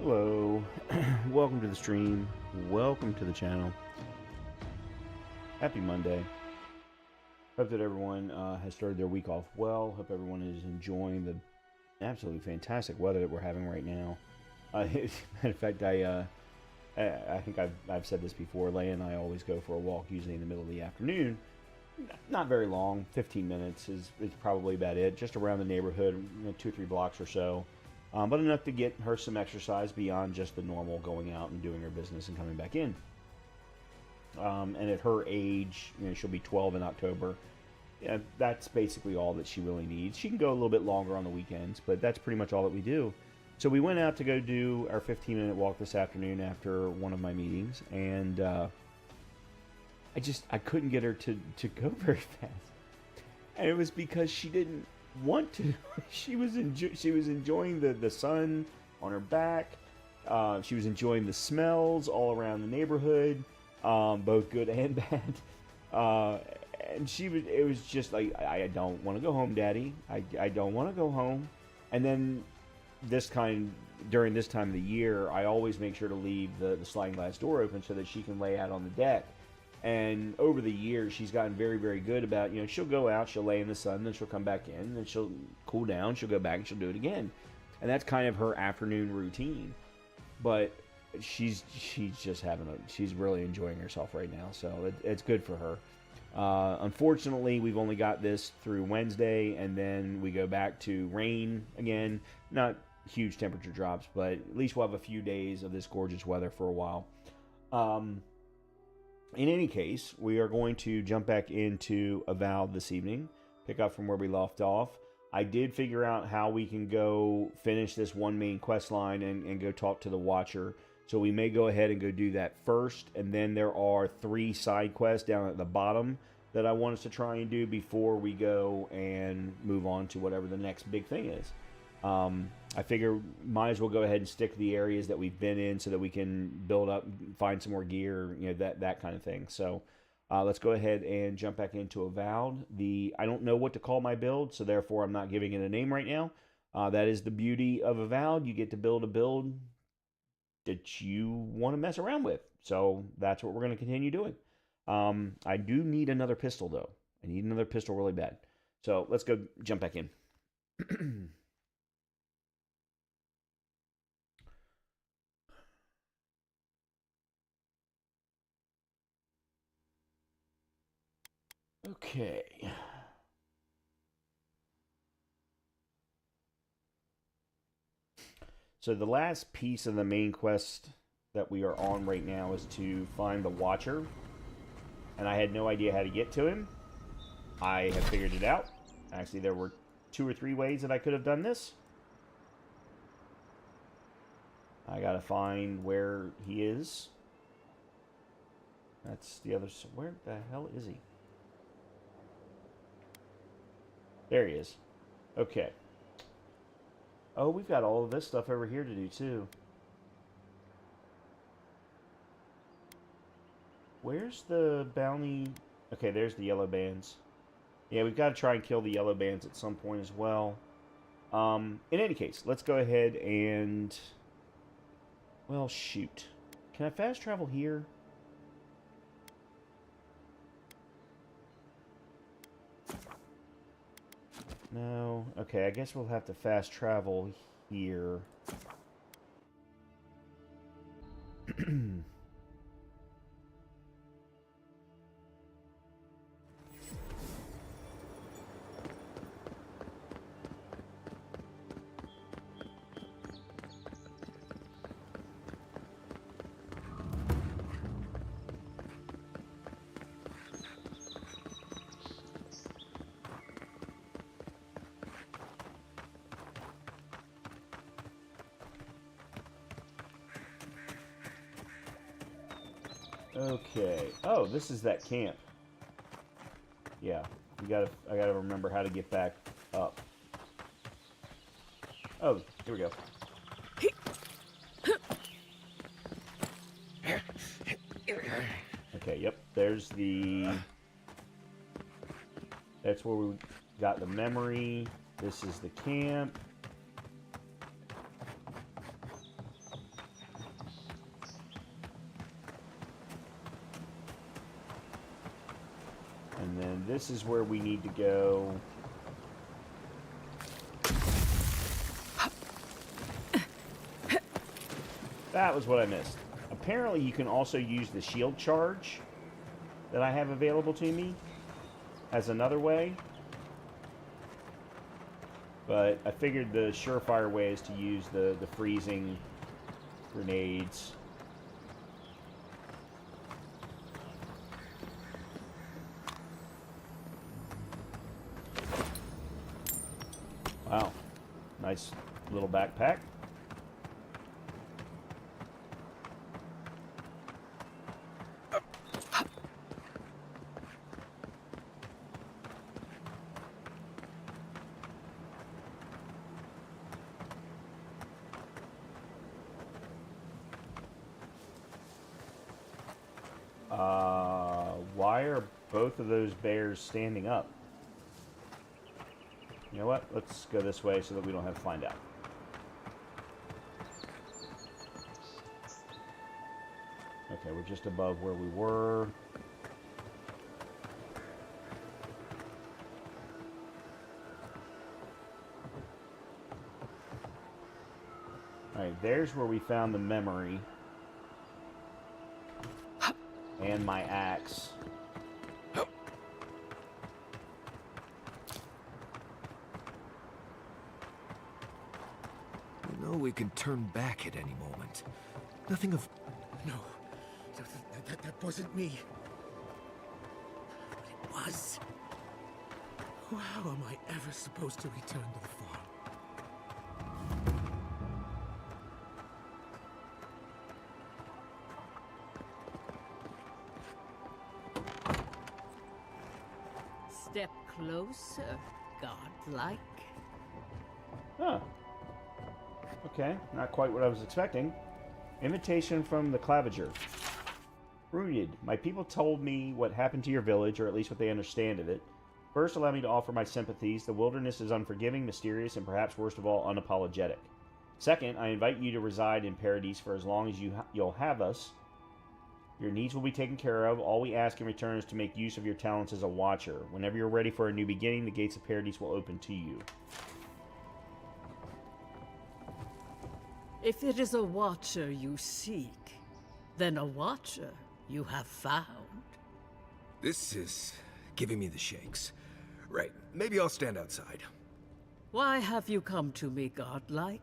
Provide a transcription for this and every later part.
Hello, welcome to the stream, welcome to the channel. Happy Monday. Hope that everyone has started their week off well. Hope everyone is enjoying the absolutely fantastic weather that we're having right now. Matter of fact, I think I've said this before. Leia and I always go for a walk, usually in the middle of the afternoon. Not very long, 15 minutes is probably about it. Just around the neighborhood, 2 or 3 blocks or so. But enough to get her some exercise beyond just the normal going out and doing her business and coming back in. And at her age, she'll be 12 in October. Yeah, that's basically all that she really needs. She can go a little bit longer on the weekends, but that's pretty much all that we do. So we went out to go do our 15-minute walk this afternoon after one of my meetings, and I couldn't get her to go very fast. And it was because she didn't want to. She was enjoying the sun on her back. She was enjoying the smells all around the neighborhood, both good and bad. And it was just like, I don't want to go home, Daddy. I don't want to go home. And then during this time of the year, I always make sure to leave the sliding glass door open so that she can lay out on the deck. And over the years, she's gotten very, very good about, she'll go out, she'll lay in the sun, then she'll come back in, then she'll cool down, she'll go back, and she'll do it again. And that's kind of her afternoon routine. But she's really enjoying herself right now, so it's good for her. Unfortunately, we've only got this through Wednesday, and then we go back to rain again. Not huge temperature drops, but at least we'll have a few days of this gorgeous weather for a while. In any case, we are going to jump back into Avowed this evening, pick up from where we left off. I did figure out how we can go finish this one main quest line and go talk to the Watcher. So we may go ahead and go do that first, and then there are 3 side quests down at the bottom that I want us to try and do before we go and move on to whatever the next big thing is. I figure might as well go ahead and stick to the areas that we've been in so that we can build up, find some more gear, that kind of thing. So let's go ahead and jump back into Avowed. I don't know what to call my build, so therefore I'm not giving it a name right now. That is the beauty of Avowed. You get to build a build that you want to mess around with. So that's what we're going to continue doing. I do need another pistol, though. I need another pistol really bad. So let's go jump back in. Okay. So the last piece of the main quest that we are on right now is to find the Watcher. And I had no idea how to get to him. I have figured it out. Actually, there were 2 or 3 ways that I could have done this. I gotta find where he is. That's the other... Where the hell is he? There he is. Okay. Oh, we've got all of this stuff over here to do, too. Where's the bounty? Okay, there's the yellow bands. Yeah, we've got to try and kill the yellow bands at some point as well. In any case, let's go ahead and... Well, shoot. Can I fast travel here? No. Okay, I guess we'll have to fast travel here. Okay. Oh, this is that camp. Yeah. I gotta remember how to get back up. Oh, here we go. Okay, yep. There's the... That's where we got the memory. This is the camp. And then this is where we need to go. That was what I missed. Apparently you can also use the shield charge that I have available to me as another way. But I figured the surefire way is to use the freezing grenades. Wow. Nice little backpack. Why are both of those bears standing up? You know what? Let's go this way so that we don't have to find out. Okay, we're just above where we were. Alright, there's where we found the memory. And my axe. You know we can turn back at any moment. Nothing of... No, that wasn't me. But it was. How am I ever supposed to return to the farm? Step closer, godlike. Huh. Okay, not quite what I was expecting. Invitation from the Claviger. Rooted. My people told me what happened to your village, or at least what they understand of it. First, allow me to offer my sympathies. The wilderness is unforgiving, mysterious, and perhaps worst of all, unapologetic. Second, I invite you to reside in Paradise for as long as you'll have us. Your needs will be taken care of. All we ask in return is to make use of your talents as a watcher. Whenever you're ready for a new beginning, the gates of Paradise will open to you. If it is a watcher you seek, then a watcher you have found. This is giving me the shakes. Right, maybe I'll stand outside. Why have you come to me, godlike?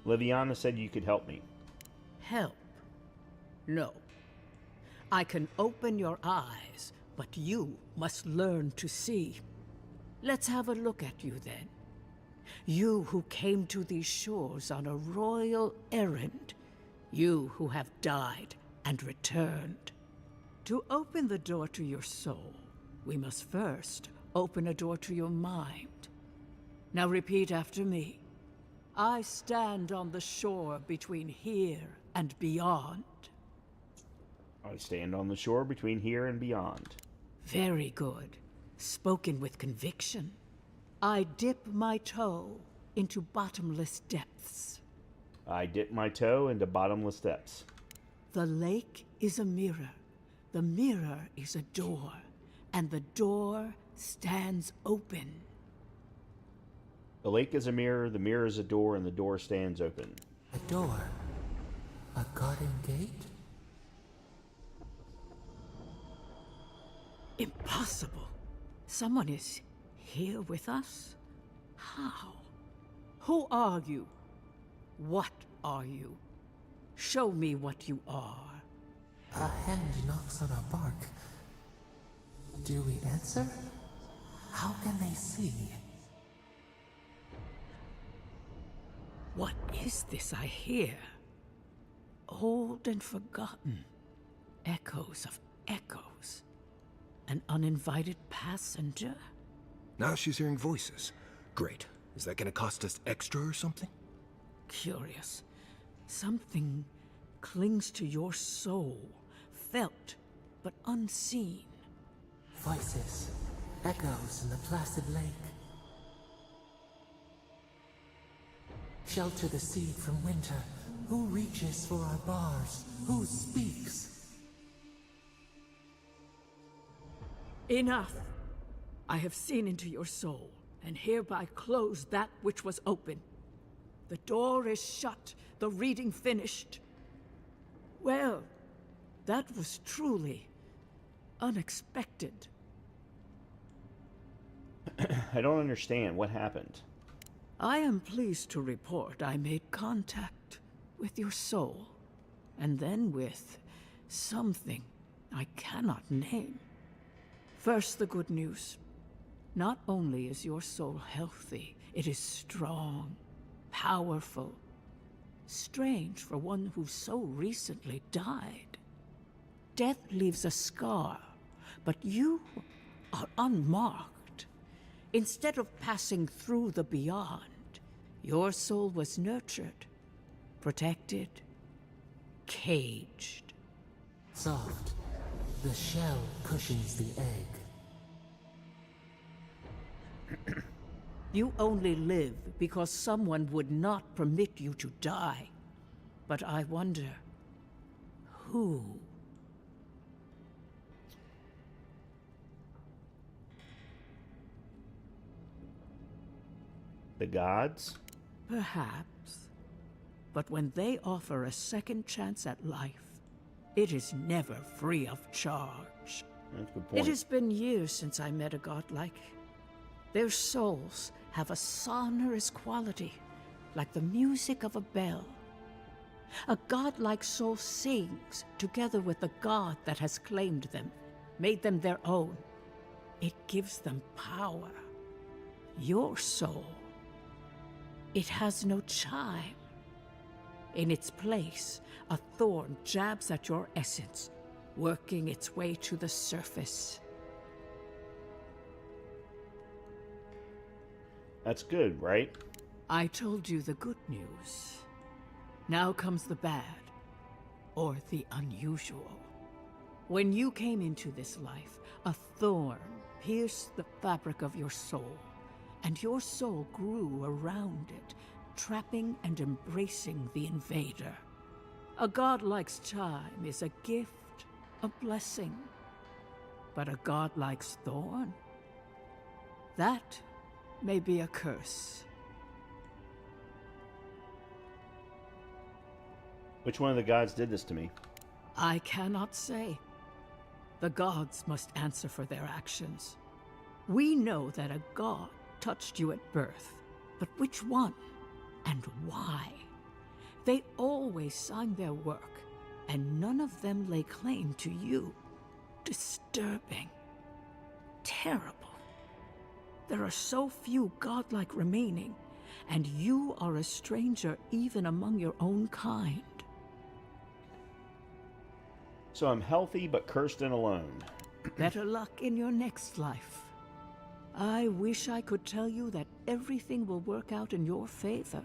Liviana said you could help me. Help? No. I can open your eyes, but you must learn to see. Let's have a look at you then. You who came to these shores on a royal errand. You who have died and returned. To open the door to your soul, we must first open a door to your mind. Now repeat after me. I stand on the shore between here and beyond. I stand on the shore between here and beyond. Very good. Spoken with conviction. I dip my toe into bottomless depths. I dip my toe into bottomless depths. The lake is a mirror. The mirror is a door. And the door stands open. The lake is a mirror is a door, and the door stands open. A door? A garden gate? Impossible. Someone is here with us? How? Who are you? What are you? Show me what you are. A hand knocks on our bark. Do we answer? How can they see? What is this I hear? Old and forgotten. Echoes of echoes. An uninvited passenger? Now she's hearing voices. Great. Is that gonna cost us extra or something? Curious. Something clings to your soul, felt but unseen. Voices. Echoes in the placid lake. Shelter the seed from winter. Who reaches for our bars? Who speaks? Enough! I have seen into your soul, and hereby close that which was open. The door is shut, the reading finished. Well, that was truly unexpected. I don't understand. What happened? I am pleased to report I made contact with your soul, and then with something I cannot name. First, the good news. Not only is your soul healthy, it is strong, powerful. Strange for one who so recently died. Death leaves a scar, but you are unmarked. Instead of passing through the beyond, your soul was nurtured, protected, caged. Soft. The shell cushions the egg. You only live because someone would not permit you to die. But I wonder, who? The gods? Perhaps. But when they offer a second chance at life, it is never free of charge. That's a good point. It has been years since I met a godlike. Their souls have a sonorous quality, like the music of a bell. A godlike soul sings together with the god that has claimed them, made them their own. It gives them power. Your soul, it has no chime. In its place, a thorn jabs at your essence, working its way to the surface. That's good, right? I told you the good news. Now comes the bad, or the unusual. When you came into this life, a thorn pierced the fabric of your soul, and your soul grew around it, trapping and embracing the invader. A godlike's chime is a gift, a blessing. But a godlike's thorn? That may be a curse. Which one of the gods did this to me? I cannot say. The gods must answer for their actions. We know that a god touched you at birth, but which one and why? They always sign their work, and none of them lay claim to you. Disturbing. Terrible. There are so few godlike remaining, and you are a stranger even among your own kind. So I'm healthy but cursed and alone. Better luck in your next life. I wish I could tell you that everything will work out in your favor.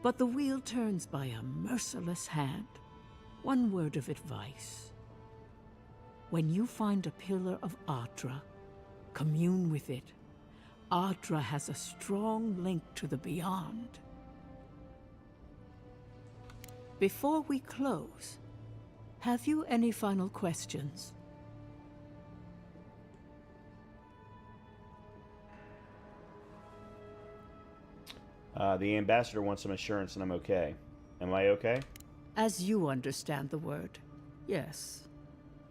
But the wheel turns by a merciless hand. One word of advice. When you find a pillar of Adra, commune with it. Adra has a strong link to the beyond. Before we close, have you any final questions? The ambassador wants some assurance and I'm okay. Am I okay? As you understand the word, yes.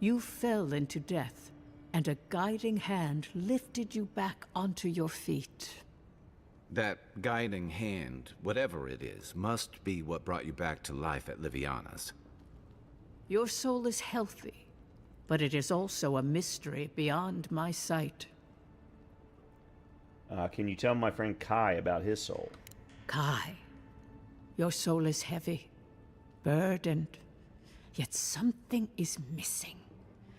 You fell into death, and a guiding hand lifted you back onto your feet. That guiding hand, whatever it is, must be what brought you back to life at Liviana's. Your soul is healthy, but it is also a mystery beyond my sight. Can you tell my friend Kai about his soul? Kai, your soul is heavy, burdened, yet something is missing.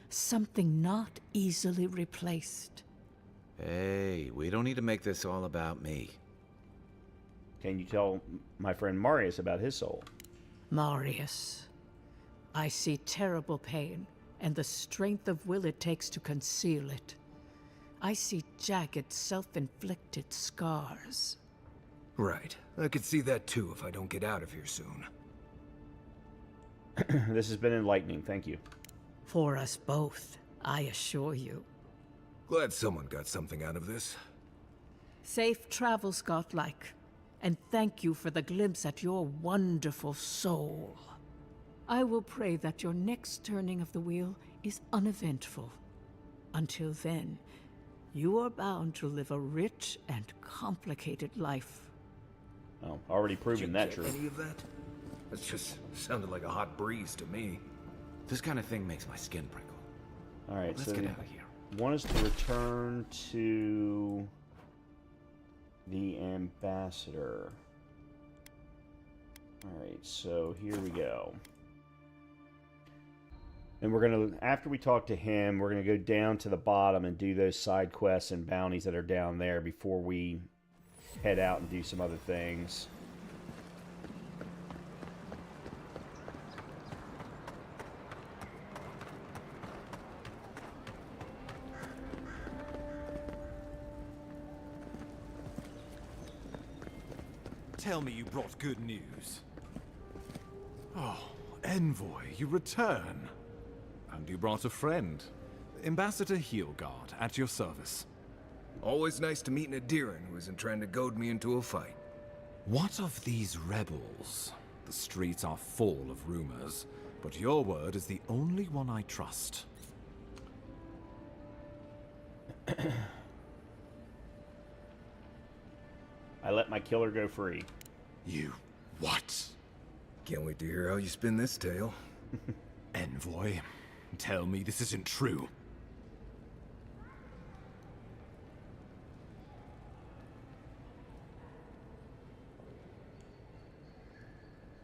Something not easily replaced. Hey, we don't need to make this all about me. Can you tell my friend Marius about his soul? Marius, I see terrible pain and the strength of will it takes to conceal it. I see jagged, self-inflicted scars. Right. I could see that too if I don't get out of here soon. This has been enlightening. Thank you. For us both, I assure you. Glad someone got something out of this. Safe travels, Godlike. And thank you for the glimpse at your wonderful soul. I will pray that your next turning of the wheel is uneventful. Until then, you are bound to live a rich and complicated life. Oh, already proven that Did you true. get any of that? That just sounded like a hot breeze to me. This kind of thing makes my skin prickle. All right, Let's so get out of here. one is to return to the ambassador. All right, so here we go. And we're gonna, after we talk to him, we're gonna go down to the bottom and do those side quests and bounties that are down there before we head out and do some other things. Tell me you brought good news. Oh, Envoy, you return. And you brought a friend. Ambassador Heelguard, at your service. Always nice to meet an Adiran who isn't trying to goad me into a fight. What of these rebels? The streets are full of rumors, but your word is the only one I trust. I let my killer go free. You... what? Can't wait to hear how you spin this tale. Envoy, tell me this isn't true.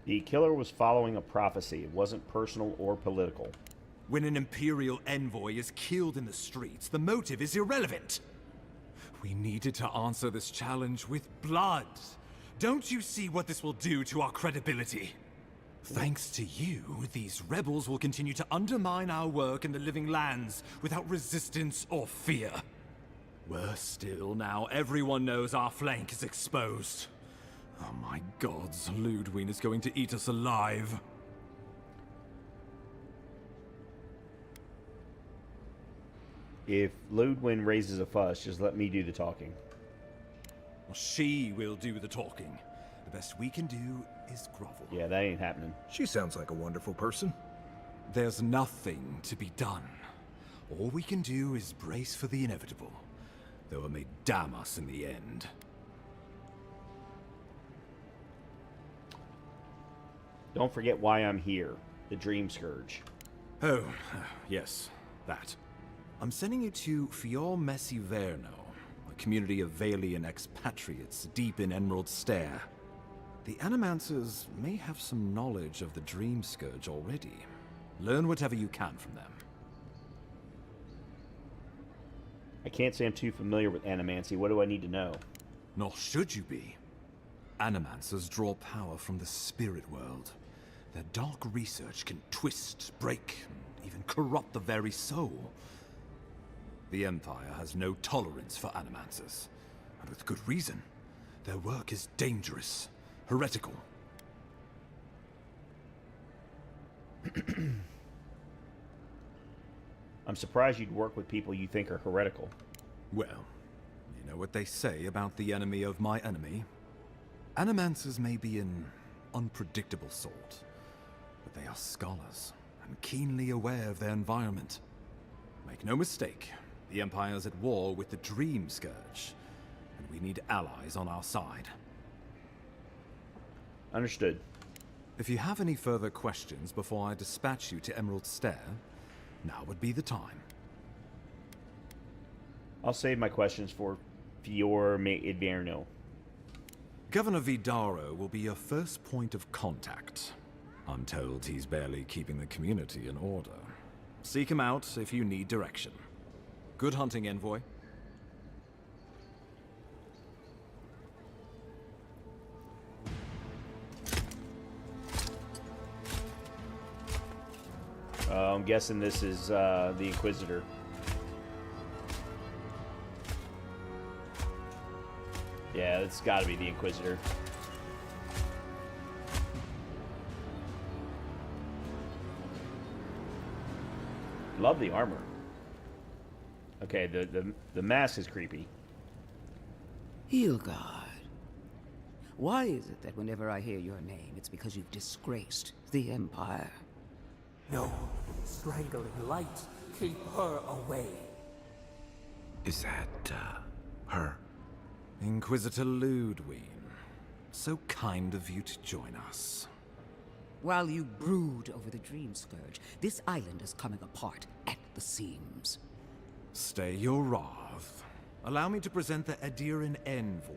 The killer was following a prophecy. It wasn't personal or political. When an Imperial envoy is killed in the streets, the motive is irrelevant. We needed to answer this challenge with blood. Don't you see what this will do to our credibility? Thanks to you, these rebels will continue to undermine our work in the Living Lands without resistance or fear. Worse still, now everyone knows our flank is exposed. Oh my gods, Ludwig is going to eat us alive. If Ludwig raises a fuss, just let me do the talking. She will do the talking. The best we can do is grovel. Yeah, that ain't happening. She sounds like a wonderful person. There's nothing to be done. All we can do is brace for the inevitable, though it may damn us in the end. Don't forget why I'm here. The Dream Scourge. Oh, yes, that. I'm sending you to Fior Messiverno, a community of Valian expatriates deep in Emerald Stair. The Animancers may have some knowledge of the Dream Scourge already. Learn whatever you can from them. I can't say I'm too familiar with animancy. What do I need to know? Nor should you be. Animancers draw power from the spirit world. Their dark research can twist, break, and even corrupt the very soul. The Empire has no tolerance for Animancers, and with good reason. Their work is dangerous, heretical. I'm surprised you'd work with people you think are heretical. Well, you know what they say about the enemy of my enemy? Animancers may be an unpredictable sort, but they are scholars and keenly aware of their environment. Make no mistake, the Empire's at war with the Dream Scourge, and we need allies on our side. Understood. If you have any further questions before I dispatch you to Emerald Stair, now would be the time. I'll save my questions for Fior Messiverno. Governor Vidaro will be your first point of contact. I'm told he's barely keeping the community in order. Seek him out if you need direction. Good hunting, Envoy. I'm guessing this is the Inquisitor. Yeah, it's got to be the Inquisitor. Love the armor. Okay, the mask is creepy. Hilgard. Why is it that whenever I hear your name, it's because you've disgraced the Empire? No, strangling light. Keep her away. Is that, her? Inquisitor Ludwig. So kind of you to join us. While you brood over the Dream Scourge, this island is coming apart at the seams. Stay your wrath. Allow me to present the Adiran envoy,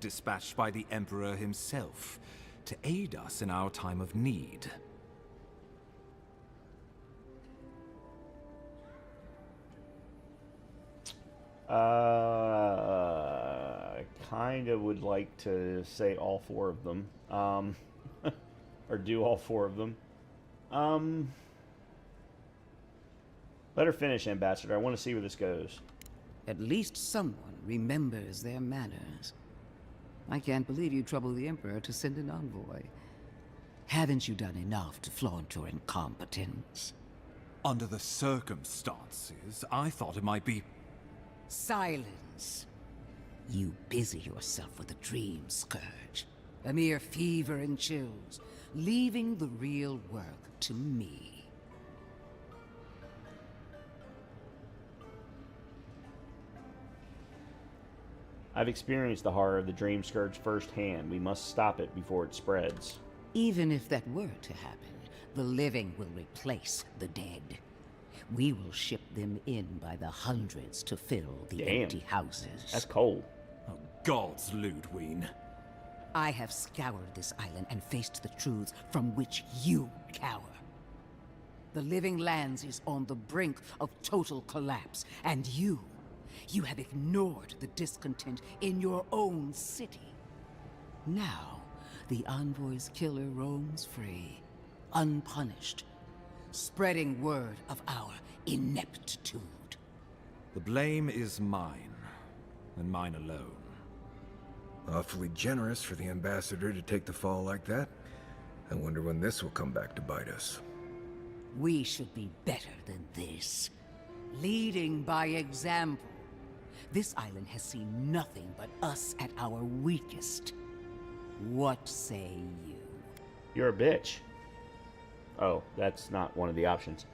dispatched by the Emperor himself, to aid us in our time of need. Kind of would like to say all four of them. Or do all four of them. Let her finish, Ambassador. I want to see where this goes. At least someone remembers their manners. I can't believe you troubled the Emperor to send an envoy. Haven't you done enough to flaunt your incompetence? Under the circumstances, I thought it might be... Silence. You busy yourself with the Dream Scourge. A mere fever and chills, leaving the real work to me. I've experienced the horror of the Dream Scourge firsthand. We must stop it before it spreads. Even if that were to happen, the living will replace the dead. We will ship them in by the hundreds to fill the empty houses. That's cold. Oh, gods, Ludwig. I have scoured this island and faced the truths from which you cower. The Living Lands is on the brink of total collapse, and you have ignored the discontent in your own city. Now, the Envoy's killer roams free, unpunished, spreading word of our ineptitude. The blame is mine, and mine alone. Awfully generous for the Ambassador to take the fall like that. I wonder when this will come back to bite us. We should be better than this. Leading by example. This island has seen nothing but us at our weakest. What say you? You're a bitch. Oh, that's not one of the options.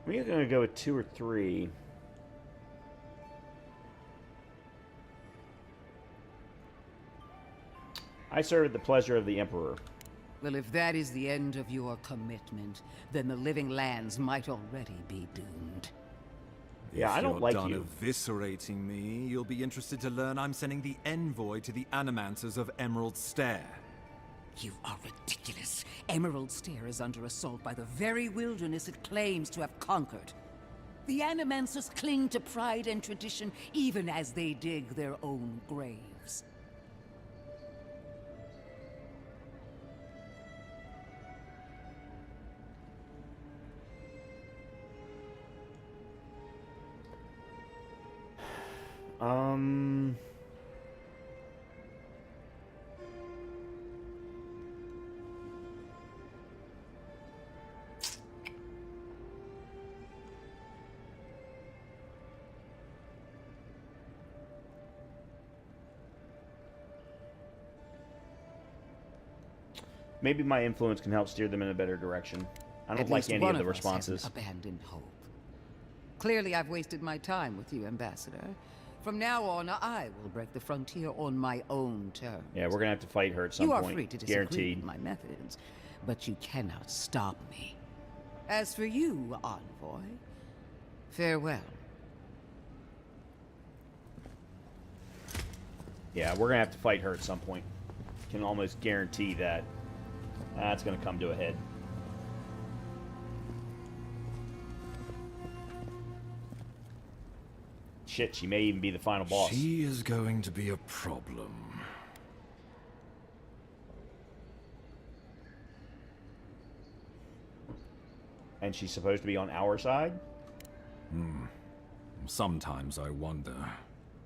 We're going to go with 2 or 3. I serve at the pleasure of the Emperor. Well, if that is the end of your commitment, then the Living Lands might already be doomed. Yeah, I don't like If you're you. done eviscerating me, you'll be interested to learn I'm sending the envoy to the Animancers of Emerald Stair. You are ridiculous. Emerald Stair is under assault by the very wilderness it claims to have conquered. The Animancers cling to pride and tradition even as they dig their own graves. Maybe my influence can help steer them in a better direction. I don't like any of the responses. Abandoned hope. Clearly, I've wasted my time with you, Ambassador. From now on, I will break the frontier on my own terms. Yeah, we're gonna have to fight her at some You point. are free to disagree Guaranteed. with my methods, but you cannot stop me. As for you, Envoy, farewell. Yeah, we're gonna have to fight her at some point. Can almost guarantee that. That's gonna come to a head. Shit, she may even be the final boss. She is going to be a problem. And she's supposed to be on our side? Sometimes I wonder.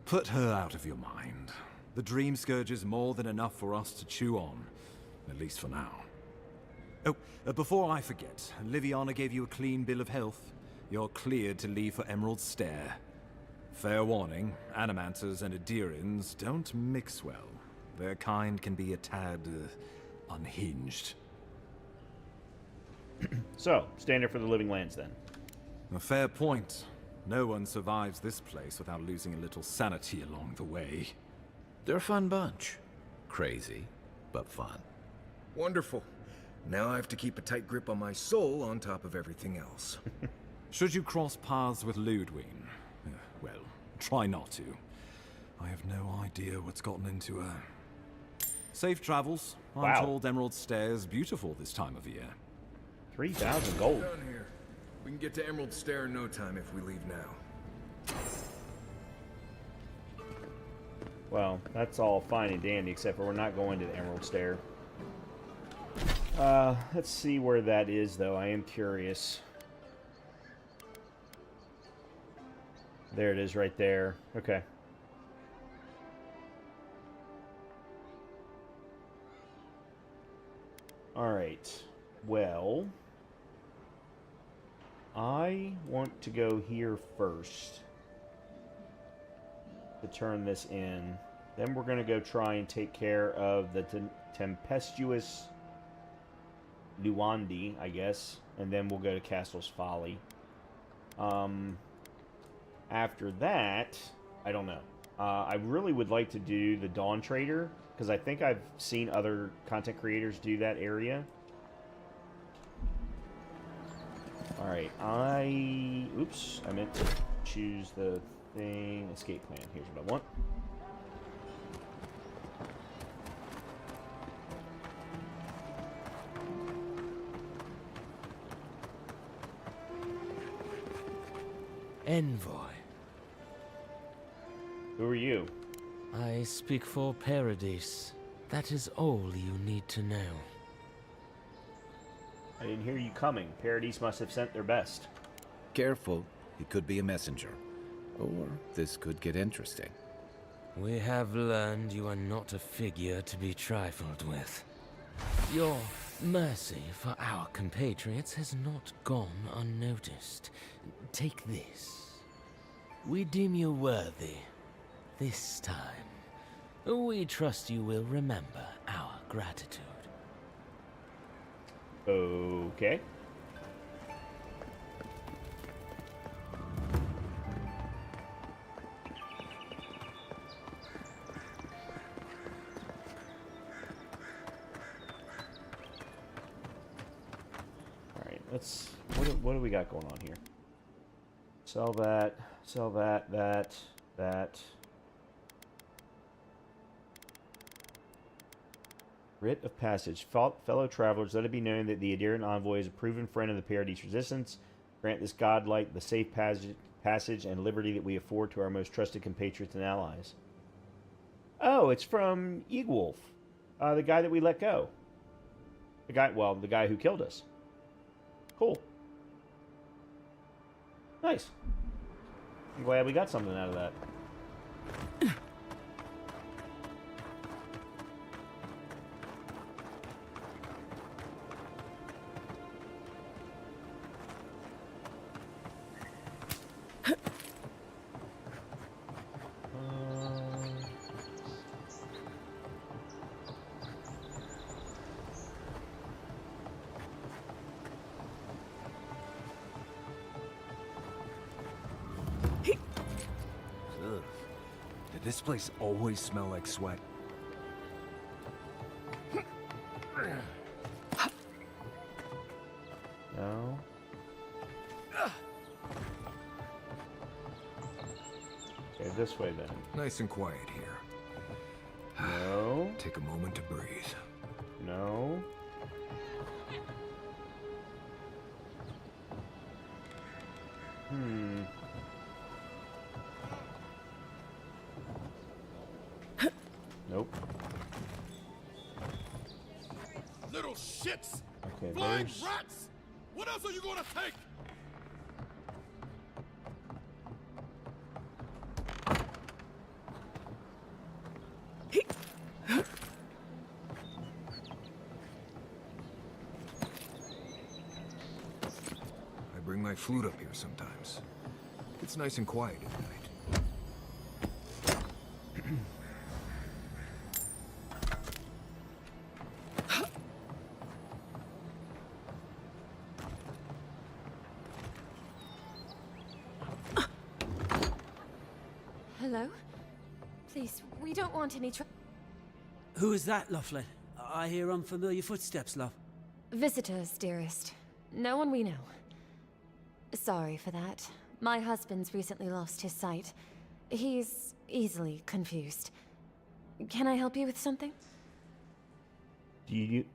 Put her out of your mind. The Dream Scourge is more than enough for us to chew on. At least for now. Oh, before I forget, Liviana gave you a clean bill of health. You're cleared to leave for Emerald Stair. Fair warning, Animanters and Adirians don't mix well. Their kind can be a tad unhinged. So, standard for the Living Lands then. A fair point. No one survives this place without losing a little sanity along the way. They're a fun bunch. Crazy, but fun. Wonderful. Now I have to keep a tight grip on my soul on top of everything else. Should you cross paths with Ludwig, well, try not to. I have no idea what's gotten into her. Safe travels. I'm Wow. told Emerald Stair is beautiful this time of year. 3,000 gold. Down here. We can get to Emerald Stair in no time if we leave now. Well, that's all fine and dandy, except for we're not going to the Emerald Stair. Let's see where that is, though. I am curious. There it is right there. Okay. Alright. Well, I want to go here first to turn this in. Then we're going to go try and take care of the tempestuous Luandi, I guess. And then we'll go to Castle's Folly. After that, I don't know. I really would like to do the Dawn Trader, because I think I've seen other content creators do that area. Alright, oops, I meant to choose the thing. Escape plan. Here's what I want. Envoy. Who are you? I speak for Paradise. That is all you need to know. I didn't hear you coming. Paradise must have sent their best. Careful, he could be a messenger. Or this could get interesting. We have learned you are not a figure to be trifled with. Your mercy for our compatriots has not gone unnoticed. Take this. We deem you worthy. This time, we trust you will remember our gratitude. Okay. Alright, let's... What do we got going on here? Sell that, that. Writ of Passage. Fellow travelers, let it be known that the Adirian Envoy is a proven friend of the Paradise Resistance. Grant this godlike the safe passage and liberty that we afford to our most trusted compatriots and allies. Oh, it's from Eagwolf. The guy that we let go. The guy who killed us. Cool. Nice. I'm glad we got something out of that. Ugh. Did this place always smell like sweat? No. Okay, this way then. Nice and quiet here. No. Take a moment to breathe. No. Nope. Little shits! Okay, Blind there's... rats! What else are you gonna take? I bring my flute up here sometimes. It's nice and quiet at night. Hello? Please, we don't want any Who is that, Lovely? I hear unfamiliar footsteps, love. visitors, dearest. No one we know. Sorry for that. My husband's recently lost his sight. He's easily confused. Can I help you with something? Do you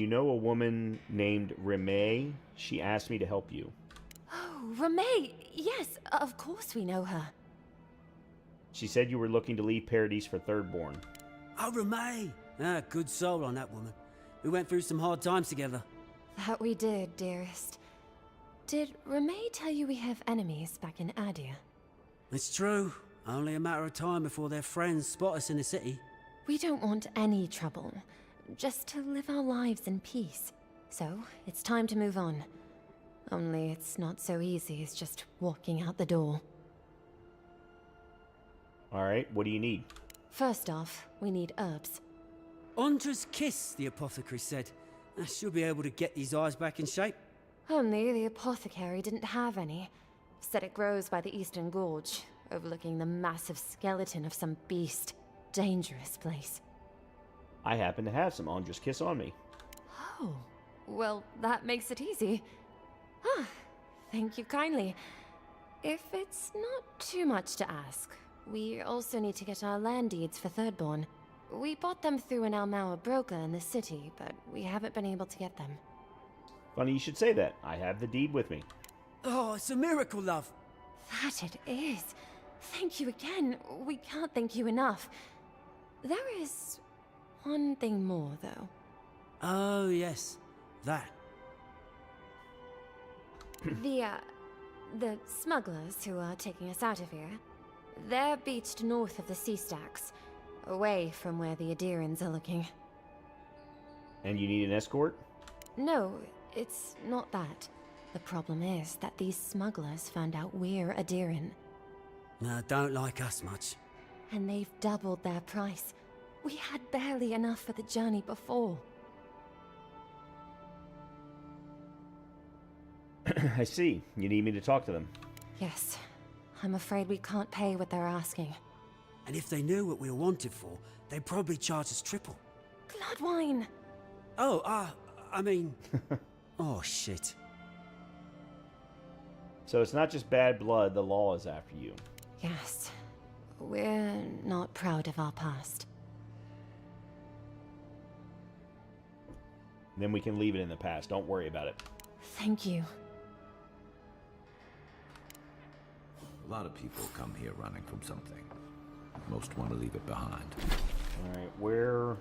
know a woman named Remay? She asked me to help you. Oh, Remay! Yes, of course we know her. She said you were looking to leave Paradise for Thirdborn. Oh, Remay! Ah, good soul on that woman. We went through some hard times together. That we did, dearest. Did Remay tell you we have enemies back in Adia? It's true. Only a matter of time before their friends spot us in the city. We don't want any trouble. Just to live our lives in peace. So, it's time to move on. Only it's not so easy as just walking out the door. Alright, what do you need? First off, we need herbs. Andra's kiss, the apothecary said. She'll be able to get these eyes back in shape. Only the apothecary didn't have any. Said it grows by the Eastern Gorge, overlooking the massive skeleton of some beast. Dangerous place. I happen to have some Andra's Kiss on me. Oh, well, that makes it easy. Ah, thank you kindly. If it's not too much to ask, we also need to get our land deeds for Thirdborn. We bought them through an Almauer broker in the city, but we haven't been able to get them. Funny you should say that. I have the deed with me. Oh, it's a miracle, love. That it is. Thank you again. We can't thank you enough. There is one thing more, though. Oh, yes. That. The smugglers who are taking us out of here, they're beached north of the sea stacks, away from where the Adirans are looking. And you need an escort? No, it's not that. The problem is that these smugglers found out we're Adiran. Don't like us much. And they've doubled their price. We had barely enough for the journey before. I see. You need me to talk to them. Yes. I'm afraid we can't pay what they're asking. And if they knew what we were wanted for, they'd probably charge us triple. Bloodwine! Oh, I mean... Oh, shit. So it's not just bad blood, the law is after you. Yes. We're not proud of our past. Then we can leave it in the past. Don't worry about it. Thank you. A lot of people come here running from something. Most want to leave it behind. Alright, where...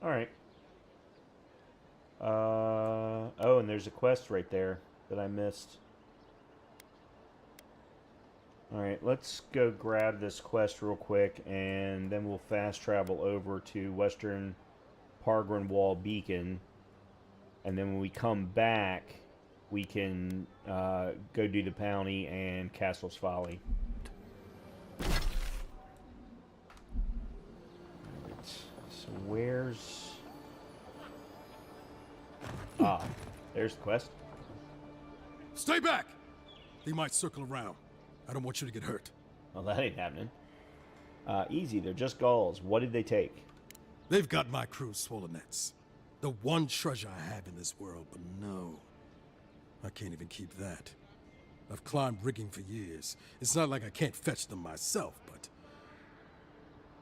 Alright. Oh, and there's a quest right there that I missed. Alright, let's go grab this quest real quick, and then we'll fast travel over to Western Pargrin Wall Beacon. And then when we come back, we can go do the bounty and Castle's Folly. So where's... Ah, there's the quest. Stay back! They might circle around. I don't want you to get hurt. Well, that ain't happening. Easy, they're just gulls. What did they take? They've got my crew's swollen nets. The one treasure I have in this world, but no. I can't even keep that. I've climbed rigging for years. It's not like I can't fetch them myself, but...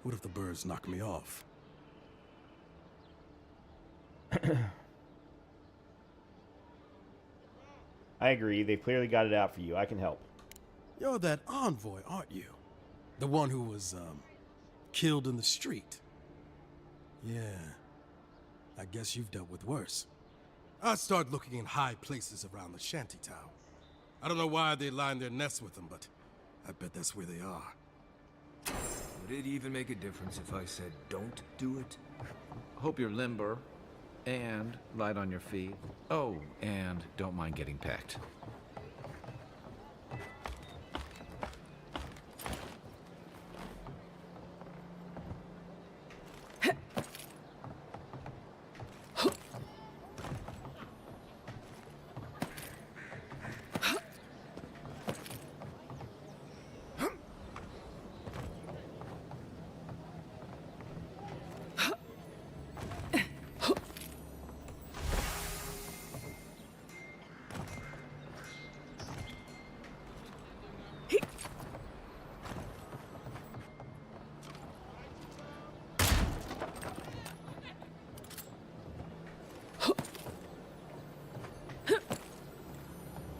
what if the birds knock me off? I agree, they've clearly got it out for you. I can help. You're that envoy, aren't you? The one who was, killed in the street. Yeah. I guess you've dealt with worse. I start looking in high places around the shantytown. I don't know why they line their nests with them, but I bet that's where they are. Would it even make a difference if I said don't do it? Hope you're limber and light on your feet. Oh, and don't mind getting pecked.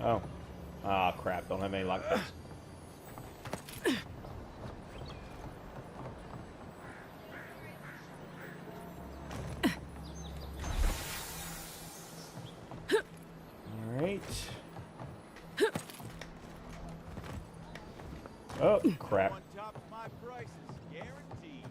Oh. Ah, crap. Don't have any lockpicks. Alright. Oh, crap. On top of my prices, guaranteed.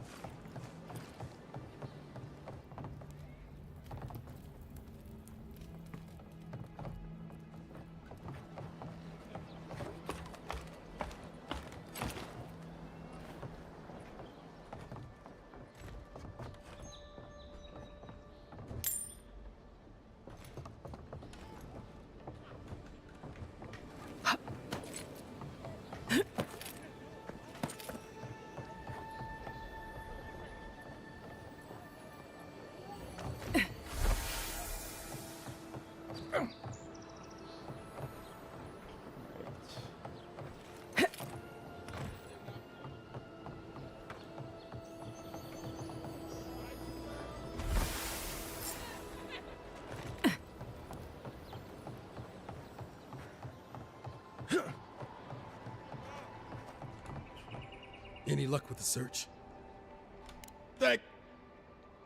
Any luck with the search?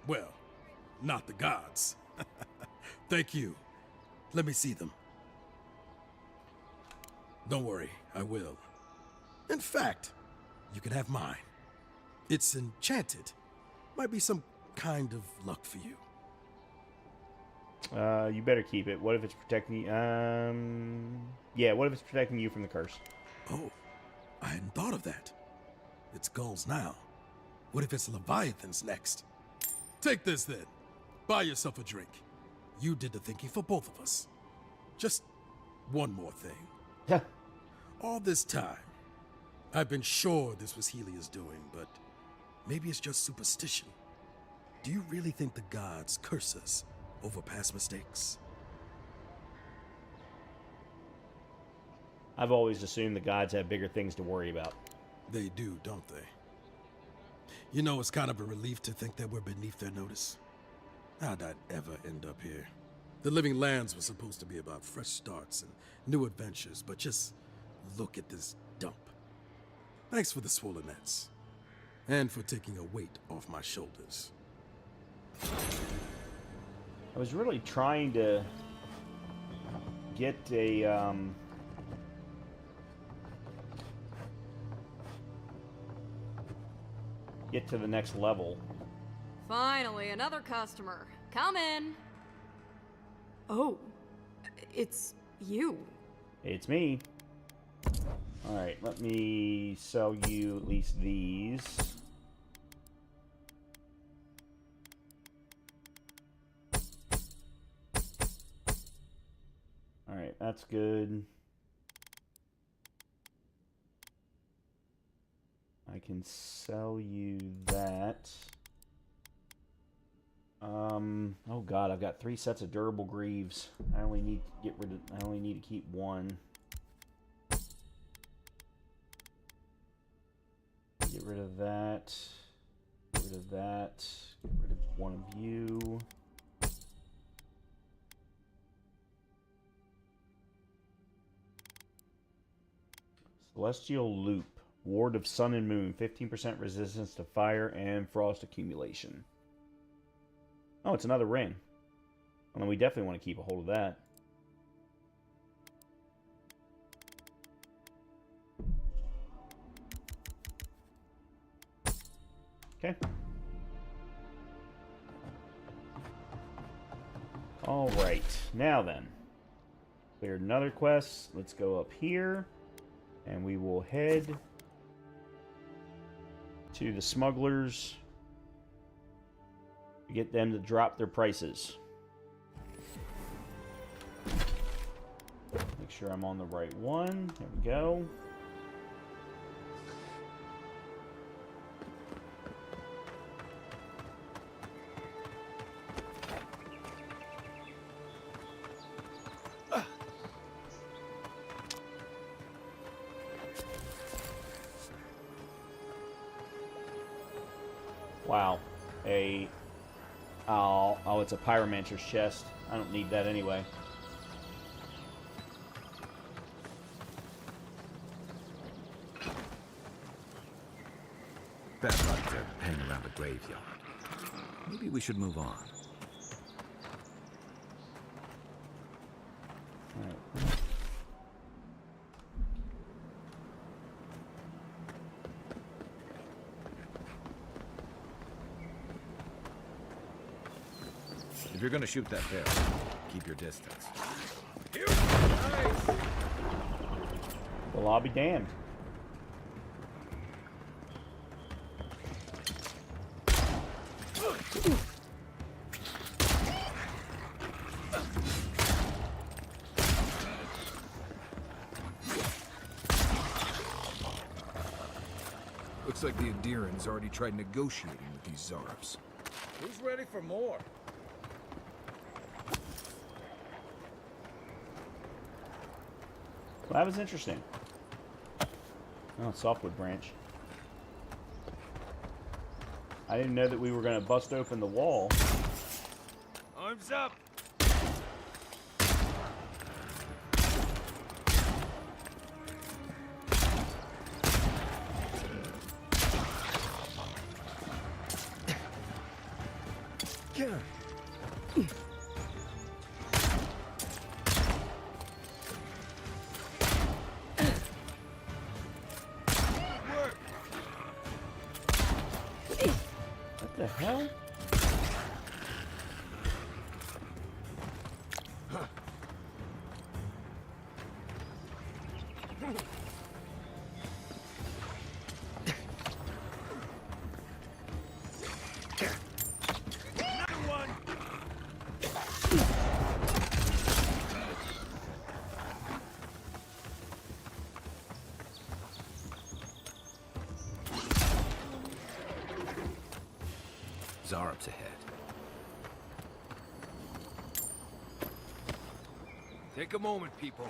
Well, not the gods. Thank you. Let me see them. Don't worry, I will. In fact, you can have mine. It's enchanted. Might be some kind of luck for you. You better keep it. What if it's protecting yeah, what if it's protecting you from the curse? Oh, I hadn't thought of that. It's gulls now. What if it's leviathans next? Take this then. Buy yourself a drink. You did the thinking for both of us. Just one more thing. Yeah. All this time, I've been sure this was Helia's doing, but maybe it's just superstition. Do you really think the gods curse us over past mistakes? I've always assumed the gods have bigger things to worry about. They do, don't they? You know, it's kind of a relief to think that we're beneath their notice. How'd I ever end up here? The Living Lands was supposed to be about fresh starts and new adventures, but just look at this dump. Thanks for the swollen nets, and for taking a weight off my shoulders. I was really trying to get a, get to the next level. Finally, another customer. Come in. Oh, it's you. It's me. Alright, let me sell you at least these. Alright, that's good. I can sell you that. Oh god, I've got 3 sets of durable greaves. I only need to get rid of, I only need to keep one. Get rid of that. Get rid of that. Get rid of one of you. Celestial Loop. Ward of Sun and Moon. 15% resistance to fire and frost accumulation. Oh, it's another ring. Well, then we definitely want to keep a hold of that. Okay. Alright, now then. Cleared another quest. Let's go up here. And we will head to the smugglers to get them to drop their prices. Make sure I'm on the right one. There we go. Wow. Oh, it's a pyromancer's chest. I don't need that anyway. Bad luck to hang around a graveyard. Maybe we should move on. If you're gonna shoot that barrel, keep your distance. Well, I'll be damned. Looks like the Adirans already tried negotiating with these Zarps. Who's ready for more? Well, that was interesting. Oh, softwood branch. I didn't know that we were going to bust open the wall. Arms up! What the hell? Zarps ahead. Take a moment, people.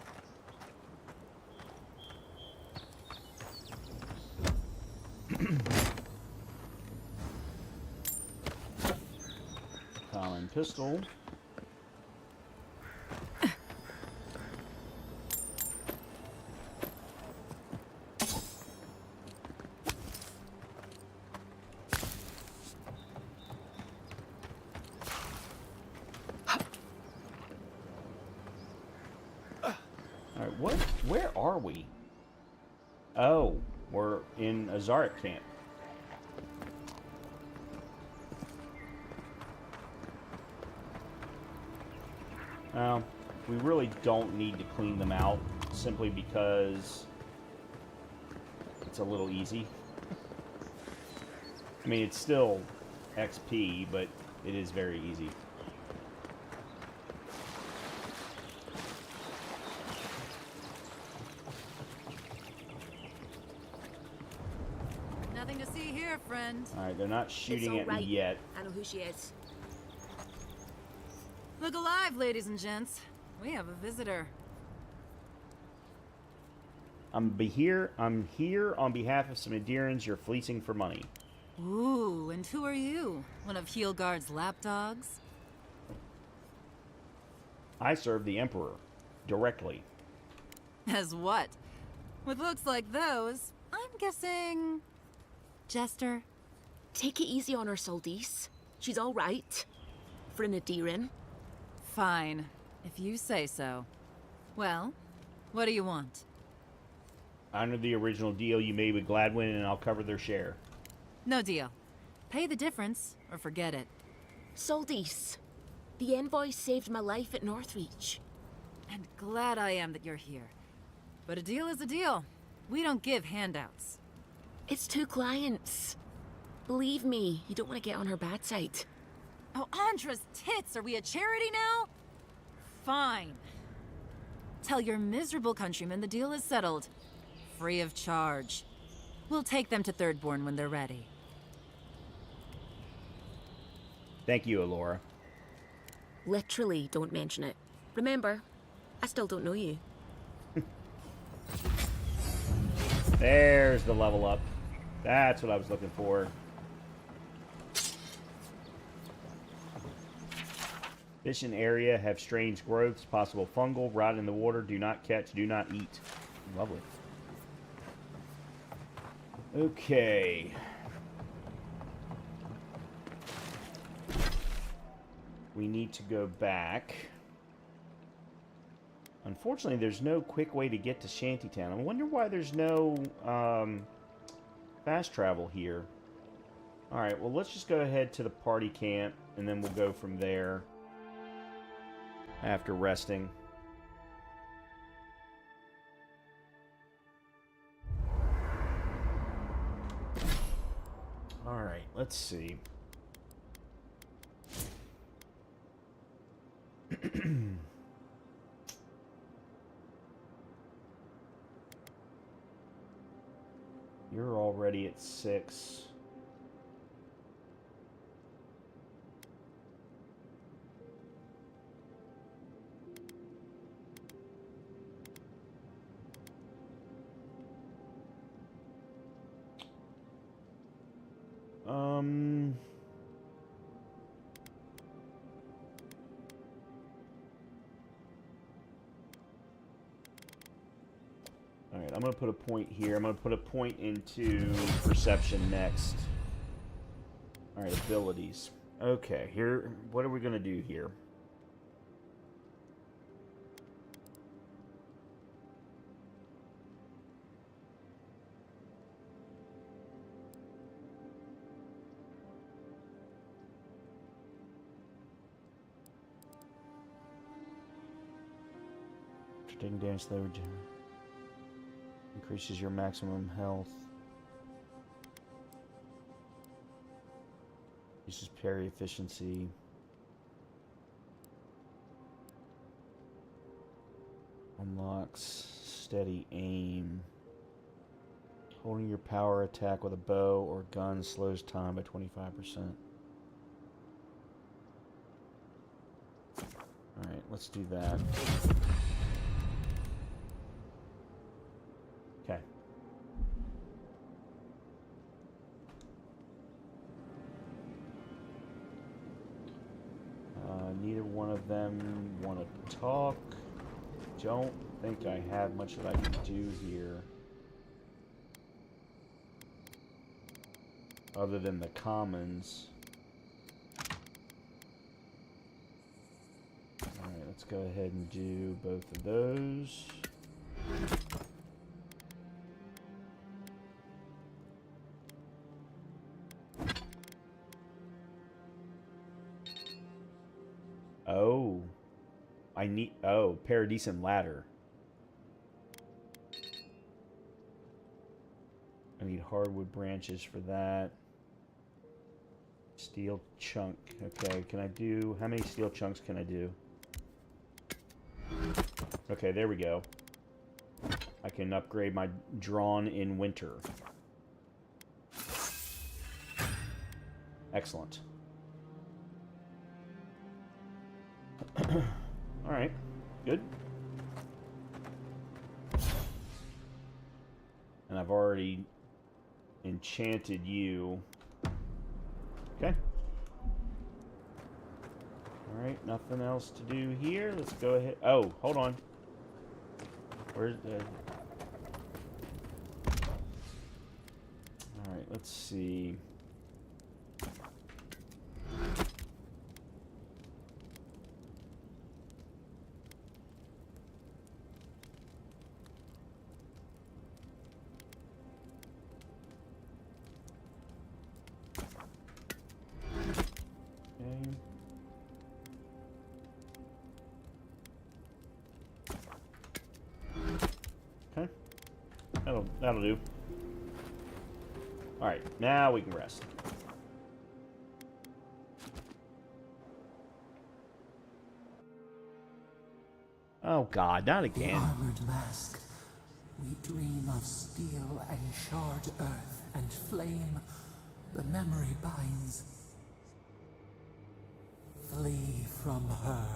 Common pistol. Alright, where are we? Oh, we're in a Zarek camp. We really don't need to clean them out, simply because it's a little easy. I mean, it's still XP, but it is very easy. Nothing to see here, friend. Alright, they're not shooting at me yet. I know who she is. Look alive, ladies and gents. We have a visitor. I'm here on behalf of some Adirans you're fleecing for money. Ooh, and who are you? One of Heelguard's lapdogs? I serve the Emperor. Directly. As what? With looks like those, I'm guessing... Jester? Take it easy on her, Soldice. She's all right. For an Adiran. Fine, if you say so. Well, what do you want? Honor the original deal you made with Gladwin, and I'll cover their share. No deal. Pay the difference, or forget it. Soldice, the envoy saved my life at Northreach. And glad I am that you're here. But a deal is a deal. We don't give handouts. It's 2 clients. Believe me, you don't want to get on her bad side. Oh, Andra's tits! Are we a charity now? Fine. Tell your miserable countrymen the deal is settled. Free of charge. We'll take them to Thirdborn when they're ready. Thank you, Alora. Literally, don't mention it. Remember, I still don't know you. There's the level up. That's what I was looking for. Fish in area have strange growths, possible fungal, rot in the water, do not catch, do not eat. Lovely. Okay. We need to go back. Unfortunately, there's no quick way to get to Shantytown. I wonder why there's no fast travel here. Alright, well, let's just go ahead to the party camp, and then we'll go from there after resting. Alright, let's see. You're already at 6. Alright, I'm going to put a point here. I'm going to put a point into perception next. Alright, abilities. Okay, here, what are we going to do here? Taking damage slower. Increases your maximum health. Increases parry efficiency. Unlocks steady aim. Holding your power attack with a bow or gun slows time by 25%. Alright, let's do that. Okay. Neither one of them want to talk. Don't think I have much that I can do here. Other than the commons. Alright, let's go ahead and do both of those. Oh. I need... Oh, Paradisum Ladder. I need hardwood branches for that. Steel chunk. Okay, can I do... How many steel chunks can I do? Okay, there we go. I can upgrade my Drawn in Winter. Excellent. Alright, good. And I've already enchanted you. Okay. Alright, nothing else to do here. Let's go ahead. Oh, hold on. Where's the... Alright, let's see. Okay. That'll do. Alright, now we can rest. Oh god, not The again. armored mask. We dream of steel and charred earth and flame. The memory binds. Flee from her.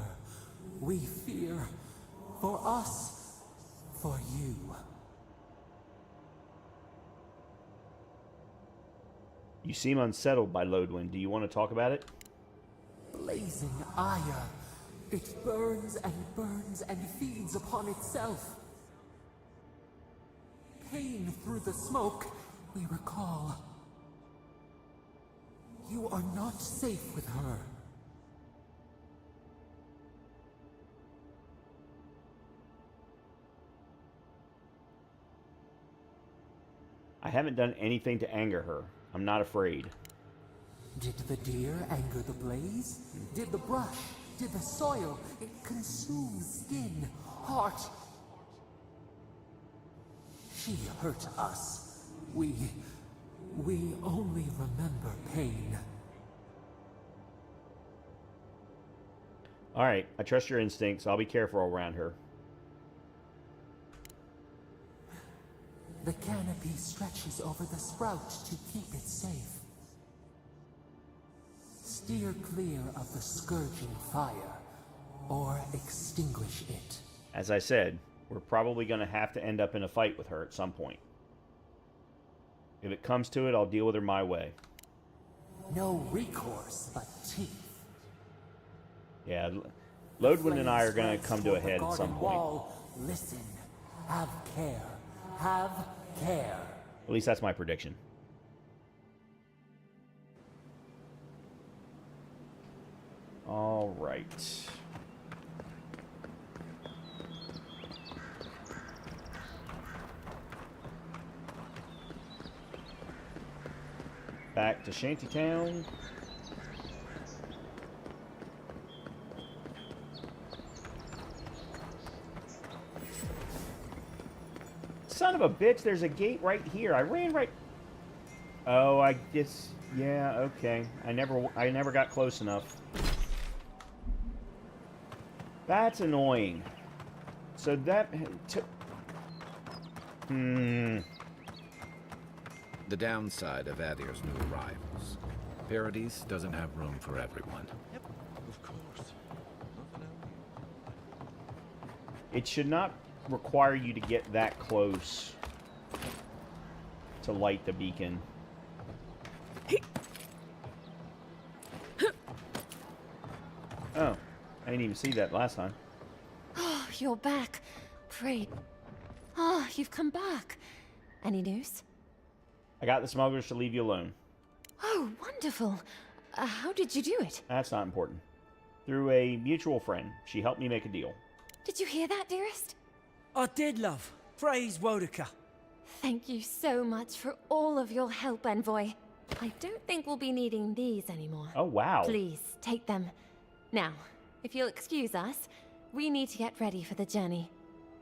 We fear. For us. For you. You seem unsettled by Lodwyn. Do you want to talk about it? Blazing ire. It burns and feeds upon itself. Pain through the smoke, we recall. You are not safe with her. I haven't done anything to anger her. I'm not afraid. Did the deer anger the blaze? Did the brush? Did the soil? It consumes skin, heart. She hurt us. We only remember pain. Alright, I trust your instincts. I'll be careful around her. The canopy stretches over the sprout to keep it safe. Steer clear of the scourging fire, or extinguish it. As I said, we're probably going to have to end up in a fight with her at some point. If it comes to it, I'll deal with her my way. No recourse but teeth. Yeah, Lodwyn and I are going to come to a head at some point. Wall. Listen. Have care. Have care. At least that's my prediction. All right. Back to Shantytown. Son of a bitch, there's a gate right here. I ran right... Oh, I guess... Yeah, okay. I never got close enough. That's annoying. So that... The downside of Adir's new arrivals. Paradise doesn't have room for everyone. Yep, of course. It should not require you to get that close to light the beacon. Oh, I didn't even see that last time. Oh, you're back. Great. Oh, you've come back. Any news? I got the smugglers to leave you alone. Oh, wonderful. How did you do it? That's not important. Through a mutual friend. She helped me make a deal. Did you hear that, dearest? I did, love. Praise Wodaka. Thank you so much for all of your help, Envoy. I don't think we'll be needing these anymore. Oh, wow. Please, take them. Now, if you'll excuse us, we need to get ready for the journey.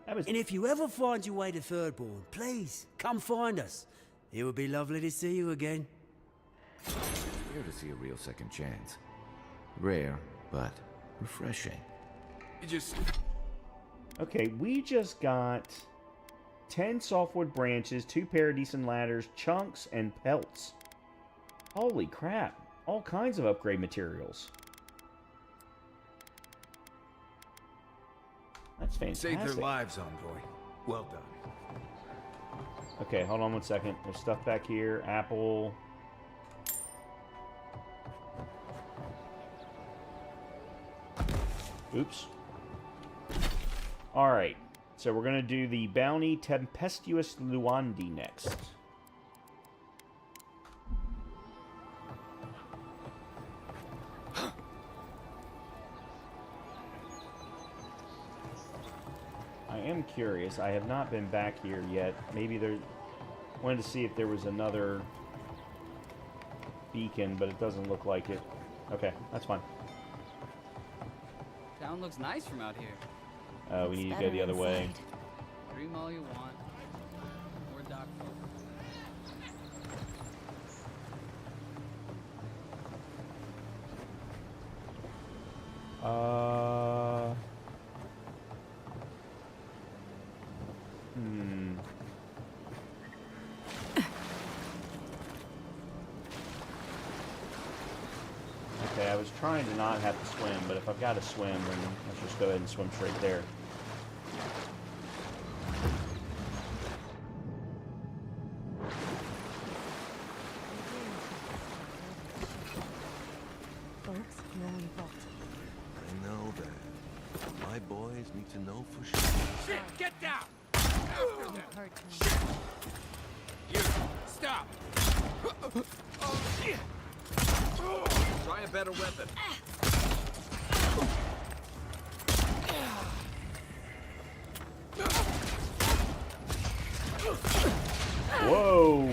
And if you ever find your way to Thirdborn, please, come find us. It would be lovely to see you again. It's rare to see a real second chance. Rare, but refreshing. You just... Okay, we just got 10 softwood branches, 2 paradisant ladders, chunks, and pelts. Holy crap. All kinds of upgrade materials. That's fantastic. Saved their lives, Envoy. Well done. Okay, hold on one second. There's stuff back here. Apple. Oops. Alright. So we're going to do the Bounty Tempestuous Luandi next. I am curious. I have not been back here yet. Maybe there... Wanted to see if there was another beacon, but it doesn't look like it. Okay, that's fine. Town looks nice from out here. We need to go the other way. Dream all you want. More dock folk. Okay, I was trying to not have to swim, but if I've got to swim, then let's just go ahead and swim straight there. I know that. My boys need to know for sure. Shit, get down! After them. Shit! You, stop! Try a better weapon. Whoa!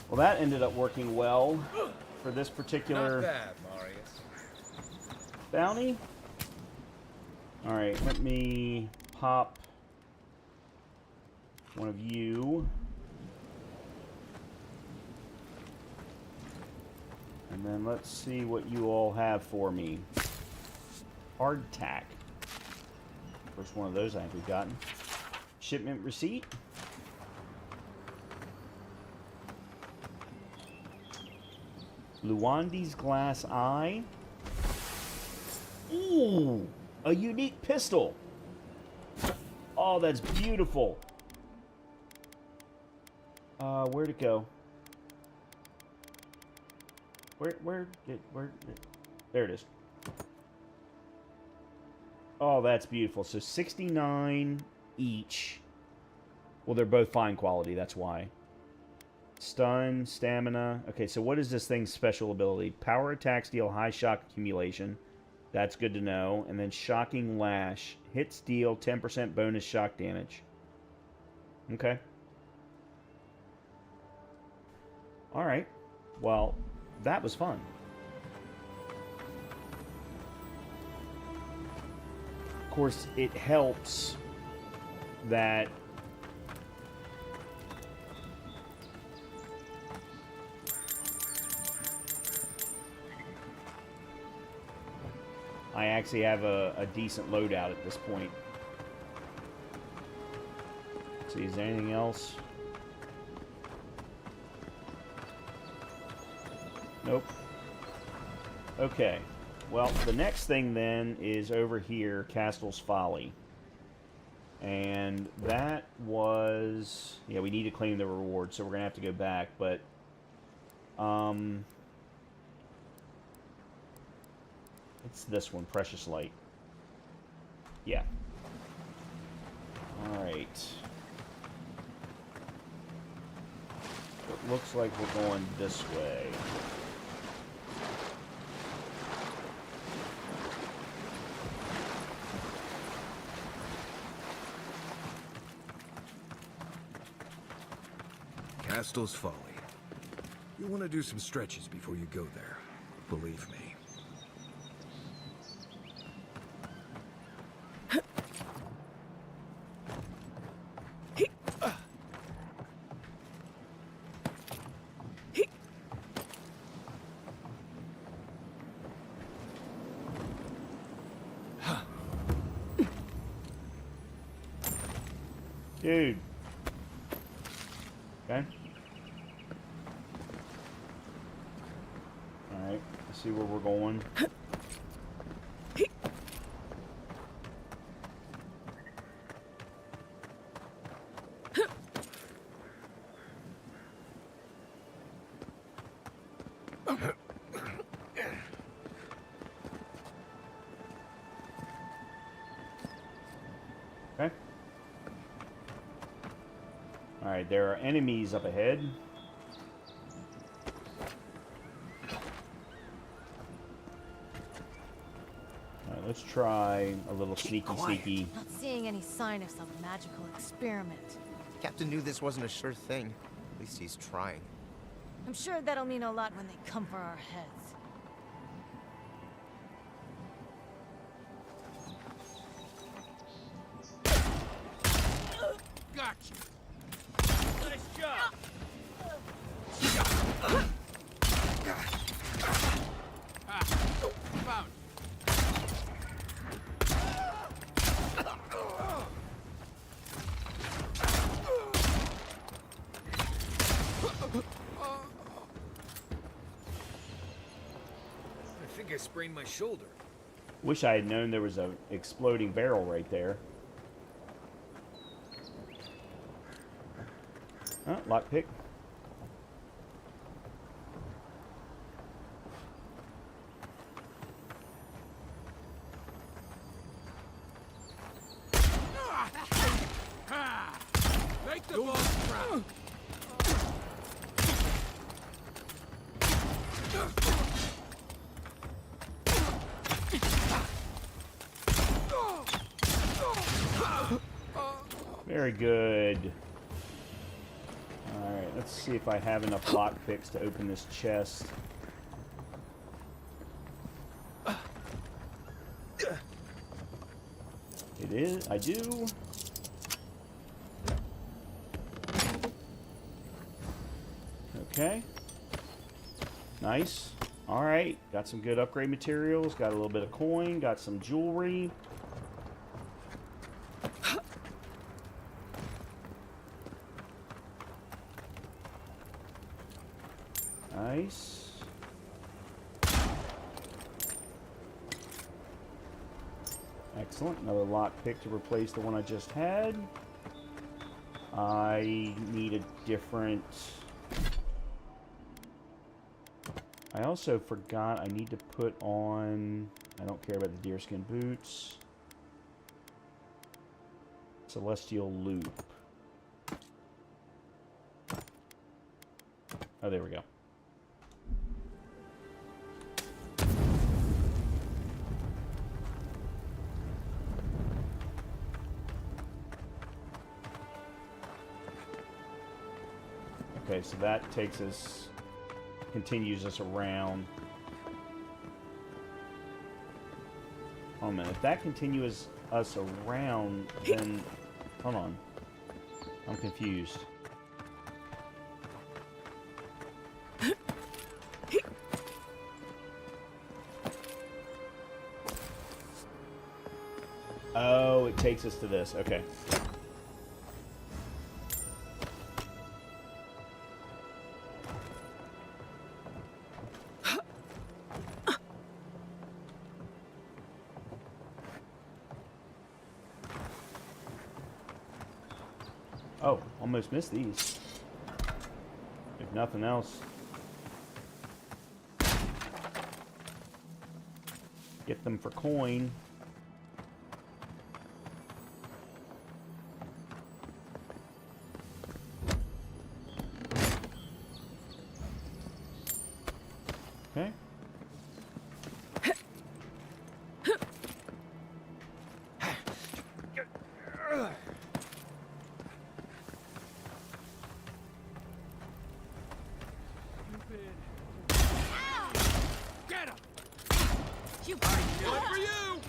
Well, that ended up working well for this particular Not bad, Marius. bounty. Alright, let me pop one of you. And then let's see what you all have for me. Hardtack. First one of those I think we've gotten. Shipment receipt. Luandi's glass eye. Ooh, a unique pistol. Oh, that's beautiful. Where'd it go? Where there it is. Oh, that's beautiful. So 69 each. Well, they're both fine quality, that's why. Stun, stamina. Okay, so what is this thing's special ability? Power attacks deal high shock accumulation. That's good to know. And then shocking lash. Hits deal 10% bonus shock damage. Okay. Alright. Well, that was fun. Of course, it helps that I actually have a decent loadout at this point. Let's see, is there anything else? Nope. Okay. Well, the next thing then is over here, Castle's Folly. And that was... Yeah, we need to claim the reward, so we're going to have to go back, but... It's this one, Precious Light. Yeah. Alright. It looks like we're going this way. Castle's Folly. You'll want to do some stretches before you go there. Believe me. Dude. Okay. Alright, let's see where we're going. Okay. Alright, there are enemies up ahead. Alright, let's try a little sneaky. Not seeing any sign of some magical experiment. Captain knew this wasn't a sure thing. At least he's trying. I'm sure that'll mean a lot when they come for our heads. Gotcha. Nice job. Found. I think I sprained my shoulder. Wish I had known there was a exploding barrel right there. Lockpick. Make the ball drop. Very good. Alright, let's see if I have enough lockpicks to open this chest. It is, I do. Okay. Nice. Alright, got some good upgrade materials, got a little bit of coin, got some jewelry. Nice. Excellent. Another lockpick to replace the one I just had. I need a different... I also forgot I need to put on... I don't care about the deerskin boots. Celestial loop. Oh, there we go. Okay, so that takes us, continues us around. Oh man, if that continues us around, then, hold on, I'm confused. Oh, it takes us to this, okay. Oh, almost missed these. If nothing else. Get them for coin. Okay. Get him! You good for you!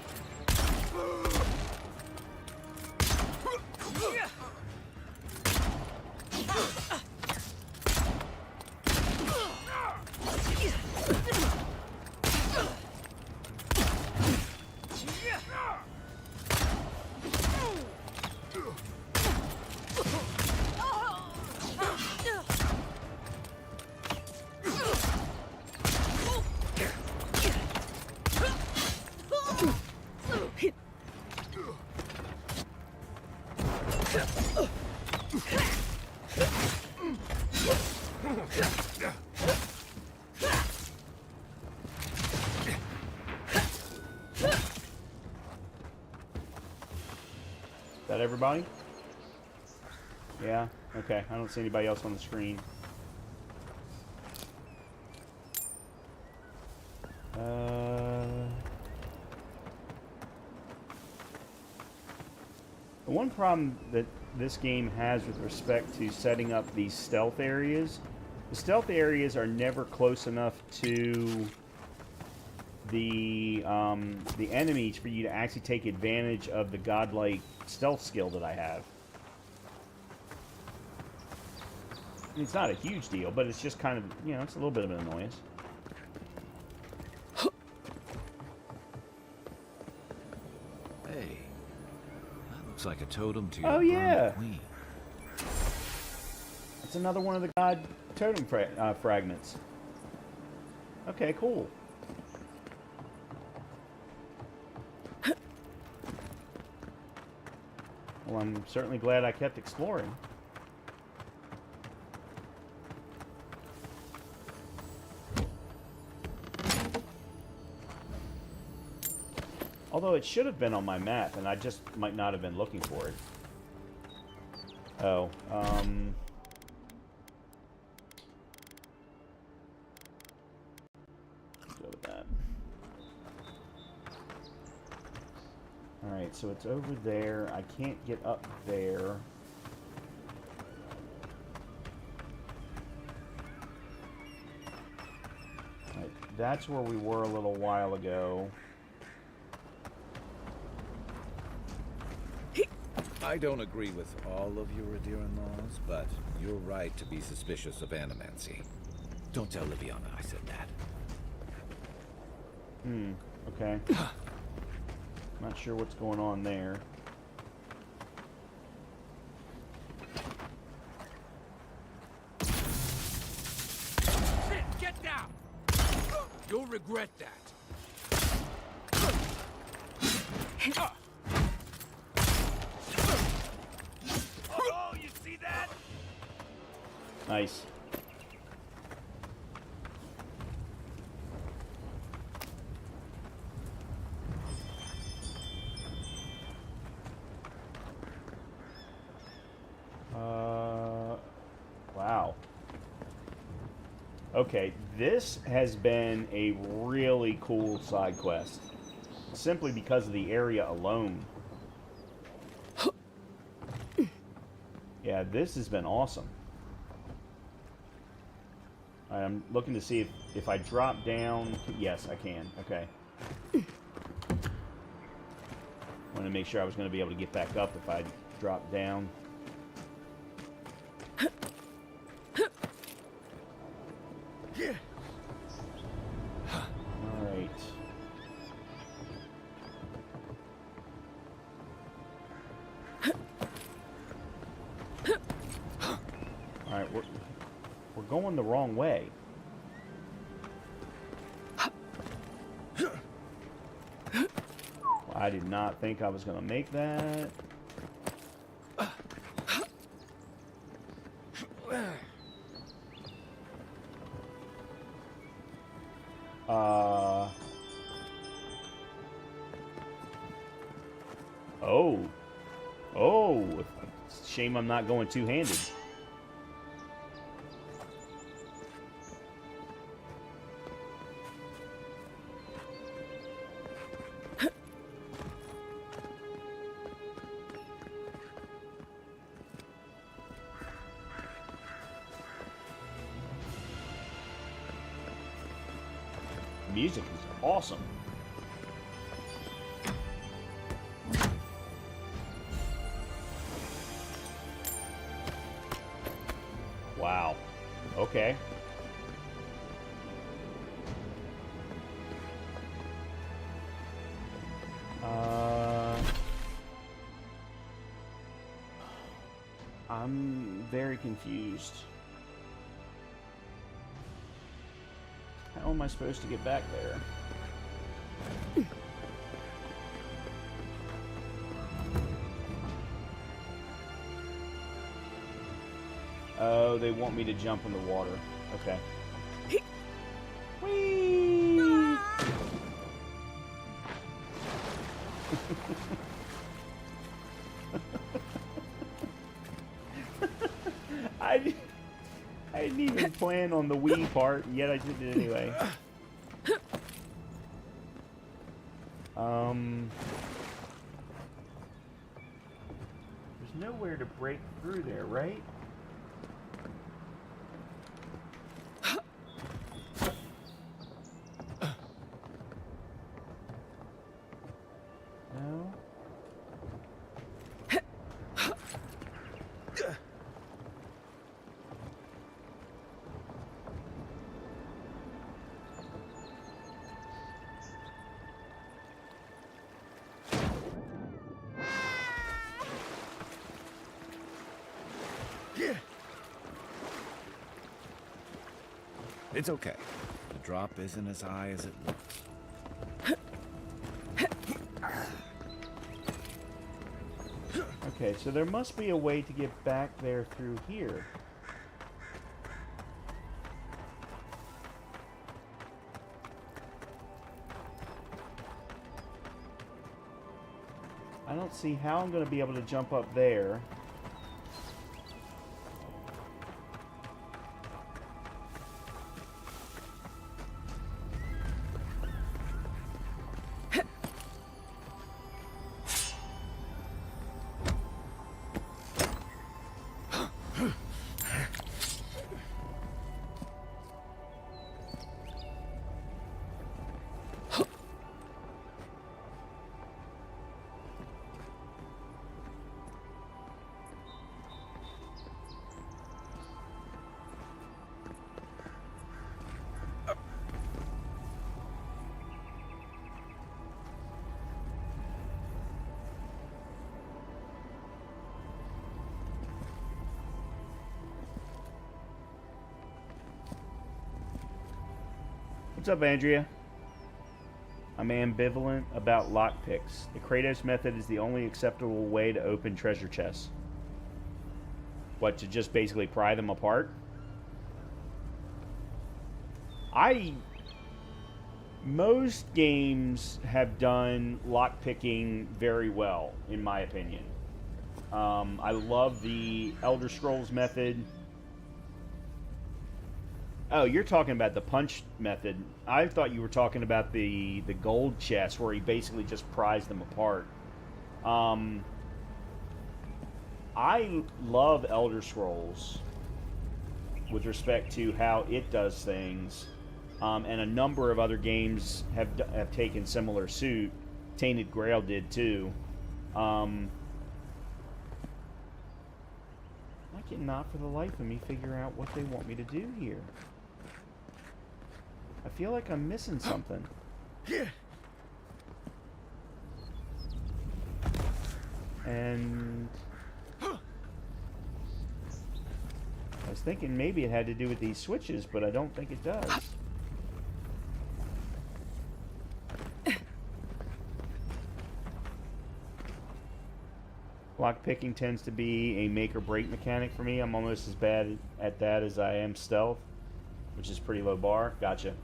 Is that everybody? Yeah? Okay, I don't see anybody else on the screen. The one problem that this game has with respect to setting up these stealth areas, the stealth areas are never close enough to the enemies for you to actually take advantage of the godlike stealth skill that I have. It's not a huge deal, but it's just kind of, you know, it's a little bit of an annoyance. Hey, that looks like a totem to your Oh, yeah. queen. It's another one of the god totem fragments. Okay, cool. Well, I'm certainly glad I kept exploring. Although it should have been on my map, and I just might not have been looking for it. Oh, go with that. Alright, so it's over there. I can't get up there. Alright, that's where we were a little while ago. I don't agree with all of your Adira-in-laws, but you're right to be suspicious of animancy. Don't tell Liviana I said that. Okay. Not sure what's going on there. Shit, get down! You'll regret that. Oh, you see that? Nice. Wow. Okay, this has been a really cool side quest. Simply because of the area alone. Yeah, this has been awesome. I'm looking to see if I drop down. Yes, I can. Okay. Wanted to make sure I was going to be able to get back up if I drop down. Alright. Alright, we're going the wrong way. I did not think I was going to make that. Oh, shame I'm not going two-handed. Music is awesome. Wow. Okay. I'm very confused. How am I supposed to get back there? Oh, they want me to jump in the water. Okay. Whee! I didn't even plan on the Wii part, and yet I did it anyway. There's nowhere to break through there, right? No. It's okay. The drop isn't as high as it looks. Okay, so there must be a way to get back there through here. I don't see how I'm going to be able to jump up there. What's up, Andrea? I'm ambivalent about lockpicks. The Kratos method is the only acceptable way to open treasure chests. What, to just basically pry them apart? Most games have done lockpicking very well, in my opinion. I love the Elder Scrolls method. Oh, you're talking about the punch method. I thought you were talking about the gold chest where he basically just pries them apart. I love Elder Scrolls with respect to how it does things, and a number of other games have taken similar suit. Tainted Grail did too. I cannot for the life of me figure out what they want me to do here. I feel like I'm missing something. And I was thinking maybe it had to do with these switches, but I don't think it does. Lockpicking tends to be a make or break mechanic for me. I'm almost as bad at that as I am stealth, which is pretty low bar. Gotcha.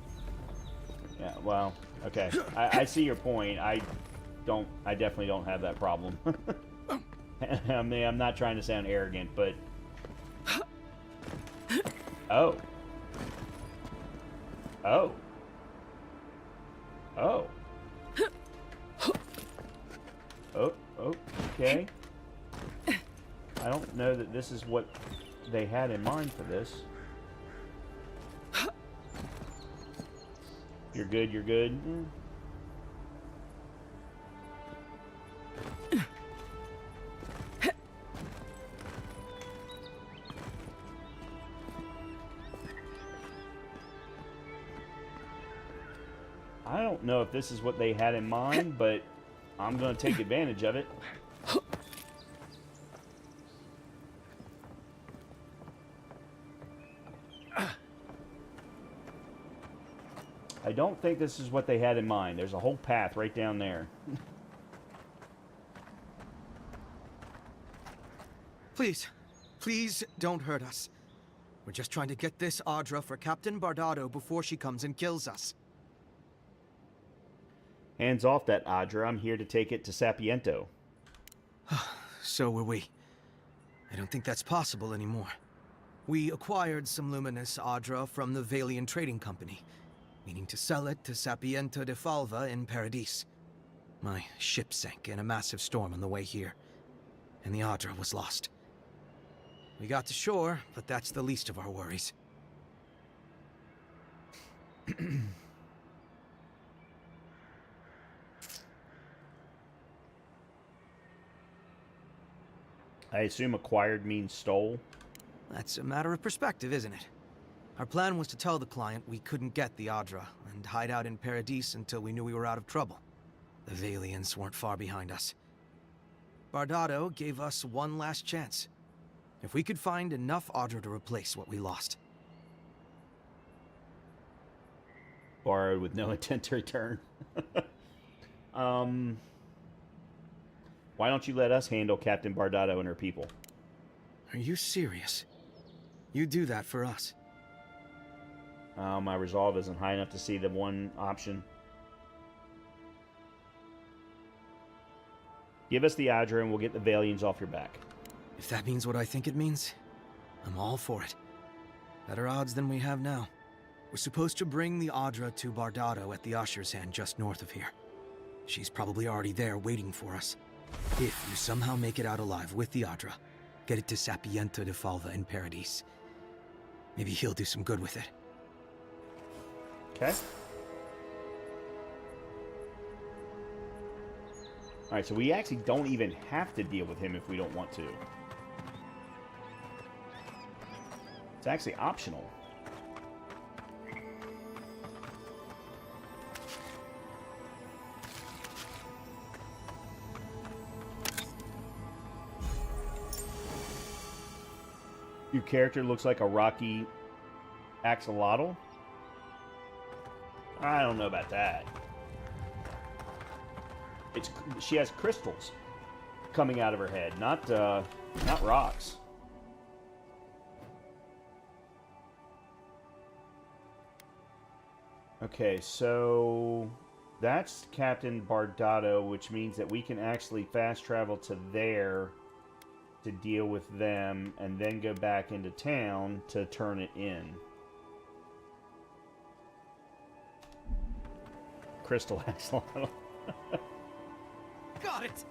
Yeah, well, okay. I see your point. I definitely don't have that problem. I mean, I'm not trying to sound arrogant, but... Oh. Oh. Oh. Oh, okay. I don't know that this is what they had in mind for this. You're good, you're good. I don't know if this is what they had in mind, but I'm going to take advantage of it. I don't think this is what they had in mind. There's a whole path right down there. Please, please don't hurt us. We're just trying to get this Audra for Captain Bardado before she comes and kills us. Hands off that Audra. I'm here to take it to Sapiento. so were we. I don't think that's possible anymore. We acquired some luminous Adra from the Valian Trading Company, meaning to sell it to Sapiento de Falva in Paradis. My ship sank in a massive storm on the way here, and the Adra was lost. We got to shore, but that's the least of our worries. I assume acquired means stole? That's a matter of perspective, isn't it? Our plan was to tell the client we couldn't get the Adra and hide out in Paradis until we knew we were out of trouble. The Valians weren't far behind us. Bardado gave us one last chance. If we could find enough Adra to replace what we lost. Borrowed with no intent to return. Why don't you let us handle Captain Bardado and her people? Are you serious? You do that for us? My resolve isn't high enough to see the one option. Give us the Adra and we'll get the Valians off your back. If that means what I think it means, I'm all for it. Better odds than we have now. We're supposed to bring the Adra to Bardado at the Usher's Hand just north of here. She's probably already there waiting for us. If you somehow make it out alive with the Adra, get it to Sapiento de Falva in Paradis. Maybe he'll do some good with it. Okay. Alright, so we actually don't even have to deal with him if we don't want to. It's actually optional. Your character looks like a rocky axolotl? I don't know about that. She has crystals coming out of her head, not rocks. Okay, so that's Captain Bardado, which means that we can actually fast travel to there to deal with them and then go back into town to turn it in. Crystal axolotl. Got it!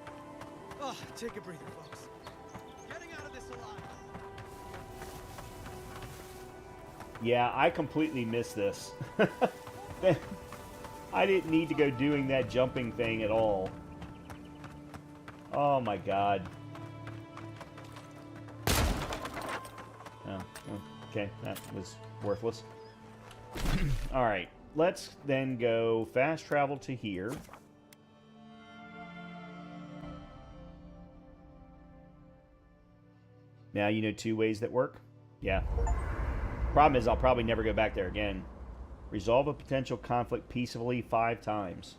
Oh, take a breather, folks. Getting out of this alive. Yeah, I completely missed this. I didn't need to go doing that jumping thing at all. Oh my god. Oh, okay, that was worthless. Alright, let's then go fast travel to here. Now you know 2 ways that work? Yeah. Problem is, I'll probably never go back there again. Resolve a potential conflict peacefully 5 times.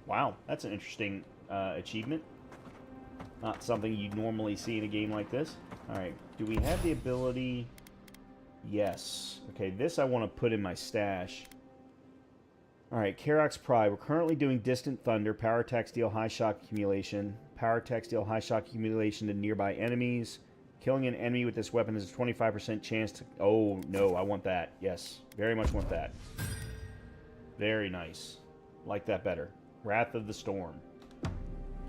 Wow, that's an interesting achievement. Not something you'd normally see in a game like this. Alright, do we have the ability? Yes. Okay, this I want to put in my stash. Alright, Karok's Pride. We're currently doing Distant Thunder, Power Attack, Deal High Shock Accumulation. Power Attack, Deal High Shock Accumulation to nearby enemies. Killing an enemy with this weapon has a 25% chance to... Oh, no, I want that. Yes, very much want that. Very nice. Like that better. Wrath of the Storm.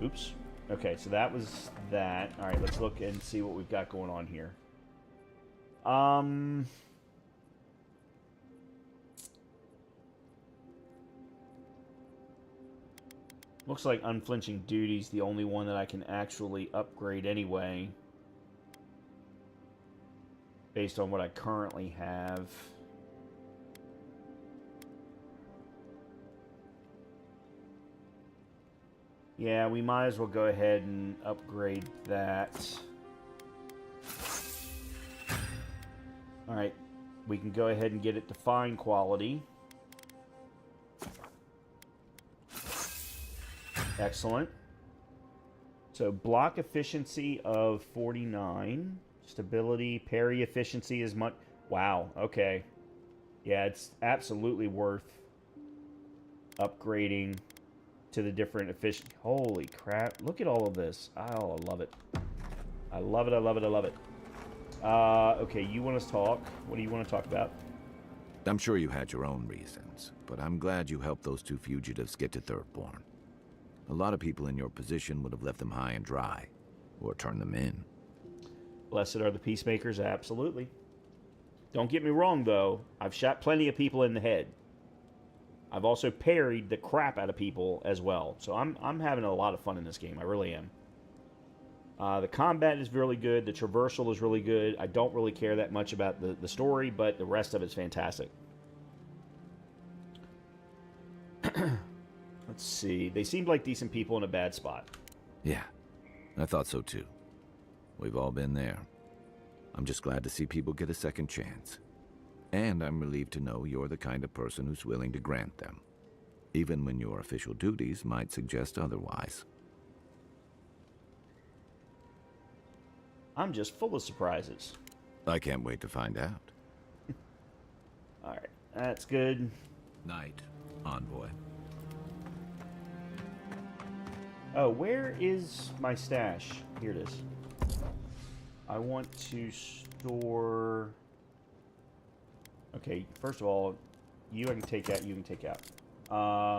Oops. Okay, so that was that. Alright, let's look and see what we've got going on here. Looks like Unflinching Duty's the only one that I can actually upgrade anyway. Based on what I currently have. Yeah, we might as well go ahead and upgrade that. Alright, we can go ahead and get it to fine quality. Excellent. So block efficiency of 49. Stability, parry efficiency is much... Wow, okay. Yeah, it's absolutely worth upgrading to the different efficient... Holy crap, look at all of this. Oh, I love it. I love it, I love it, I love it. Okay, you want to talk. What do you want to talk about? I'm sure you had your own reasons, but I'm glad you helped those two fugitives get to Thirdborn. A lot of people in your position would have left them high and dry, or turned them in. Blessed are the peacemakers, absolutely. Don't get me wrong, though. I've shot plenty of people in the head. I've also parried the crap out of people as well. So I'm having a lot of fun in this game. I really am. The combat is really good. The traversal is really good. I don't really care that much about the story, but the rest of it's fantastic. Let's see. They seemed like decent people in a bad spot. Yeah, I thought so too. We've all been there. I'm just glad to see people get a second chance. And I'm relieved to know you're the kind of person who's willing to grant them, even when your official duties might suggest otherwise. I'm just full of surprises. I can't wait to find out. Alright, that's good. Night, Envoy. Oh, where is my stash? Here it is. I want to store... Okay, first of all, you I can take out, you can take out.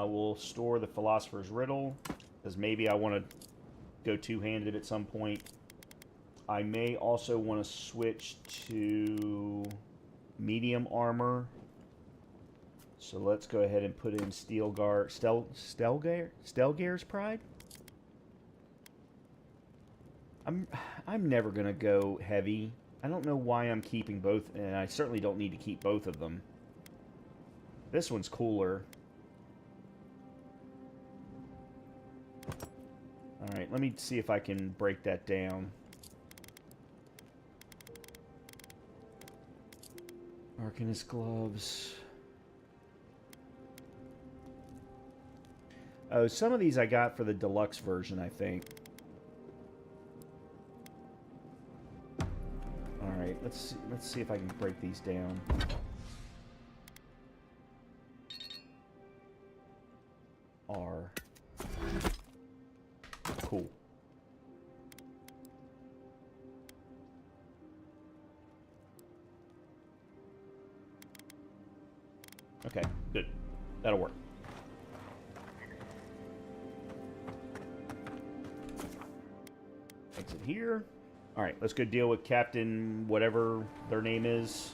We'll store the Philosopher's Riddle, because maybe I want to go two-handed at some point. I may also want to switch to medium armor. So let's go ahead and put in Stelgare's Pride? I'm never going to go heavy. I don't know why I'm keeping both, and I certainly don't need to keep both of them. This one's cooler. Alright, let me see if I can break that down. Arcanist gloves. Oh, some of these I got for the deluxe version, I think. Alright, let's see if I can break these down. R. Cool. Okay, good. That'll work. Exit here. Alright, let's go deal with Captain whatever their name is.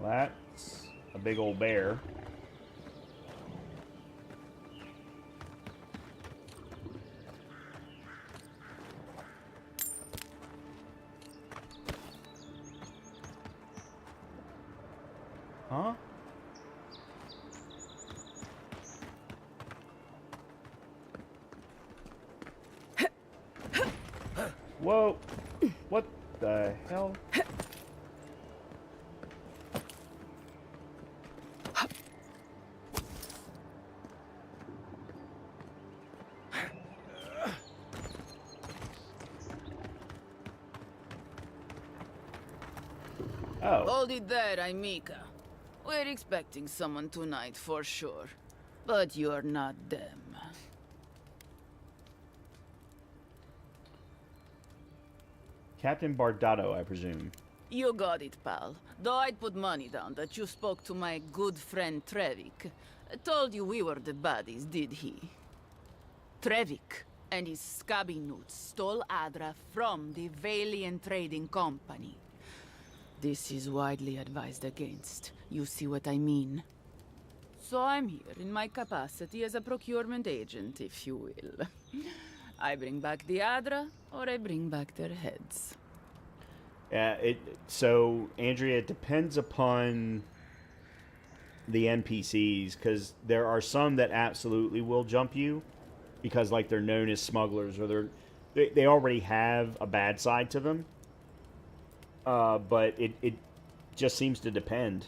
That's a big old bear. Huh? Whoa. What the hell? Oh. Hold it there, Aimika. We're expecting someone tonight for sure. But you're not them. Captain Bardotto, I presume. You got it, pal. Though I'd put money down that you spoke to my good friend Trevik. Told you we were the baddies, did he? Trevik and his scabby newts stole Adra from the Valiant Trading Company. This is widely advised against. You see what I mean? So I'm here in my capacity as a procurement agent, if you will. I bring back the Adra, or I bring back their heads. So, Andrea, it depends upon the NPCs, because there are some that absolutely will jump you, because, like, they're known as smugglers, or they already have a bad side to them. But it just seems to depend.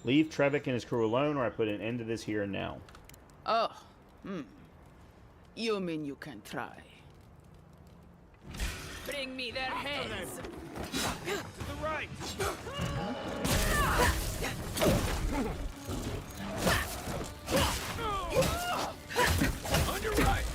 Leave Trevik and his crew alone, or I put an end to this here and now. Oh, You mean you can try? Bring me their heads! To the right! On your right!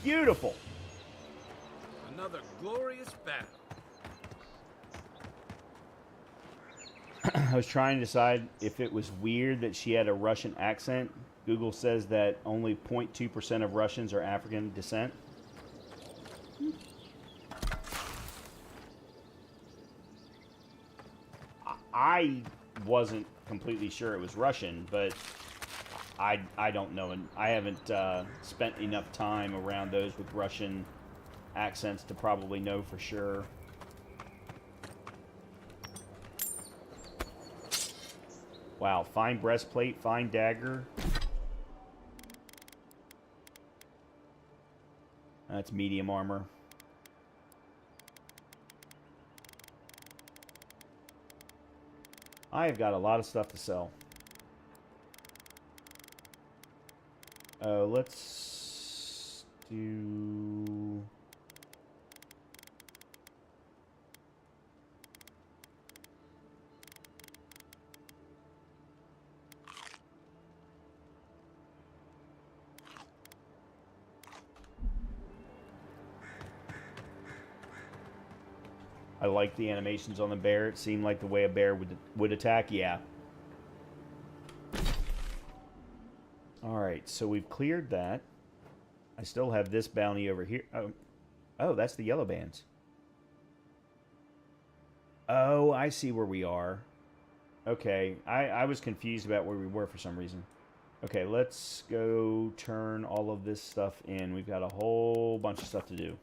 Beautiful. Another glorious battle. I was trying to decide if it was weird that she had a Russian accent. Google says that only 0.2% of Russians are African descent. I wasn't completely sure it was Russian, but I don't know, and I haven't spent enough time around those with Russian accents to probably know for sure. Wow, fine breastplate, fine dagger. That's medium armor. I have got a lot of stuff to sell. Let's do... I like the animations on the bear. It seemed like the way a bear would attack. Yeah. Alright, so we've cleared that. I still have this bounty over here. Oh, that's the yellow bands. Oh, I see where we are. Okay, I was confused about where we were for some reason. Okay, let's go turn all of this stuff in. We've got a whole bunch of stuff to do.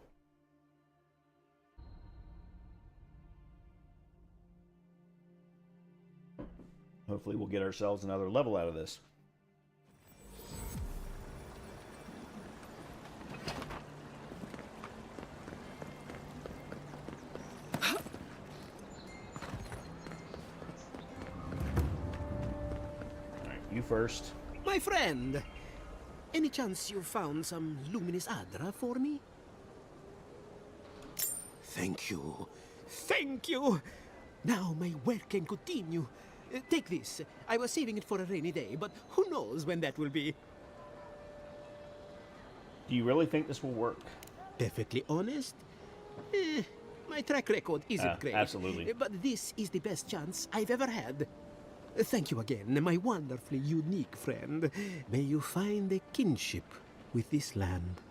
Hopefully we'll get ourselves another level out of this. Alright, you first. My friend, any chance you found some luminous Adra for me? Thank you. Thank you! Now my work can continue. Take this. I was saving it for a rainy day, but who knows when that will be. Do you really think this will work? Perfectly honest? My track record isn't great. Absolutely. But this is the best chance I've ever had. Thank you again, my wonderfully unique friend. May you find a kinship with this land.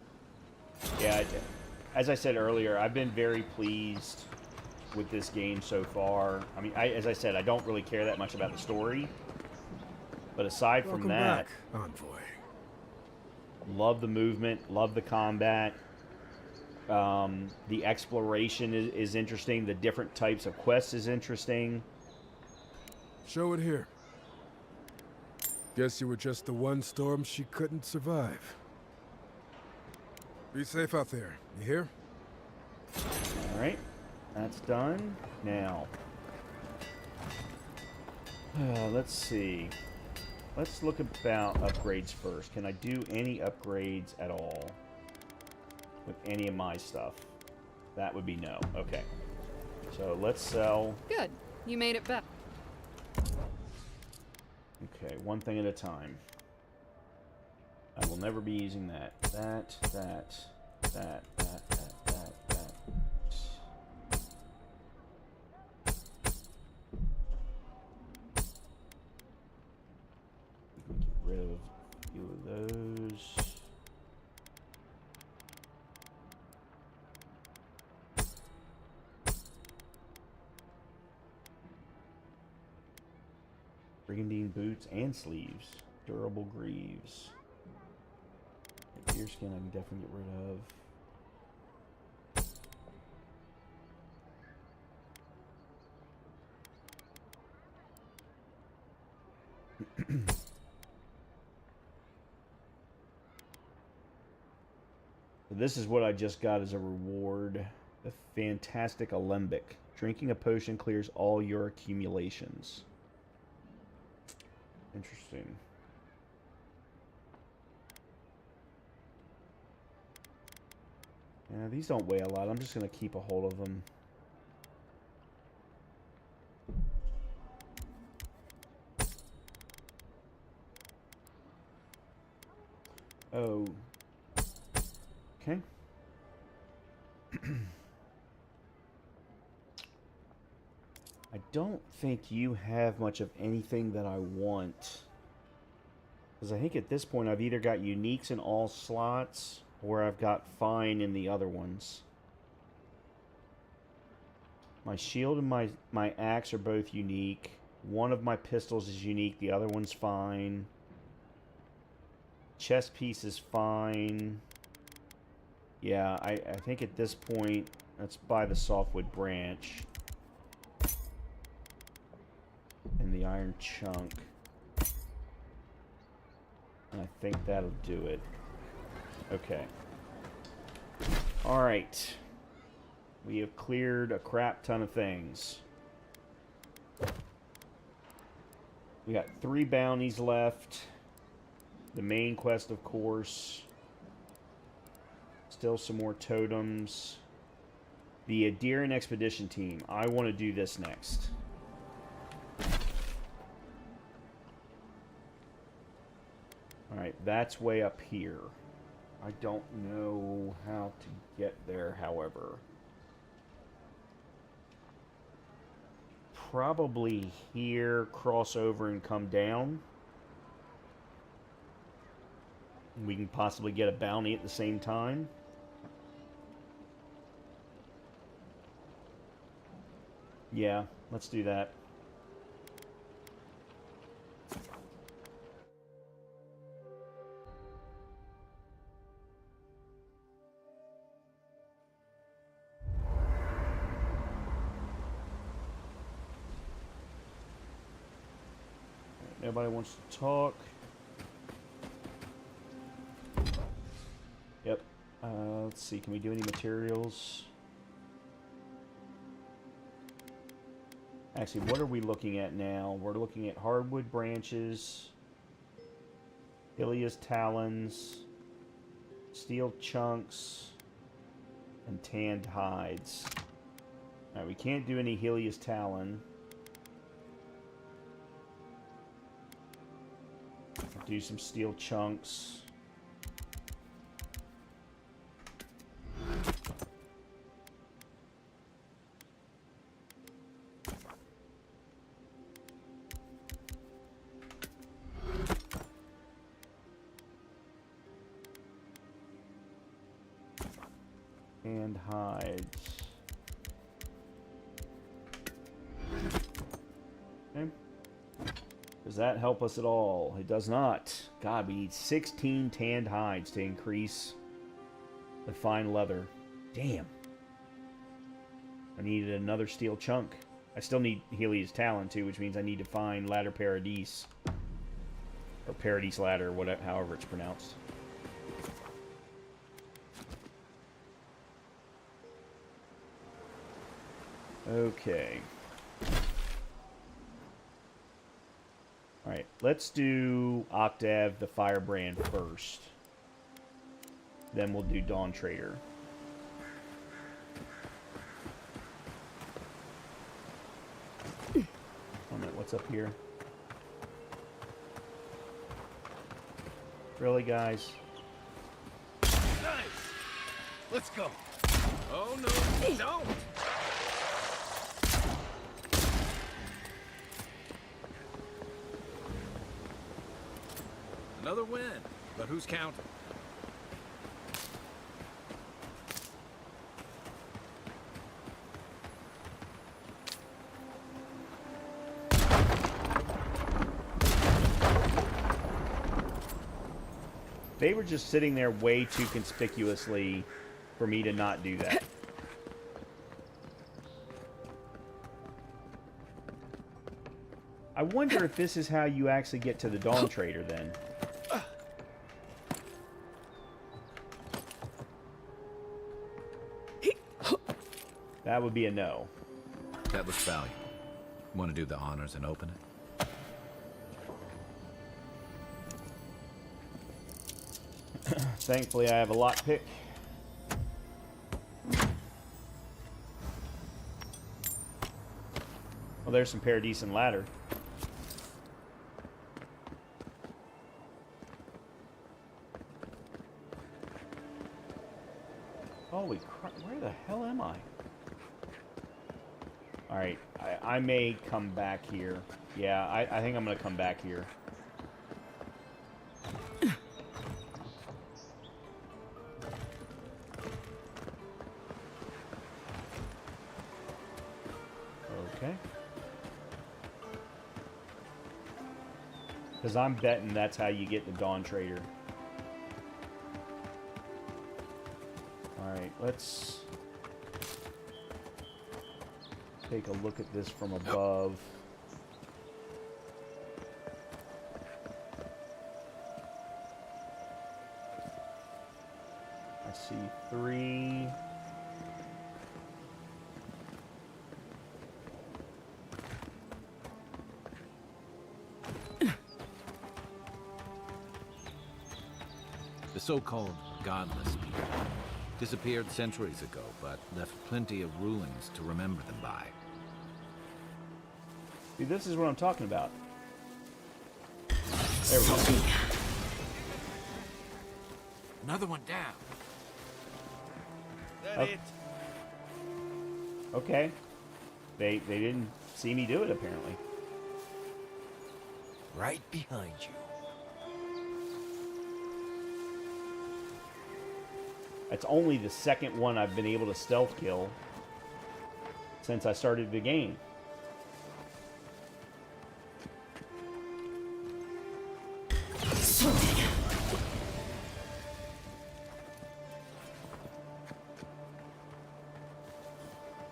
Yeah, as I said earlier, I've been very pleased with this game so far. I mean, as I said, I don't really care that much about the story. But aside from that, Envoy. Love the movement, love the combat. The exploration is interesting. The different types of quests is interesting. Show it here. Guess you were just the one storm she couldn't survive. Be safe out there, you hear? Alright. That's done. Now. Let's see. Let's look about upgrades first. Can I do any upgrades at all with any of my stuff? That would be no. Okay. So let's sell. Good. You made it better. Okay, one thing at a time. I will never be using that. That. Get rid of a few of those. Brigandine boots and sleeves. Durable greaves. Deer skin I can definitely get rid of. This is what I just got as a reward. The fantastic alembic. Drinking a potion clears all your accumulations. Interesting. Yeah, these don't weigh a lot. I'm just going to keep a hold of them. Oh. Okay. I don't think you have much of anything that I want. Because I think at this point I've either got uniques in all slots or I've got fine in the other ones. My shield and my axe are both unique. One of my pistols is unique, the other one's fine. Chest piece is fine. Yeah, I think at this point, let's buy the softwood branch. And the iron chunk. And I think that'll do it. Okay. Alright. We have cleared a crap ton of things. We got 3 bounties left. The main quest, of course. Still some more totems. The Adirian Expedition team. I want to do this next. Alright, that's way up here. I don't know how to get there, however. Probably here, cross over and come down. We can possibly get a bounty at the same time. Yeah, let's do that. Nobody wants to talk. Yep. Let's see. Can we do any materials? Actually, what are we looking at now? We're looking at hardwood branches, Ilia's talons, steel chunks, and tanned hides. Alright, we can't do any Helia's talon. Do some steel chunks. And hides. Okay. Does that help us at all? It does not. God, we need 16 tanned hides to increase the fine leather. Damn. I needed another steel chunk. I still need Helia's talon too, which means I need to find Ladder Paradise. Or Paradise Ladder, whatever, however it's pronounced. Okay. Alright, let's do Octav the Firebrand first. Then we'll do Dawn Trader. Oh no, what's up here? Really, guys? Nice! Let's go! Oh no, don't! Another win, but who's counting? They were just sitting there way too conspicuously for me to not do that. I wonder if this is how you actually get to the Dawn Trader then. That would be a no. That looks valuable. Want to do the honors and open it? Thankfully, I have a lockpick. Well, there's some Paradisen ladder. Holy crap, where the hell am I? Alright, I may come back here. Yeah, I think I'm going to come back here. Okay. Because I'm betting that's how you get the Dawn Trader. Alright, let's take a look at this from above. I see 3. The so-called godless people disappeared centuries ago, but left plenty of ruins to remember them by. See, this is what I'm talking about. There we go. Another one down. That Okay. Okay. They didn't see me do it, apparently. Right behind you. That's only the second one I've been able to stealth kill since I started the game.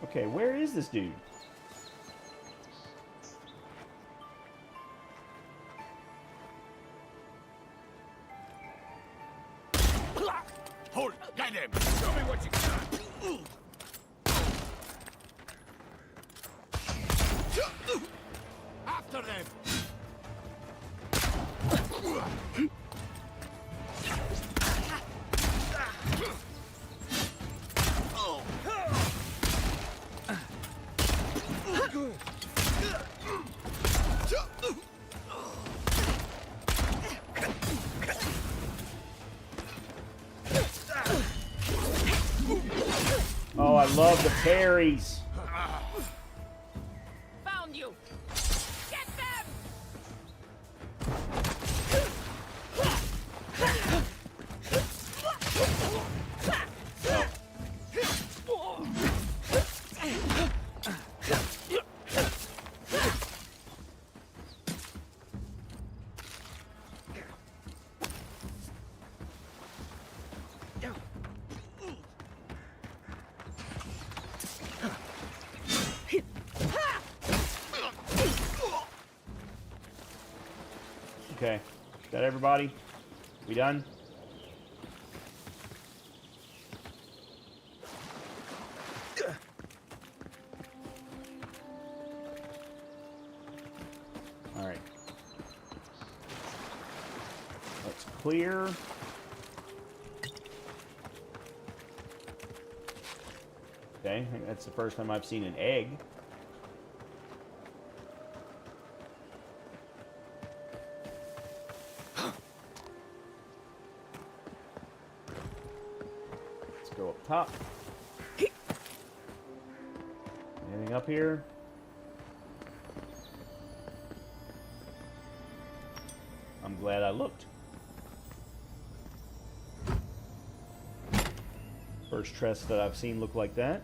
Okay, where is this dude? Hold it! Guide him! Show me what you got! After them! Oh, I love the parries. Found you! Get them! Okay, is that everybody? We done? clear. Okay, I think that's the first time I've seen an egg. Let's go up top. Anything up here? I'm glad I looked. First chest that I've seen look like that.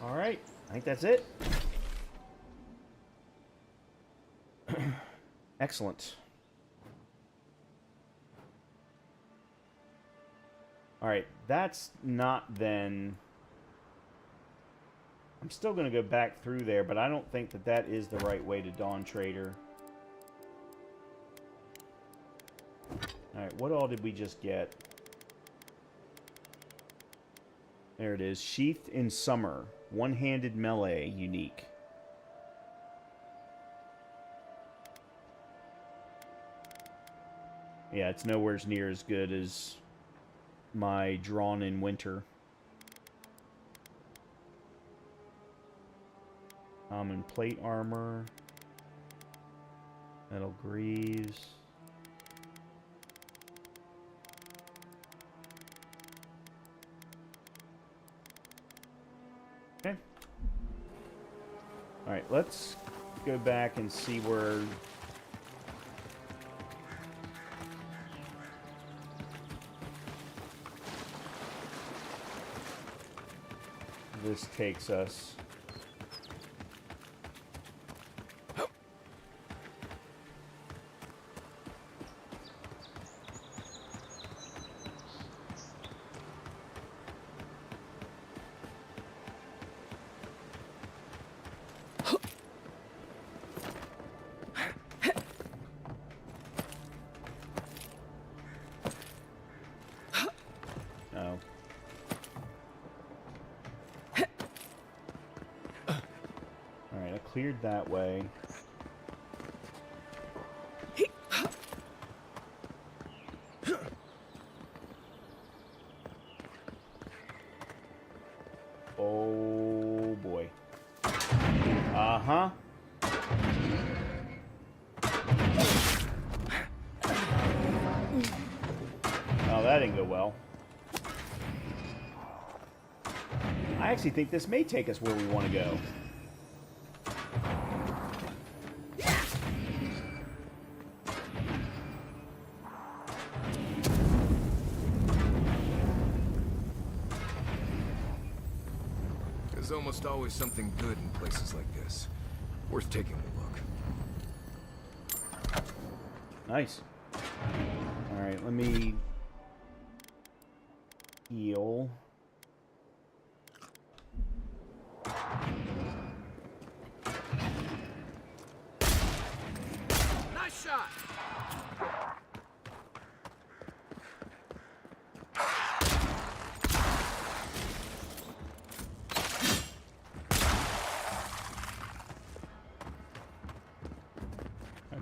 All right, I think that's it. Excellent. Alright, that's not then... I'm still going to go back through there, but I don't think that that is the right way to Dawn Trader. Alright, what all did we just get? There it is. Sheathed in Summer. One-handed melee. Unique. Yeah, it's nowhere near as good as my Drawn in Winter. Common plate armor. Metal greaves. Okay. Alright, let's go back and see where... this takes us. Oh. Alright, I cleared that way. Oh boy. Uh-huh. Oh, that didn't go well. I actually think this may take us where we want to go. There's almost always something good in places like this. Worth taking a look. Nice. Alright, let me heal. Nice shot!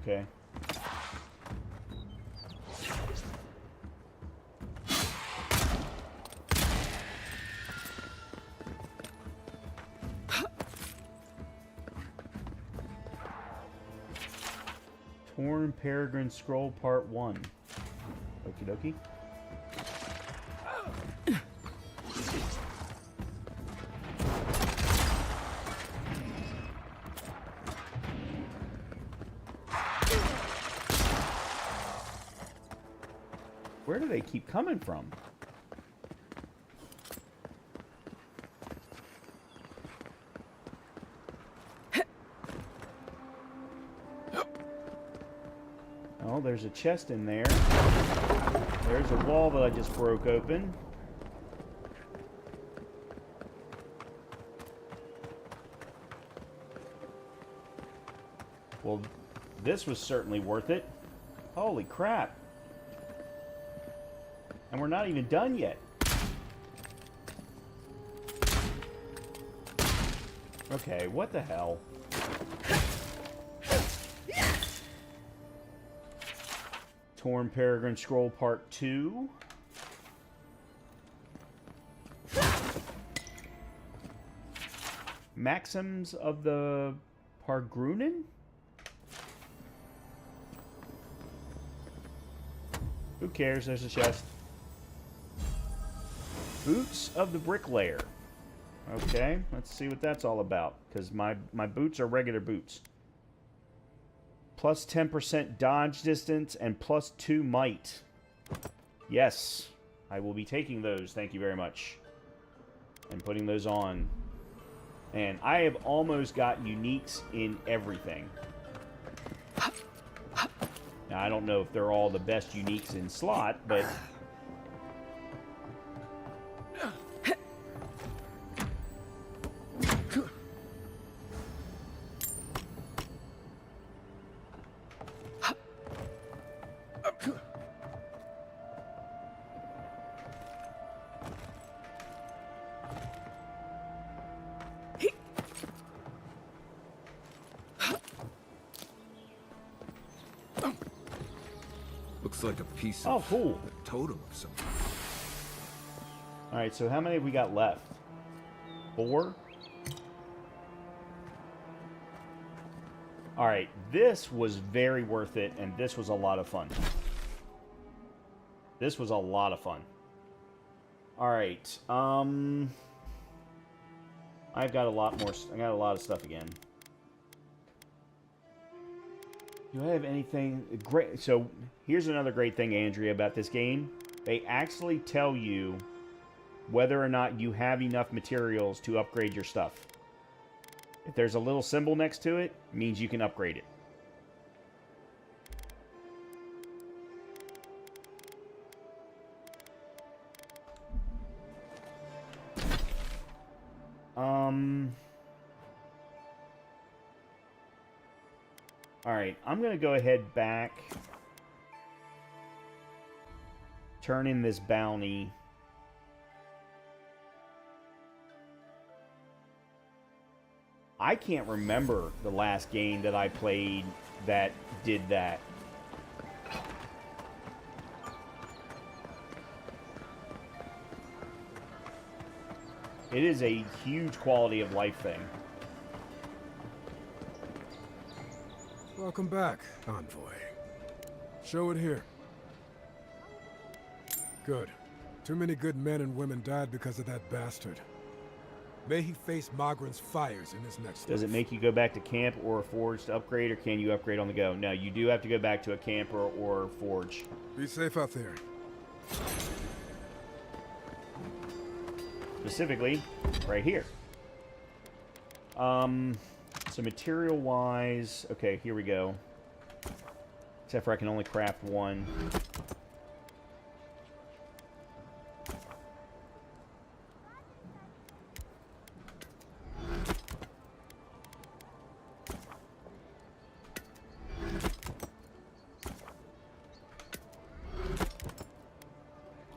Okay. Torn Peregrine Scroll Part 1. Okie dokie. Where do they keep coming from? Oh, there's a chest in there. There's a wall that I just broke open. Well, This was certainly worth it. Holy crap. And we're not even done yet. Okay, what the hell? Torn Peregrine Scroll Part 2. Maxims of the Pargrunen? Who cares? There's a chest. Boots of the Bricklayer. Okay, let's see what that's all about. Because my boots are regular boots. Plus 10% dodge distance and plus 2 might. Yes, I will be taking those. Thank you very much. And putting those on. And I have almost got uniques in everything. Now, I don't know if they're all the best uniques in slot, but... Looks like a piece Oh, of cool. a totem of something. Alright, so how many have we got left? 4? Alright, this was very worth it, and this was a lot of fun. This was a lot of fun. Alright, I've got a lot more, I got a lot of stuff again. Do I have anything great? So, here's another great thing, Andrea, about this game. They actually tell you whether or not you have enough materials to upgrade your stuff. If there's a little symbol next to it, it means you can upgrade it. Alright, I'm going to go ahead back. Turn in this bounty. I can't remember the last game that I played that did that. It is a huge quality of life thing. Welcome back, Envoy. Show it here. Good. Too many good men and women died because of that bastard. May he face Magran's fires in his next Does it make you go back to camp or a forge to upgrade, or can you upgrade on the go? No, you do have to go back to a camp or forge. Be safe out there. Specifically, right here. So material-wise... Okay, here we go. Except for I can only craft one.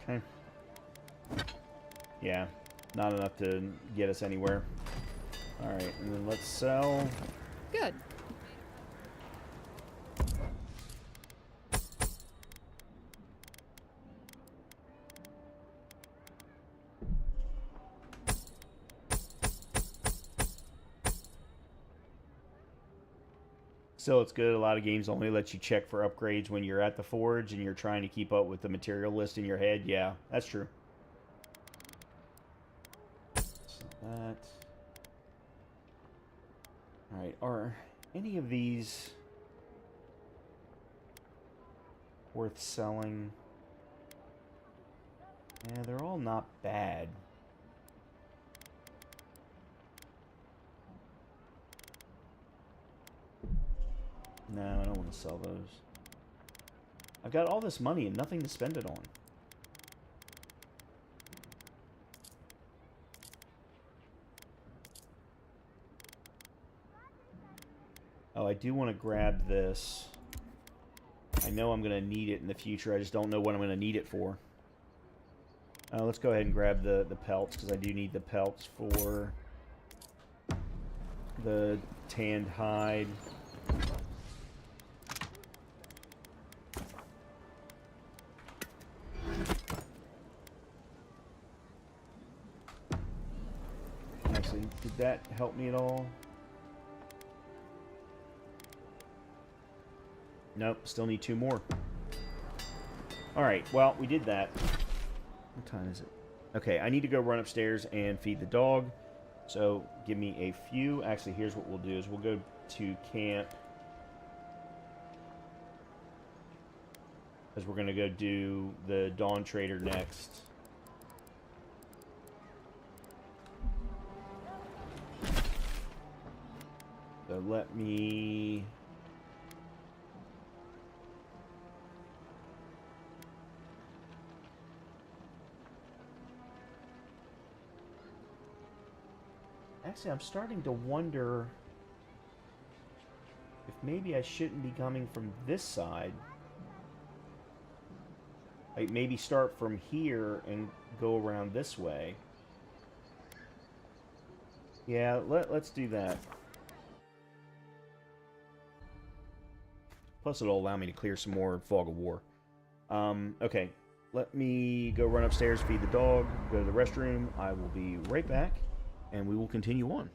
Okay. Yeah, not enough to get us anywhere. Alright, and then let's sell. Good. Still, it's good. A lot of games only let you check for upgrades when you're at the forge and you're trying to keep up with the material list in your head. Yeah, that's true. So that... Alright, are any of these worth selling? Yeah, they're all not bad. No, I don't want to sell those. I've got all this money and nothing to spend it on. Oh, I do want to grab this. I know I'm going to need it in the future. I just don't know what I'm going to need it for. Let's go ahead and grab the pelts, because I do need the pelts for the tanned hide. Actually, did that help me at all? Nope, still need 2 more. Alright, well, we did that. What time is it? Okay, I need to go run upstairs and feed the dog. So, give me a few. Actually, here's what we'll do is we'll go to camp. Because we're going to go do the Dawn Trader next. So let me... Actually, I'm starting to wonder if maybe I shouldn't be coming from this side. Like, maybe start from here and go around this way. Yeah, let's do that. Plus, it'll allow me to clear some more Fog of War. Okay, let me go run upstairs, feed the dog, go to the restroom. I will be right back, and we will continue on.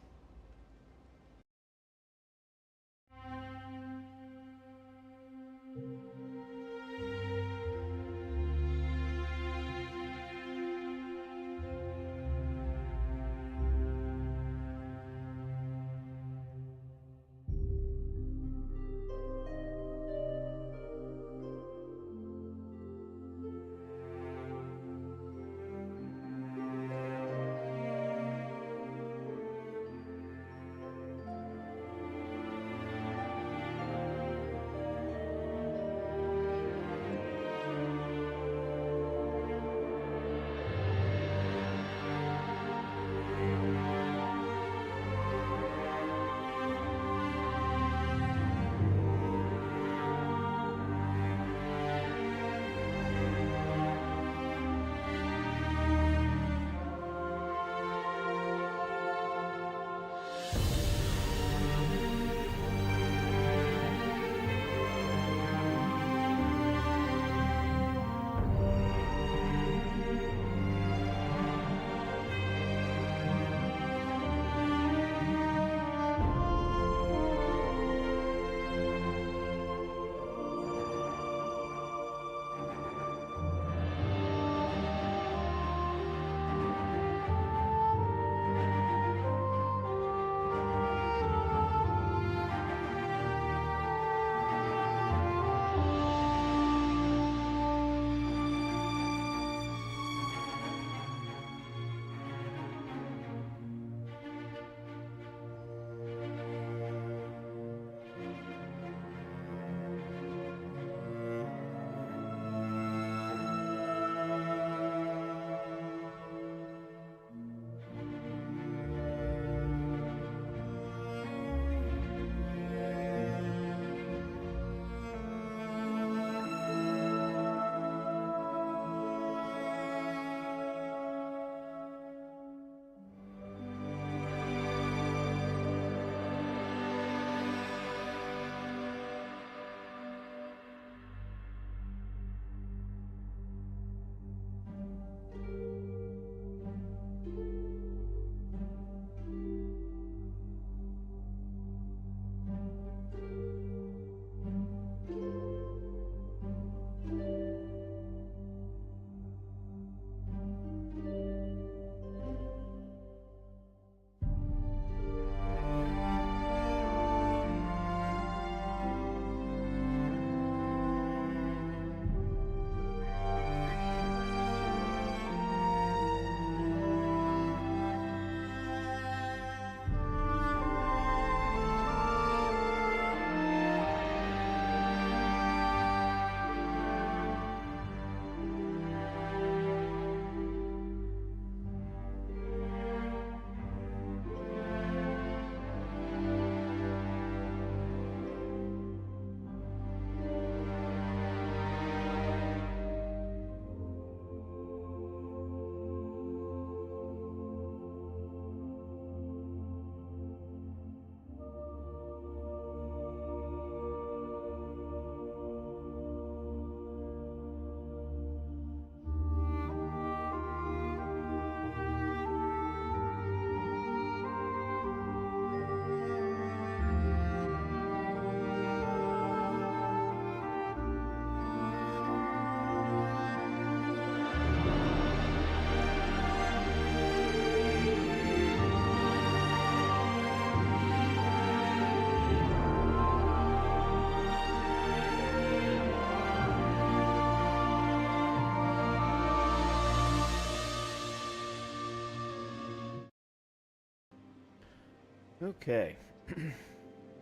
Okay.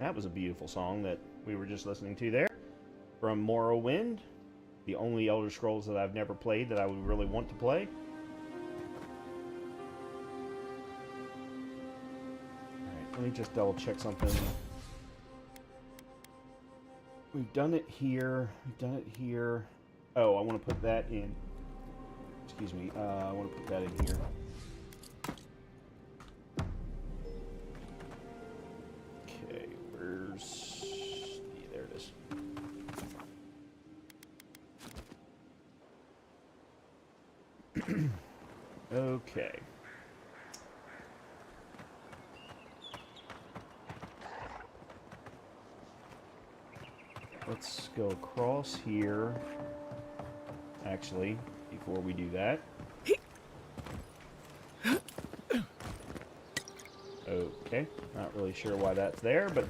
That was a beautiful song that we were just listening to there. From Morrowind, the only Elder Scrolls that I've never played that I would really want to play. Alright, let me just double check something. We've done it here. We've done it here. Oh, I want to put that in. Excuse me. I want to put that in here. Okay, where's... There it is. Okay. Let's go across here. Actually, before we do that. Okay, not really sure why that's there, but...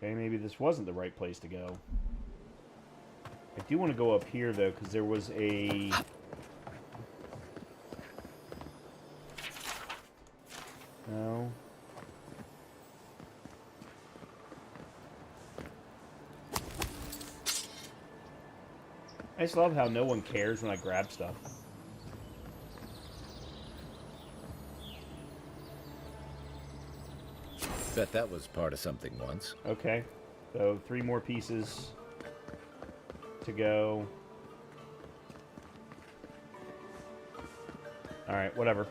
Okay, maybe this wasn't the right place to go. I do want to go up here, though, because there was a... No. I just love how no one cares when I grab stuff. Bet that was part of something once. Okay, so 3 more pieces to go. Alright, whatever.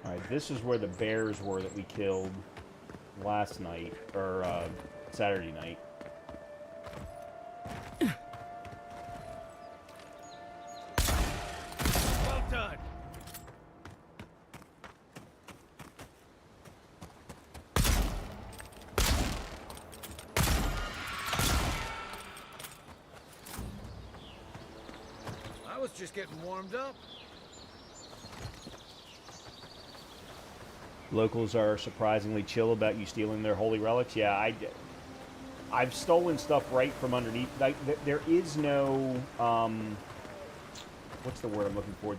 Alright, this is where the bears were that we killed last night, or Saturday night. Well done. I was just getting warmed up. Locals are surprisingly chill about you stealing their holy relics. Yeah, I've stolen stuff right from underneath. Like, there is no, what's the word I'm looking for?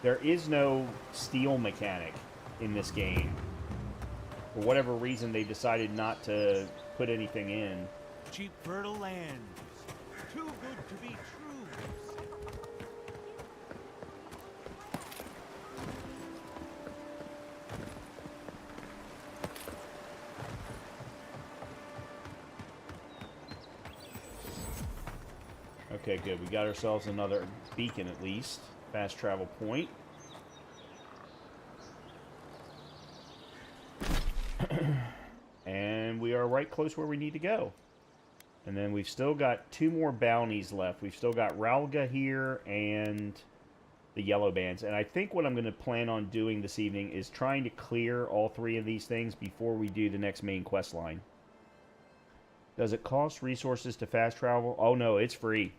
There is no steal mechanic in this game. For whatever reason, they decided not to put anything in. Cheap fertile land. Too good to be true. Okay, good. We got ourselves another beacon at least. Fast travel point. And we are right close where we need to go. And then we've still got 2 more bounties left. We've still got Ralga here and the yellow bands. And I think what I'm going to plan on doing this evening is trying to clear all 3 of these things before we do the next main quest line. Does it cost resources to fast travel? Oh no, it's free.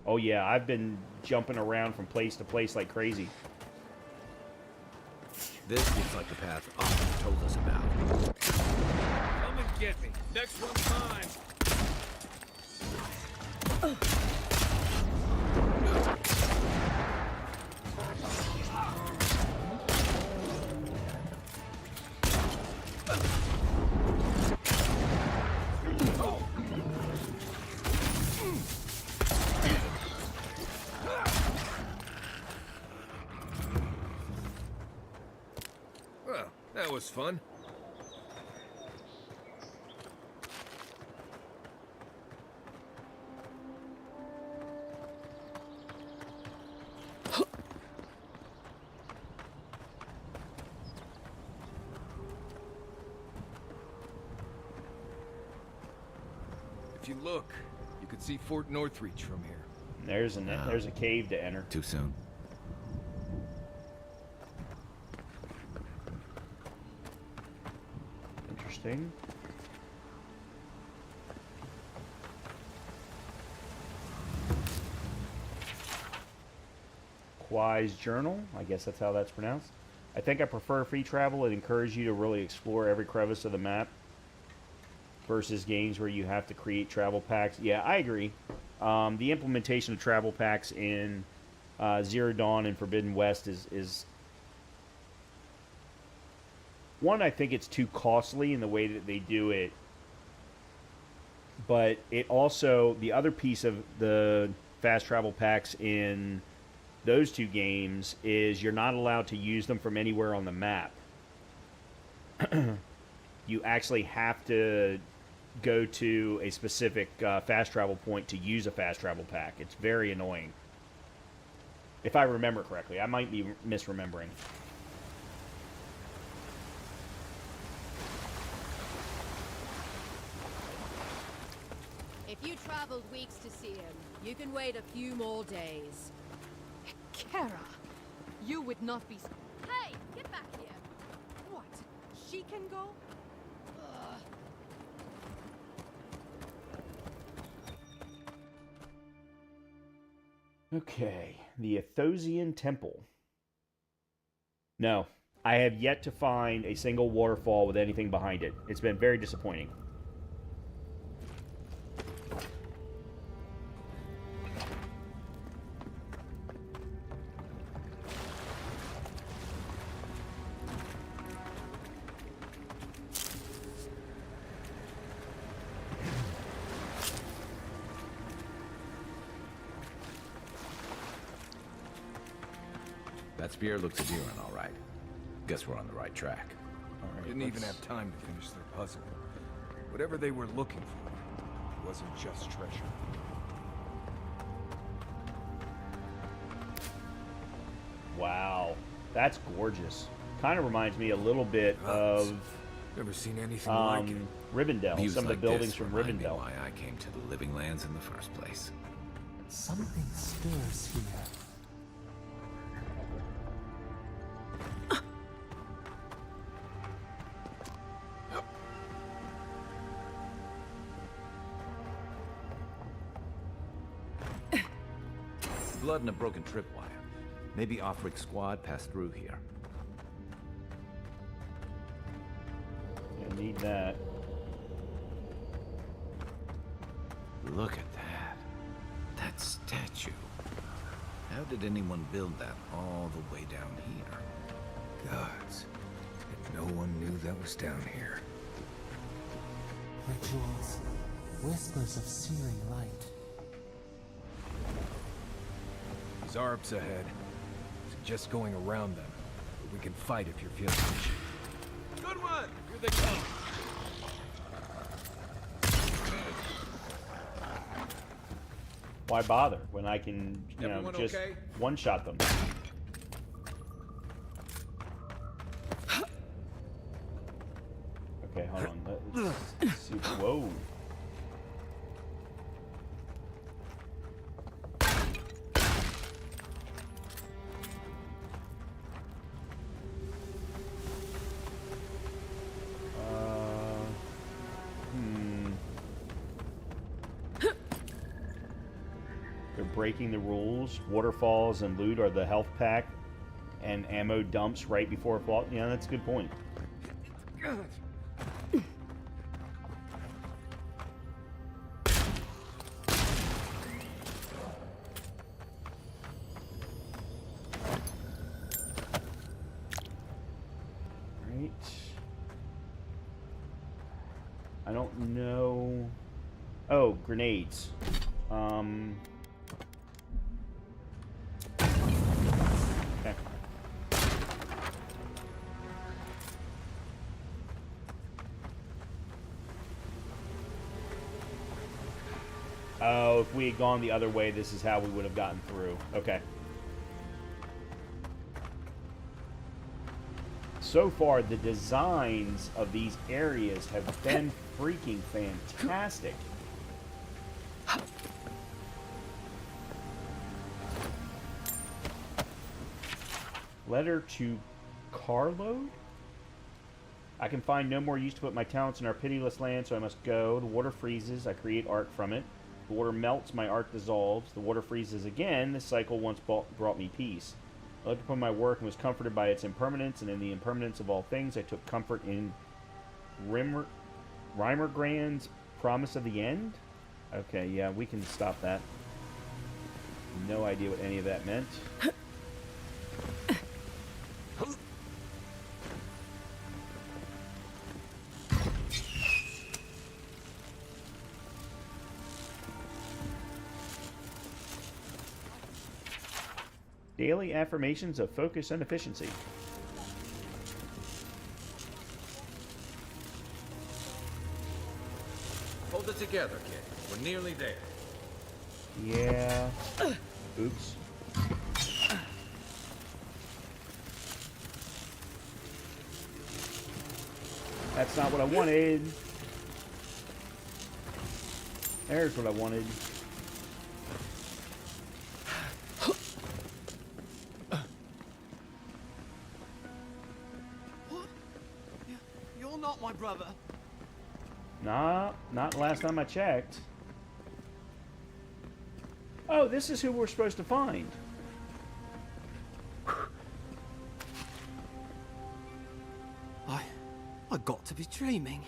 Oh yeah, I've been jumping around from place to place like crazy. This looks like the path Oscar told us about. Come and get me. Next one's mine. Well, that was fun. If you look, you could see Fort Northreach from here. There's a cave to enter. Too soon. Interesting. Quai's journal. I guess that's how that's pronounced. I think I prefer free travel and encourage you to really explore every crevice of the map versus games where you have to create travel packs. Yeah, I agree. The implementation of travel packs in Zero Dawn and Forbidden West is one, I think it's too costly in the way that they do it. But it also, the other piece of the fast travel packs in those two games is you're not allowed to use them from anywhere on the map. You actually have to go to a specific fast travel point to use a fast travel pack. It's very annoying. If I remember correctly. I might be misremembering. If you traveled weeks to see him, you can wait a few more days. Kara, you would not be... Hey, get back here! What? She can go? Okay, the Athosian Temple. No, I have yet to find a single waterfall with anything behind it. It's been very disappointing. That spear looks enduring, all right. Guess we're on the right track. All right, Didn't even have time to finish their puzzle. Whatever they were looking for wasn't just treasure. Wow, that's gorgeous. Kind of reminds me a little bit of Never seen anything like it. Rivendell. Views Some of the like buildings this from remind me Rivendell. why I came to the Living Lands in the first place. Something stirs here. Blood and a broken tripwire. Maybe Offric squad passed through here. Yeah, need that. Look at that. That statue. How did anyone build that all the way down here? Gods. If no one knew that was down here. Rituals, whispers of searing light. Zarb's ahead. Suggest going around them. But we can fight if you're feeling it. Good one! Here they come! Why bother when I can, you know, Everyone just okay? one-shot them? Okay, hold on. Let's see. Whoa. They're breaking the rules. Waterfalls and loot are the health pack, and ammo dumps right before a fall. Yeah, that's a good point. Right. I don't know. Oh, grenades. Okay. Oh, if we had gone the other way, this is how we would have gotten through. Okay. So far, the designs of these areas have been freaking fantastic. Letter to Carload? I can find no more use to put my talents in our pitiless land, so I must go. The water freezes, I create art from it. The water melts, my art dissolves. The water freezes again, this cycle once brought me peace. I looked upon my work and was comforted by its impermanence, and in the impermanence of all things, I took comfort in Reimergrand's promise of the end? Okay, yeah, we can stop that. No idea what any of that meant. Daily affirmations of focus and efficiency. Hold it together, kid. We're nearly there. Yeah. Oops. That's not what I wanted. There's what I wanted. You're not my brother. Nah, not last time I checked. Oh, this is who we're supposed to find. I got to be dreaming.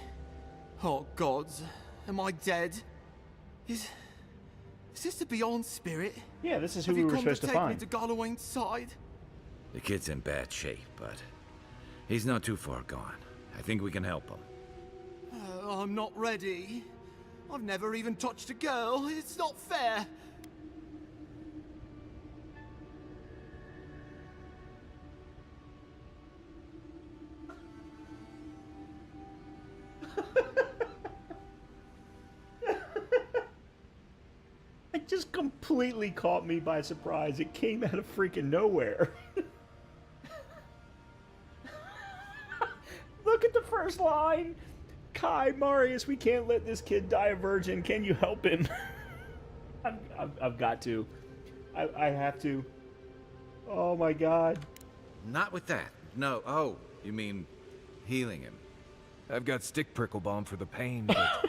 Oh gods, am I dead? Is this the Beyond Spirit? Yeah, this is who we were supposed to find. Have you come to take me to Garlowain's side? The kid's in bad shape, but he's not too far gone. I think we can help him. I'm not ready. I've never even touched a girl. It's not fair. It just completely caught me by surprise. It came out of freaking nowhere. Look at the first line. Kai, Marius, we can't let this kid die a virgin. Can you help him? I've got to. I have to. Oh my god. Not with that. No. Oh, you mean healing him. I've got stick prickle balm for the pain, but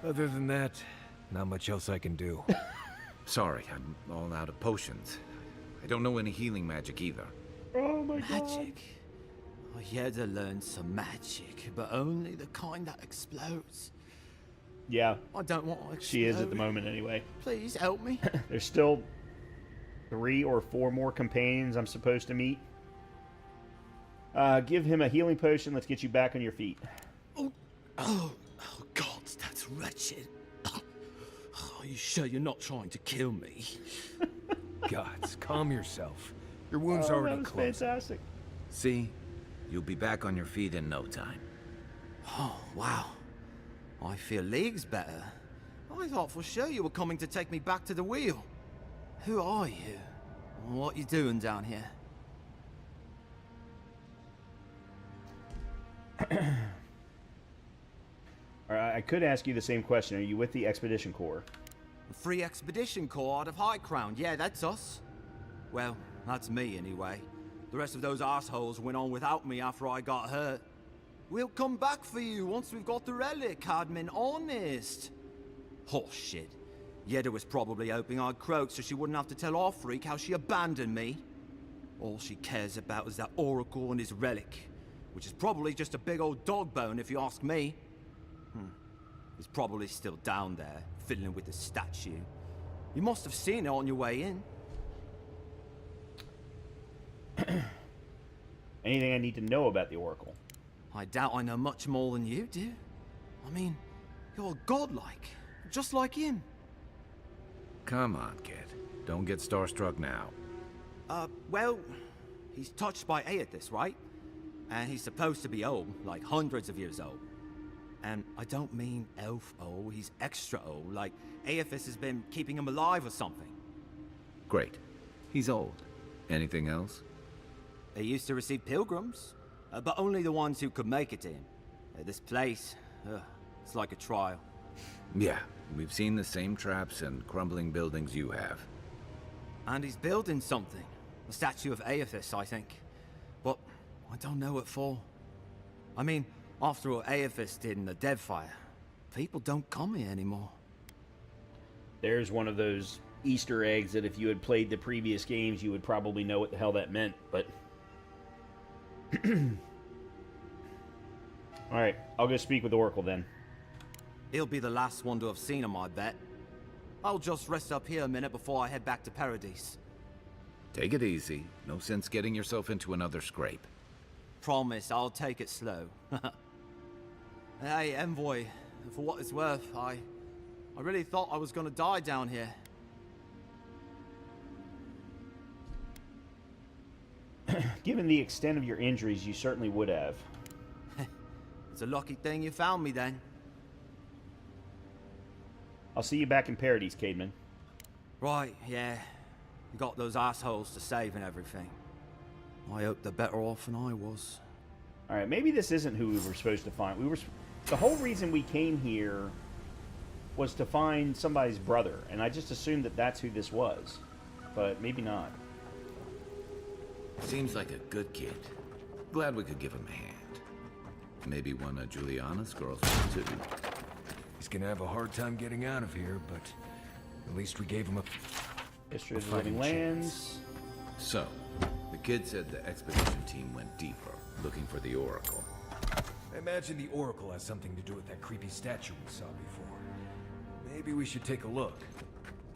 other than that, not much else I can do. Sorry, I'm all out of potions. I don't know any healing magic either. Oh my god. Magic? I had to learn some magic, but only the kind that explodes. Yeah. I don't want to explode. She is at the moment anyway. Please help me. There's still 3 or 4 more companions I'm supposed to meet. Give him a healing potion. Let's get you back on your feet. Oh God, that's wretched. Are you sure you're not trying to kill me? Gods, calm yourself. Your wound's already that was closed. Fantastic. See? You'll be back on your feet in no time. Oh, wow. I feel leagues better. I thought for sure you were coming to take me back to the wheel. Who are you? What you doing down here? Alright, I could ask you the same question. Are you with the Expedition Corps? The Free Expedition Corps out of High Crown. Yeah, that's us. Well, that's me anyway. The rest of those assholes went on without me after I got hurt. We'll come back for you once we've got the relic, Cadman, honest. Oh, shit. Yeda was probably hoping I'd croak so she wouldn't have to tell our freak how she abandoned me. All she cares about is that Oracle and his relic, which is probably just a big old dog bone if you ask me. He's probably still down there, fiddling with the statue. You must have seen it on your way in. Anything I need to know about the Oracle? I doubt I know much more than you do. I mean, you're godlike, just like him. Come on, kid. Don't get starstruck now. Well, he's touched by Aethys, right? And he's supposed to be old, like hundreds of years old. And I don't mean elf old, he's extra old, like Aethys has been keeping him alive or something. Great. He's old. Anything else? He used to receive pilgrims, but only the ones who could make it to him. This place, it's like a trial. Yeah, we've seen the same traps and crumbling buildings you have. And he's building something. A statue of Aethys, I think. I don't know what for. I mean, after what Aethys did in the Deadfire, people don't come here anymore. There's one of those Easter eggs that if you had played the previous games, you would probably know what the hell that meant, but... Alright, I'll go speak with Oracle then. He'll be the last one to have seen him, I bet. I'll just rest up here a minute before I head back to Paradise. Take it easy. No sense getting yourself into another scrape. Promise, I'll take it slow. Hey, Envoy, for what it's worth, I really thought I was gonna die down here. Given the extent of your injuries, you certainly would have. It's a lucky thing you found me then. I'll see you back in Paradise, Cademan. Right, yeah. You got those assholes to save and everything. I hope they're better off than I was. Alright, maybe this isn't who we were supposed to find. The whole reason we came here was to find somebody's brother, and I just assumed that that's who this was. But maybe not. Seems like a good kid. Glad we could give him a hand. Maybe one of Juliana's girls too. He's gonna have a hard time getting out of here, but at least we gave him a History of the Living Lands. So, the kid said the expedition team went deeper, looking for the Oracle. I imagine the Oracle has something to do with that creepy statue we saw before. Maybe we should take a look.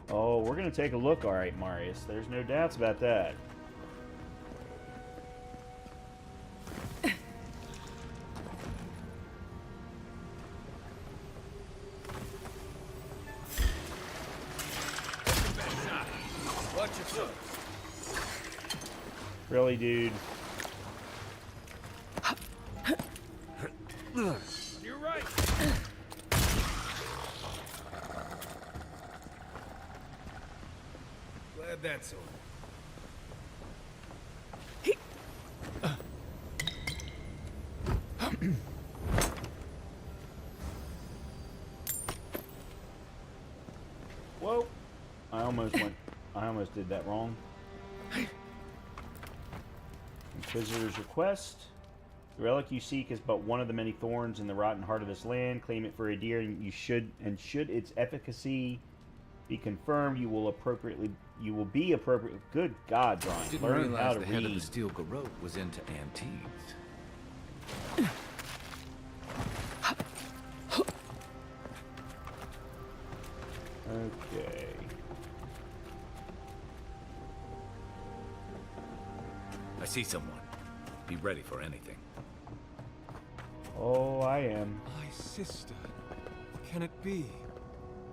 Oh, we're gonna take a look, alright, Marius. There's no doubts about that. Really, dude? You're right. Glad that's over. Whoa! I almost did that wrong. Inquisitor's request. The relic you seek is but one of the many thorns in the rotten heart of this land. Claim it for a deer, and should its efficacy be confirmed, you will be appropriately. Good God, Brian! Didn't Learn realize how to the head read. of the Steel Garrote was into antiques. Okay. I see someone. Be ready for anything. Oh, I am. My sister. Can it be?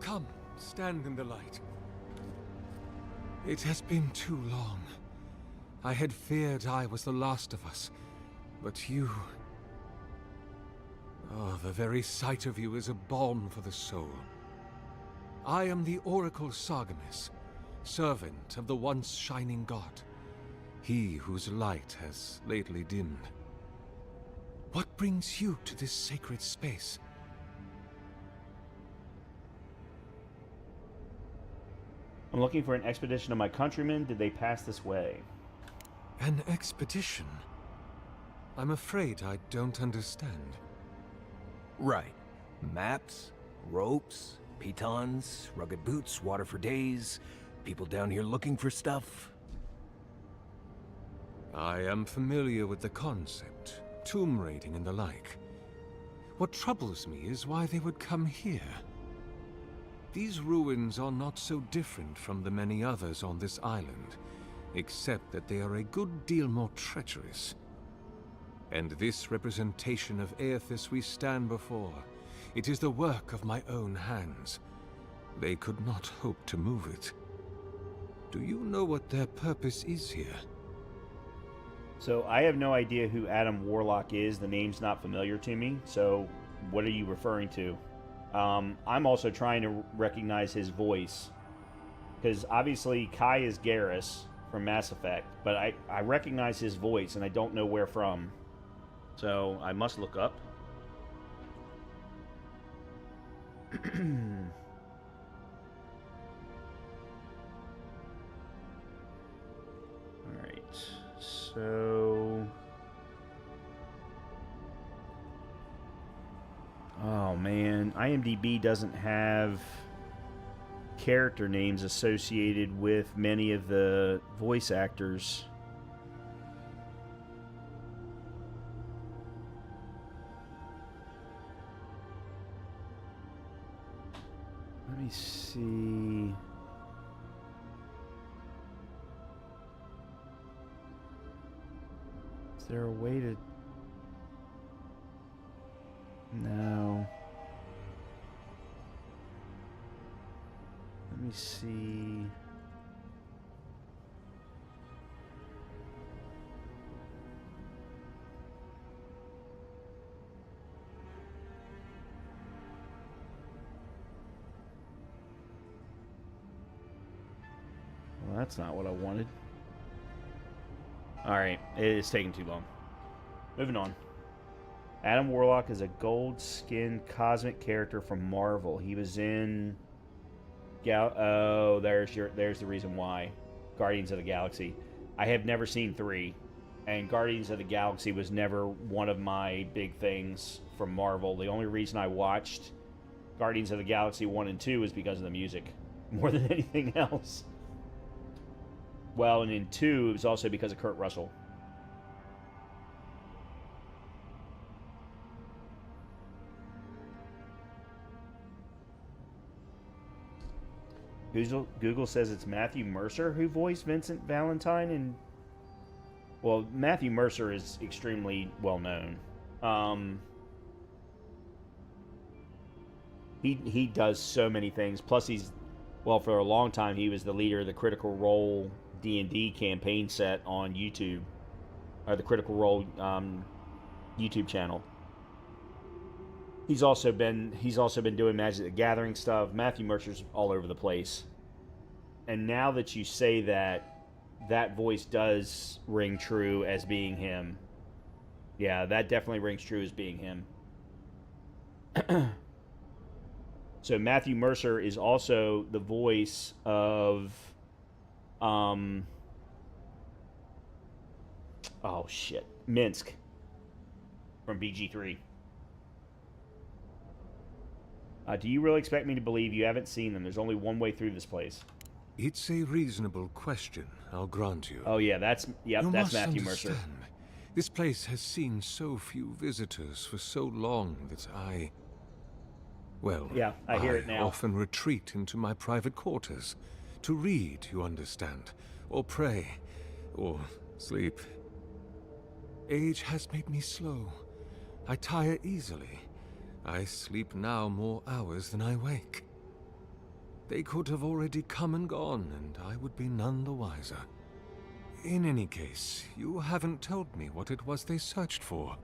Come, stand in the light. It has been too long. I had feared I was the last of us, but you... Oh, the very sight of you is a balm for the soul. I am the Oracle Sargamas, servant of the once shining god. He whose light has lately dimmed. What brings you to this sacred space? I'm looking for an expedition of my countrymen. Did they pass this way? An expedition? I'm afraid I don't understand. Right. Maps, ropes, pitons, rugged boots, water for days, people down here looking for stuff. I am familiar with the concept, tomb raiding and the like. What troubles me is why they would come here. These ruins are not so different from the many others on this island, except that they are a good deal more treacherous. And this representation of Aethys we stand before, it is the work of my own hands. They could not hope to move it. Do you know what their purpose is here? So I have no idea who Adam Warlock is. The name's not familiar to me. So what are you referring to? I'm also trying to recognize his voice. Because obviously Kai is Garrus from Mass Effect. But I recognize his voice and I don't know where from. So I must look up. Alright. So Oh man, IMDb doesn't have character names associated with many of the voice actors. Let me see. Is there a way to... No. Let me see. Well, that's not what I wanted. Alright, it's taking too long. Moving on. Adam Warlock is a gold-skinned cosmic character from Marvel. He was in... Oh, there's the reason why. Guardians of the Galaxy. I have never seen 3, and Guardians of the Galaxy was never one of my big things from Marvel. The only reason I watched Guardians of the Galaxy 1 and 2 is because of the music, more than anything else. Well, and in 2, it was also because of Kurt Russell. Google says it's Matthew Mercer who voiced Vincent Valentine, and well, Matthew Mercer is extremely well known. He does so many things. Plus, for a long time he was the leader of the Critical Role D&D campaign set on YouTube, or the Critical Role YouTube channel. He's also been doing Magic the Gathering stuff. Matthew Mercer's all over the place. And now that you say that, that voice does ring true as being him. Yeah, that definitely rings true as being him. So Matthew Mercer is also the voice of Minsk from BG3. Do you really expect me to believe you haven't seen them? There's only one way through this place. It's a reasonable question, I'll grant you. Oh yeah, that's Matthew Mercer. This place has seen so few visitors for so long that I hear it now. Often retreat into my private quarters to read, you understand, or pray, or sleep. Age has made me slow. I tire easily. I sleep now more hours than I wake. They could have already come and gone, and I would be none the wiser. In any case, you haven't told me what it was they searched for.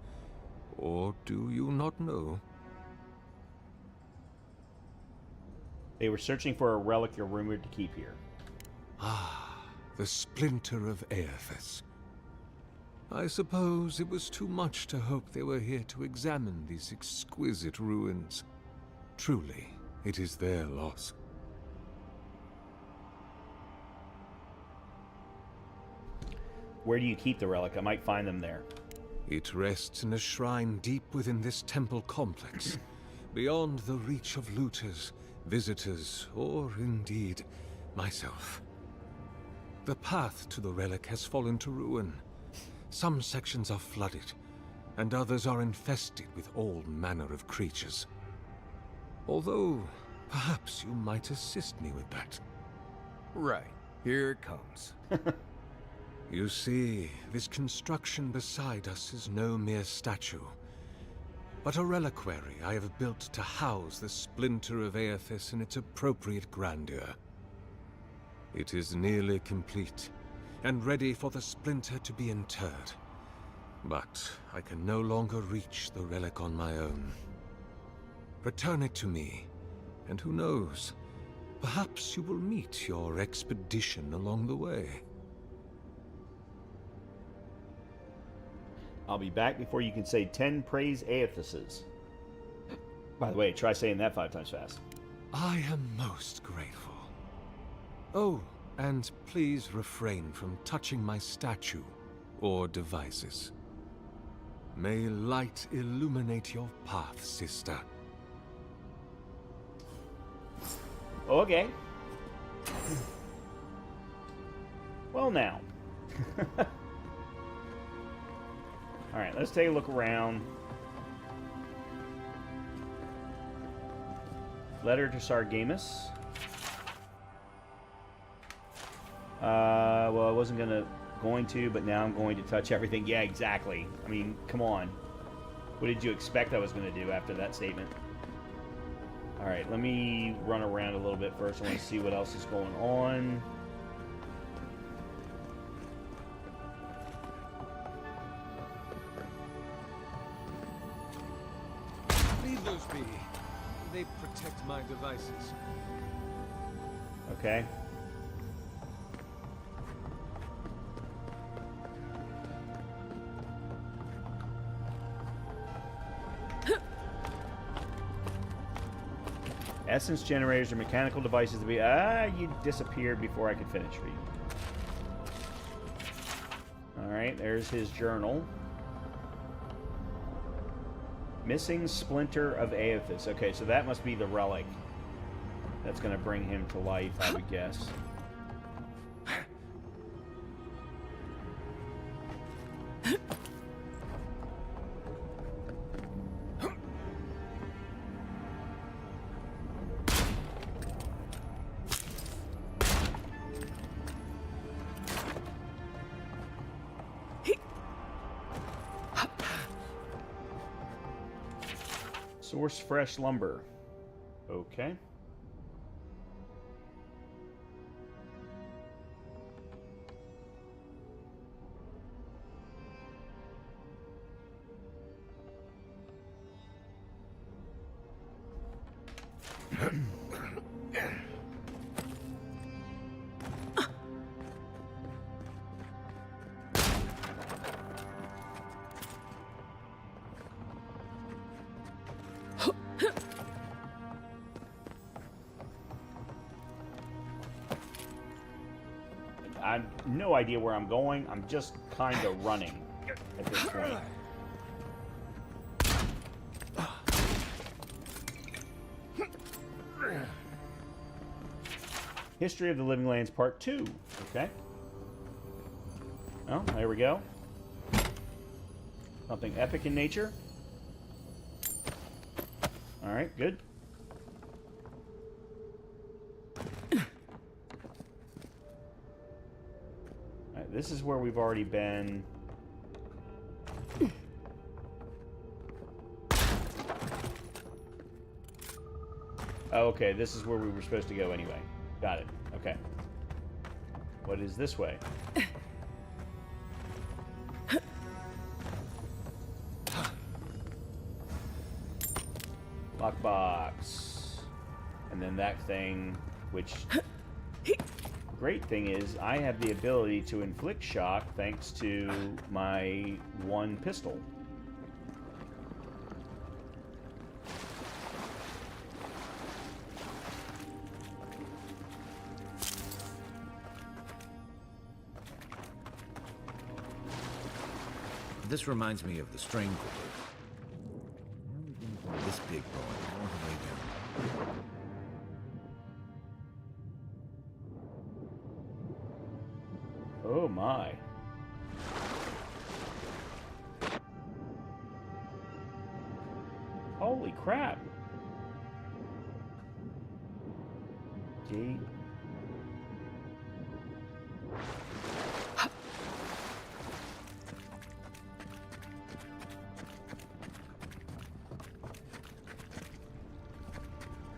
Or do you not know? They were searching for a relic you're rumored to keep here. Ah, the splinter of Aethys. I suppose it was too much to hope they were here to examine these exquisite ruins. Truly, it is their loss. Where do you keep the relic? I might find them there. It rests in a shrine deep within this temple complex, beyond the reach of looters, visitors, or indeed, myself. The path to the relic has fallen to ruin. Some sections are flooded, and others are infested with all manner of creatures. Although, perhaps you might assist me with that. Right. Here it comes. You see, this construction beside us is no mere statue, but a reliquary I have built to house the splinter of Aethys in its appropriate grandeur. It is nearly complete, and ready for the splinter to be interred. But I can no longer reach the relic on my own. Return it to me, and who knows, perhaps you will meet your expedition along the way. I'll be back before you can say 10 praise Aethyses. By the way, try saying that 5 times fast. I am most grateful. Oh, and please refrain from touching my statue or devices. May light illuminate your path, sister. Okay. Well, now. Alright, let's take a look around. Letter to Sargamus. Well, I wasn't going to, but now I'm going to touch everything. Yeah, exactly. I mean, come on. What did you expect I was going to do after that statement? Alright, let me run around a little bit first. I want to see what else is going on. Leave those be. They protect my devices. Okay. Essence generators are mechanical devices to be... you disappeared before I could finish reading. Alright, there's his journal. Missing splinter of Aethys. Okay, so that must be the relic that's going to bring him to life, I would guess. Source fresh lumber. Okay. I've no idea where I'm going. I'm just kind of running at this point. History of the Living Lands Part 2. Okay. Well, there we go. Something epic in nature. Alright, good. Alright, this is where we've already been. Oh, okay, this is where we were supposed to go anyway. Got it. Okay. What is this way? Lockbox. And then that thing, which... Great thing is, I have the ability to inflict shock thanks to my one pistol. This reminds me of the strain cooler. This big boy all the way down. Oh my. Holy crap. Gate.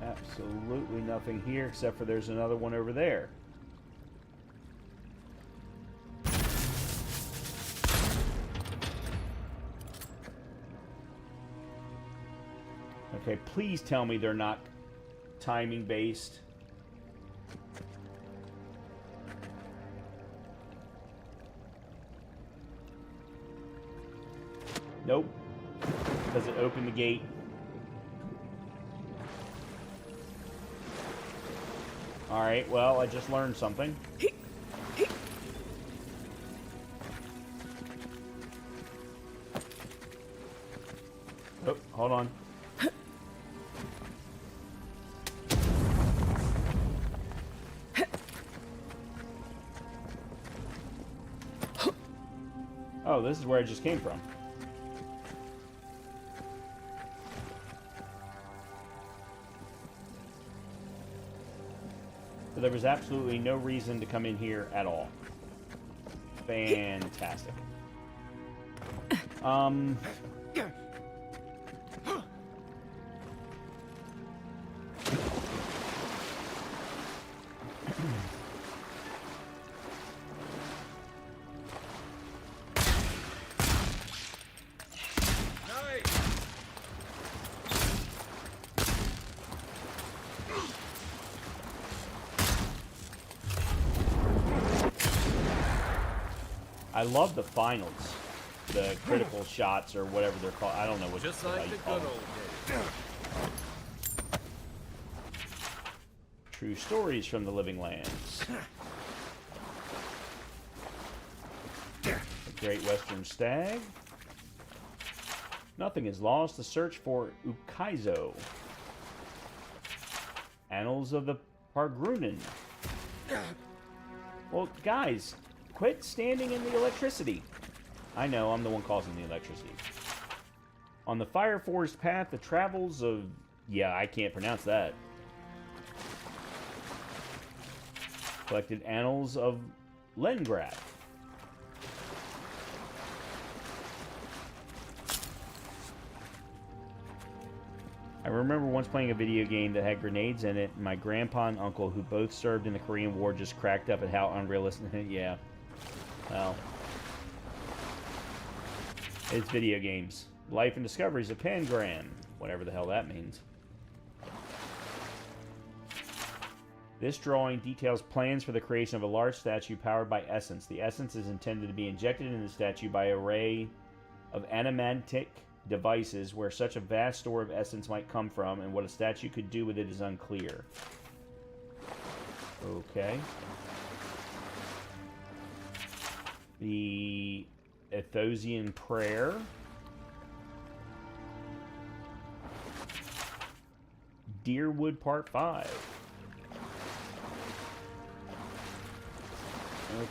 Absolutely nothing here except for there's another one over there. Okay, please tell me they're not timing based. Nope. Does it open the gate? Alright, well, I just learned something. Oh, hold on. Oh, this is where I just came from. So there was absolutely no reason to come in here at all. Fantastic. I love the finals, the critical shots or whatever they're called. I don't know what Just how like you the call good them. old days. True stories from the living lands. The Great Western Stag. Nothing is lost. The search for Ukaizo. Annals of the Pargrunen. Well, guys, quit standing in the electricity. I know, I'm the one causing the electricity. On the Fire Forest path, the travels of... Yeah, I can't pronounce that. Collected Annals of Lengrad. I remember once playing a video game that had grenades in it, and my grandpa and uncle, who both served in the Korean War, just cracked up at how unrealistic... Yeah. Well. It's video games. Life and Discoveries of Pangram. Whatever the hell that means. This drawing details plans for the creation of a large statue powered by essence. The essence is intended to be injected into the statue by an array of animatic devices. Where such a vast store of essence might come from and what a statue could do with it is unclear. Okay. The Ethosian Prayer. Deerwood Part 5.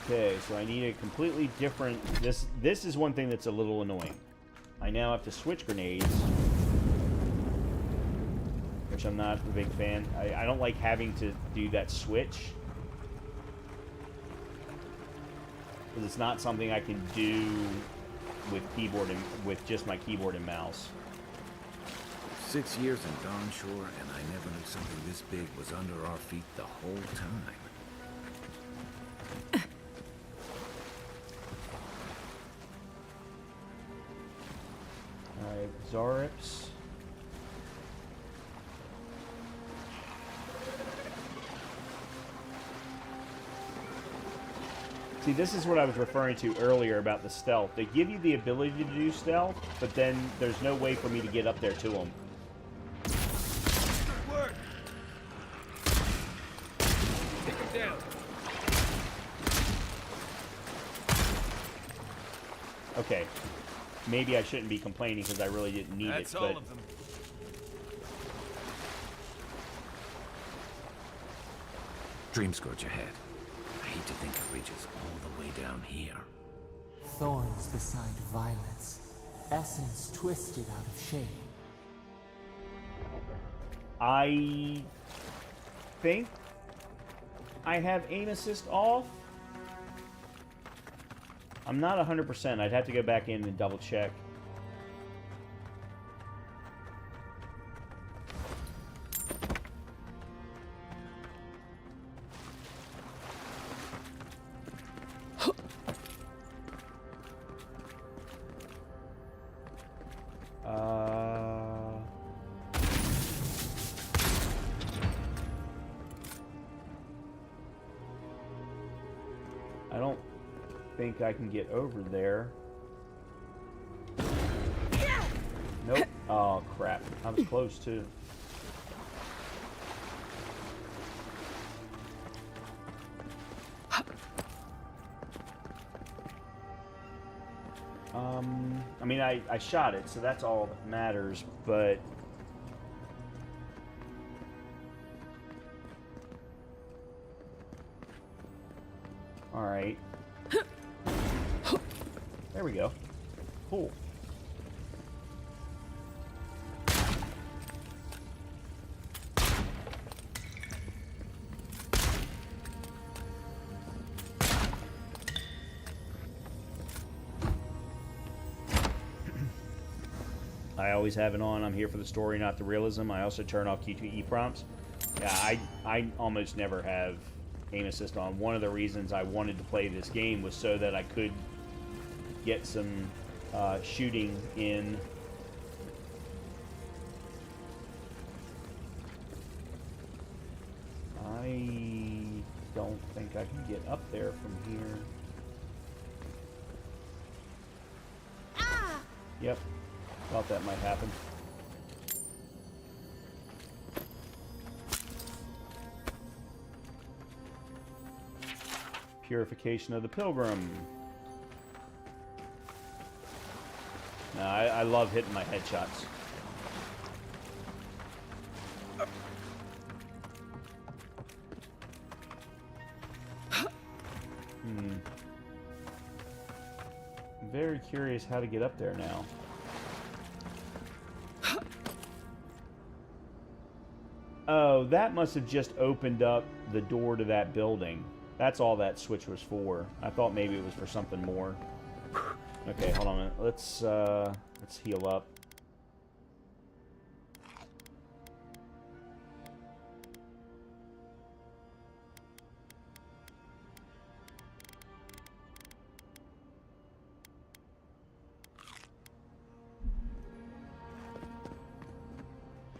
Okay, so I need a completely different... This is one thing that's a little annoying. I now have to switch grenades, which I'm not a big fan. I don't like having to do that switch, because it's not something I can do with keyboard and with just my keyboard and mouse. 6 years in Dawnshore, and I never knew something this big was under our feet the whole time. Alright, Zarips. See, this is what I was referring to earlier about the stealth. They give you the ability to do stealth, but then there's no way for me to get up there to them. Good work. Take him down. Okay. Maybe I shouldn't be complaining because I really didn't need That's it, all but... of them. Dreamscourge ahead. I hate to think it reaches all the way down here. Thorns beside violets, essence twisted out of shape. I think I have aim assist off. I'm not 100%. I'd have to go back in and double check. I don't think I can get over there. Nope. Oh, crap. I was close, too. I mean, I shot it, so that's all that matters, but... Alright. There we go. Cool. I always have it on. I'm here for the story, not the realism. I also turn off Q2E prompts. Yeah, I almost never have aim assist on. One of the reasons I wanted to play this game was so that I could get some shooting in. I don't think I can get up there from here. Ah! Yep. Thought that might happen. Purification of the Pilgrim. No, I love hitting my headshots. I'm very curious how to get up there now. Oh, that must have just opened up the door to that building. That's all that switch was for. I thought maybe it was for something more. Okay, hold on a minute. Let's heal up.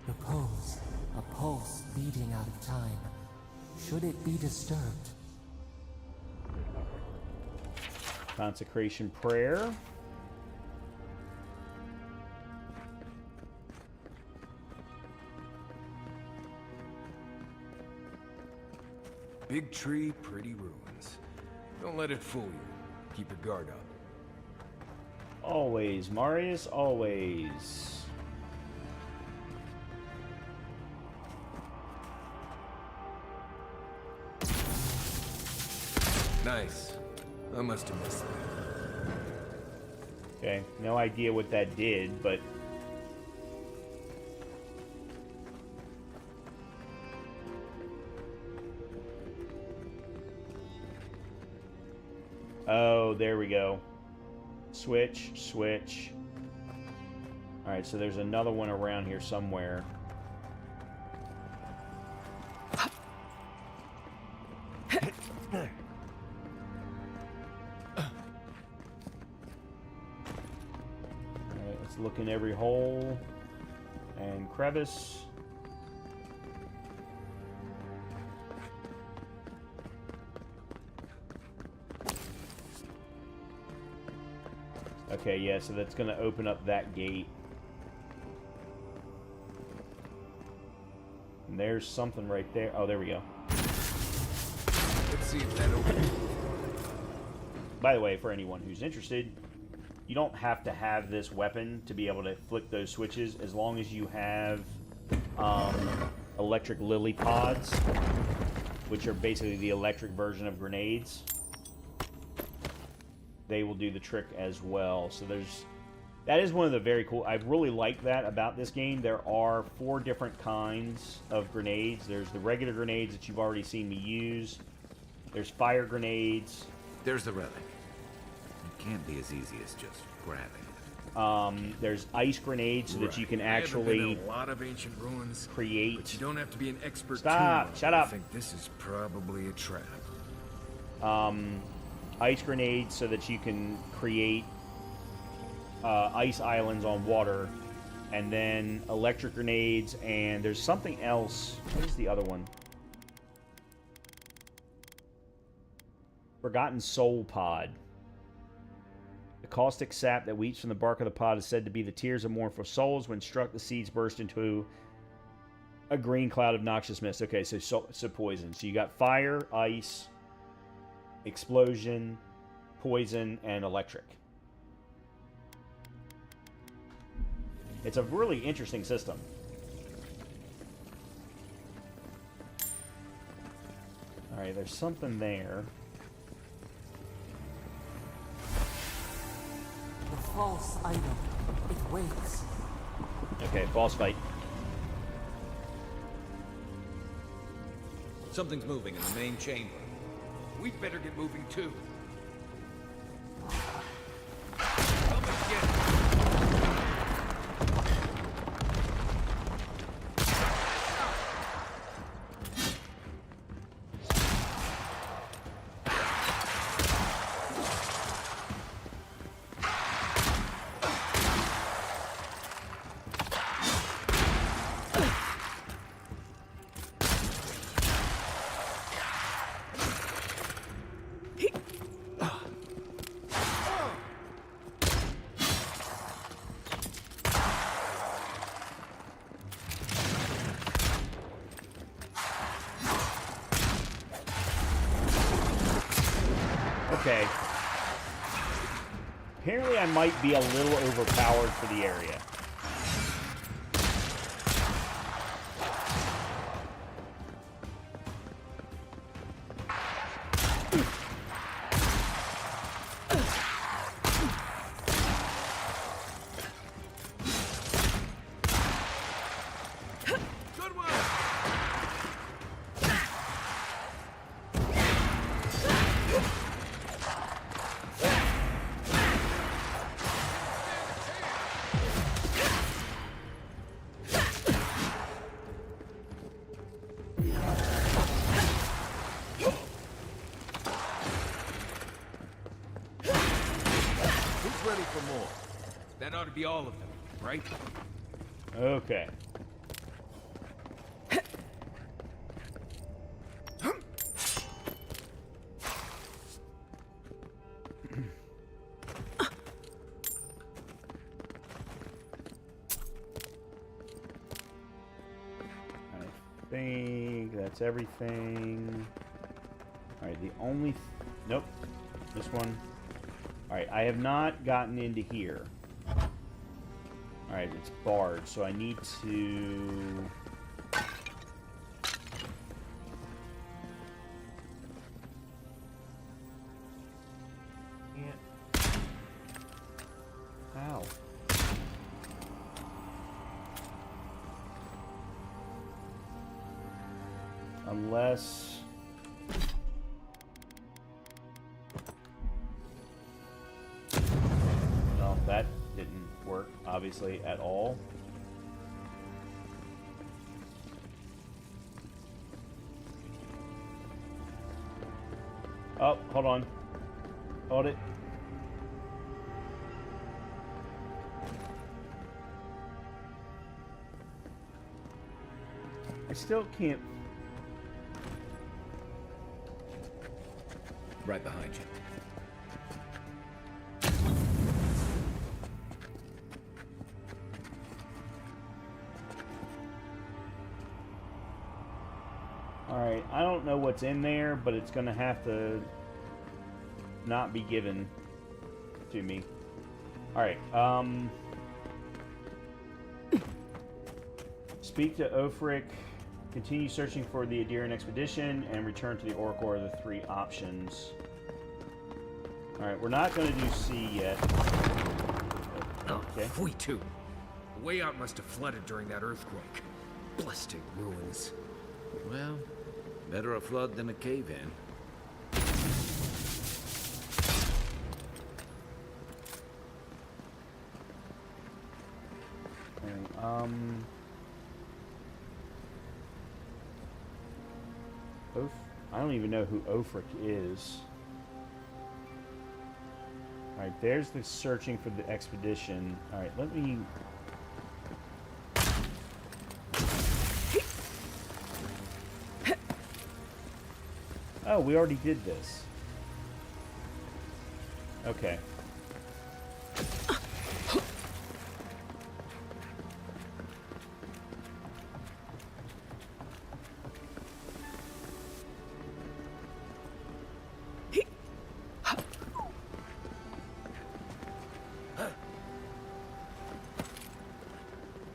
The pose, a pulse beating out of time. Should it be disturbed? Consecration prayer. Big tree, pretty ruins. Don't let it fool you. Keep your guard up. Always, Marius, always. Nice. I must have missed that. Okay, no idea what that did, but... Oh, there we go. Switch, switch. Alright, so there's another one around here somewhere. Look in every hole and crevice. Okay, yeah, so that's going to open up that gate. And there's something right there. Oh, there we go. Let's see if that opens. By the way, for anyone who's interested, you don't have to have this weapon to be able to flick those switches as long as you have electric lily pods, which are basically the electric version of grenades. They will do the trick as well. So that is one of the very cool... I really like that about this game. There are 4 different kinds of grenades. There's the regular grenades that you've already seen me use. There's fire grenades. There's the relic. It can't be as easy as just grabbing it. There's ice grenades so that you can actually I haven't been in a lot of ancient ruins, create... But you don't have to be an expert. Stop! Shut up! I think this is probably a trap. Ice grenades so that you can create ice islands on water, and then electric grenades, and there's something else. What is the other one? Forgotten Soul Pod. The caustic sap that weeps from the bark of the pod is said to be the tears of mournful souls. When struck, the seeds burst into a green cloud of noxious mist. Okay, so poison. So you got fire, ice, explosion, poison, and electric. It's a really interesting system. Alright, there's something there. false item. It wakes. Okay, boss fight. Something's moving in the main chamber. We'd better get moving too. Okay. Apparently I might be a little overpowered for the area. Ready for more. That ought to be all of them, right? Okay. I think that's everything. Alright, the only... Nope. This one. Alright, I have not gotten into here. Alright, it's barred, so I need to... Ow. Unless... Well, that didn't work, obviously, at all. Oh, hold on. Hold it. I still can't... Right behind you. Alright, I don't know what's in there, but it's gonna have to not be given to me. Alright, speak to Ofric, continue searching for the Adirian expedition, and return to the Oracle are the three options. Alright, we're not gonna do C yet. Okay. We too. The way out must have flooded during that earthquake. Blasted ruins. Well, better a flood than a cave-in. I don't even know who Ofric is. Alright, there's the searching for the expedition. Alright, let me... Oh, we already did this. Okay.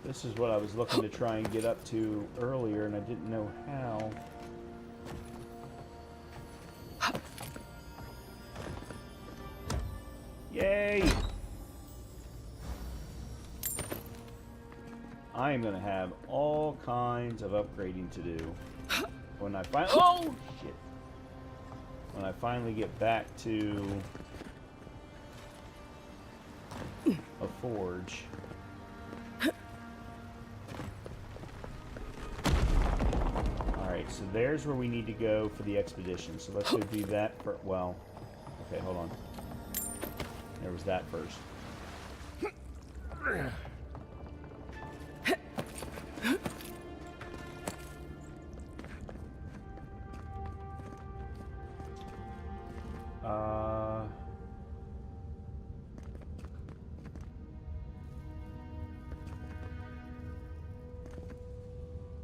This is what I was looking to try and get up to earlier, and I didn't know how. Yay! I am going to have all kinds of upgrading to do when I finally... Oh, shit. When I finally get back to a forge. Alright, so there's where we need to go for the expedition. So let's go do that for... Well, okay, hold on. There was that first.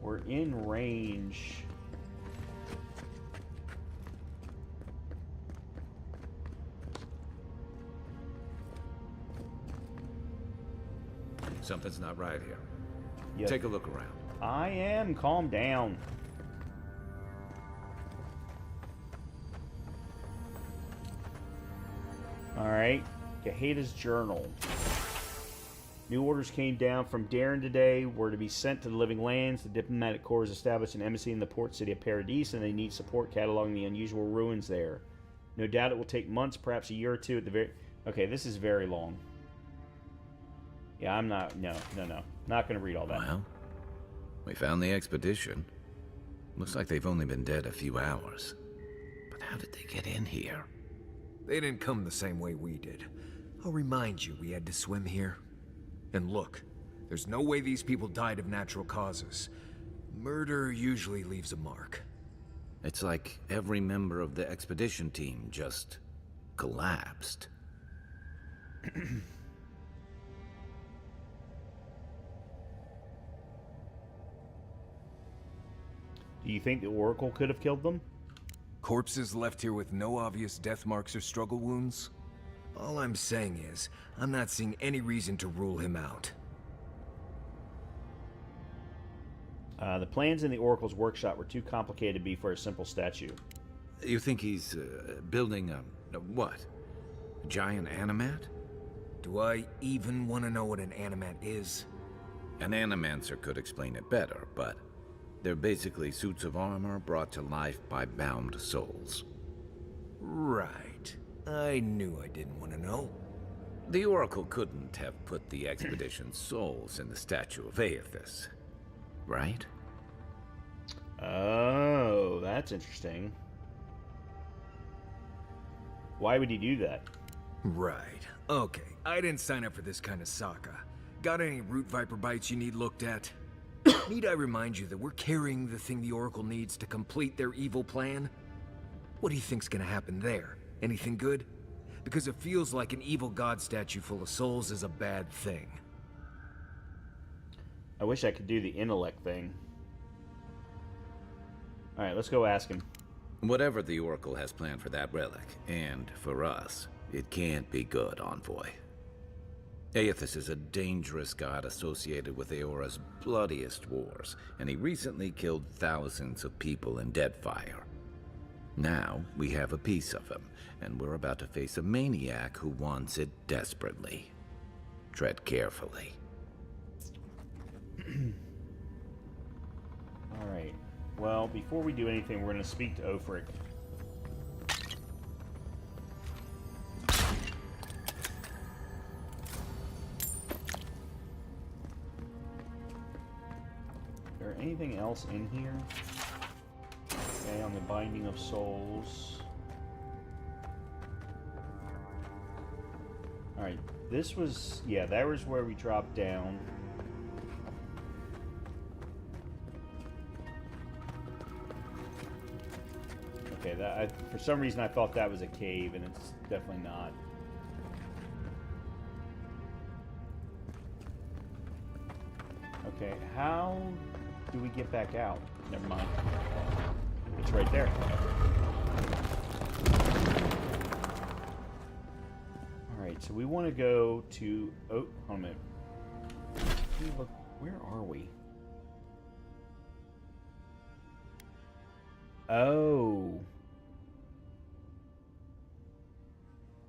We're in range. Something's not right here. Yep. Take a look around. I am. Calm down. Alright. Gaheda's journal. New orders came down from Darren today. Were to be sent to the Living Lands. The diplomatic corps has established an embassy in the port city of Paradise, and they need support cataloging the unusual ruins there. No doubt it will take months, perhaps a year or two at the very... Okay, this is very long. Yeah, I'm not... No. Not going to read all that. Well, we found the expedition. Looks like they've only been dead a few hours. But how did they get in here? They didn't come the same way we did. I'll remind you, we had to swim here. And look, there's no way these people died of natural causes. Murder usually leaves a mark. It's like every member of the expedition team just collapsed. Do you think the Oracle could have killed them? Corpses left here with no obvious death marks or struggle wounds? All I'm saying is, I'm not seeing any reason to rule him out. The plans in the Oracle's workshop were too complicated to be for a simple statue. You think he's building a what? A giant animat? Do I even want to know what an animat is? An animancer could explain it better, but they're basically suits of armor brought to life by bound souls. Right. I knew I didn't want to know. The Oracle couldn't have put the expedition's souls in the statue of Aethys, right? Oh, that's interesting. Why would he do that? Right. Okay, I didn't sign up for this kind of saga. Got any root viper bites you need looked at? Need I remind you that we're carrying the thing the Oracle needs to complete their evil plan? What do you think's gonna happen there? Anything good? Because it feels like an evil god statue full of souls is a bad thing. I wish I could do the intellect thing. Alright, let's go ask him. Whatever the Oracle has planned for that relic, and for us, it can't be good, Envoy. Aethys is a dangerous god associated with Eora's bloodiest wars, and he recently killed thousands of people in Deadfire. Now, we have a piece of him, and we're about to face a maniac who wants it desperately. Tread carefully. Alright. Well, before we do anything, we're going to speak to Ophrich. Is there anything else in here? Okay, on the Binding of Souls. Alright, this was... Yeah, that was where we dropped down. Okay, for some reason I thought that was a cave, and it's definitely not. Okay, how do we get back out? Never mind. It's right there. Alright, so we want to go to... Oh, hold on a minute. Look, where are we? Oh.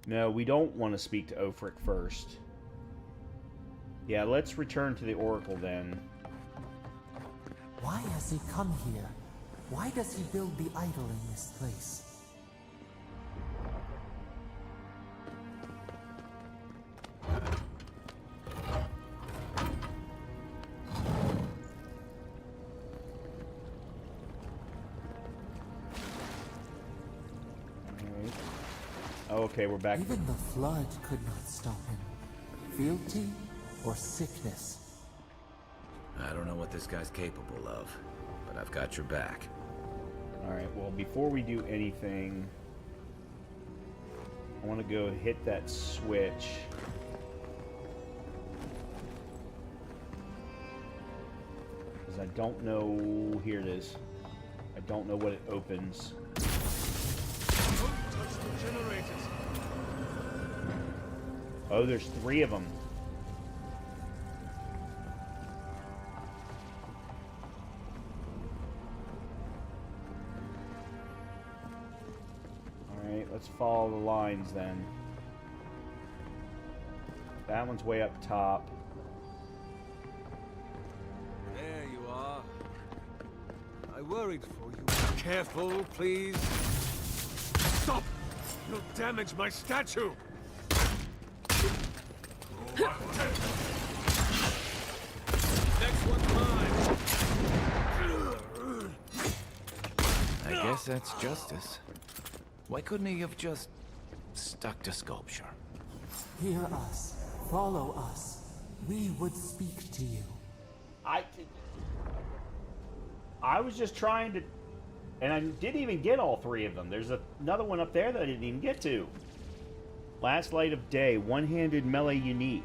No, we don't want to speak to Ophrich first. Yeah, let's return to the Oracle then. has he come here? Why does he build the idol in this place? Okay, we're back. Even the flood could not stop him. Fealty or sickness? I don't know what this guy's capable of, but I've got your back. Alright, well, before we do anything, I want to go hit that switch. Because I don't know... Here it is. I don't know what it opens. Don't touch the generators. Oh, there's 3 of them. Alright, let's follow the lines then. That one's way up top. There you are. I worried for you. Careful, please. Stop! You'll damage my statue! Next one's mine. I guess that's justice. Why couldn't he have just stuck to sculpture? Hear us. Follow us. We would speak to you. I was just trying to... And I didn't even get all 3 of them. There's another one up there that I didn't even get to. Last Light of Day. One-handed melee unique.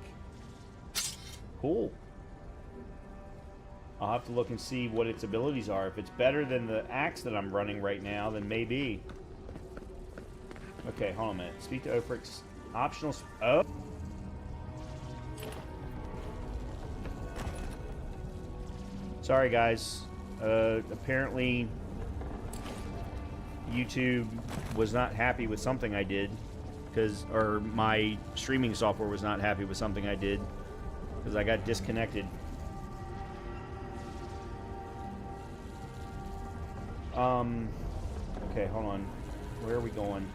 Cool. I'll have to look and see what its abilities are. If it's better than the axe that I'm running right now, then maybe. Okay, hold on a minute. Speak to Ophrix. Optional... Oh! Sorry, guys. Apparently... YouTube was not happy with something I did. Or my streaming software was not happy with something I did. Because I got disconnected. Okay, hold on. Where are we going?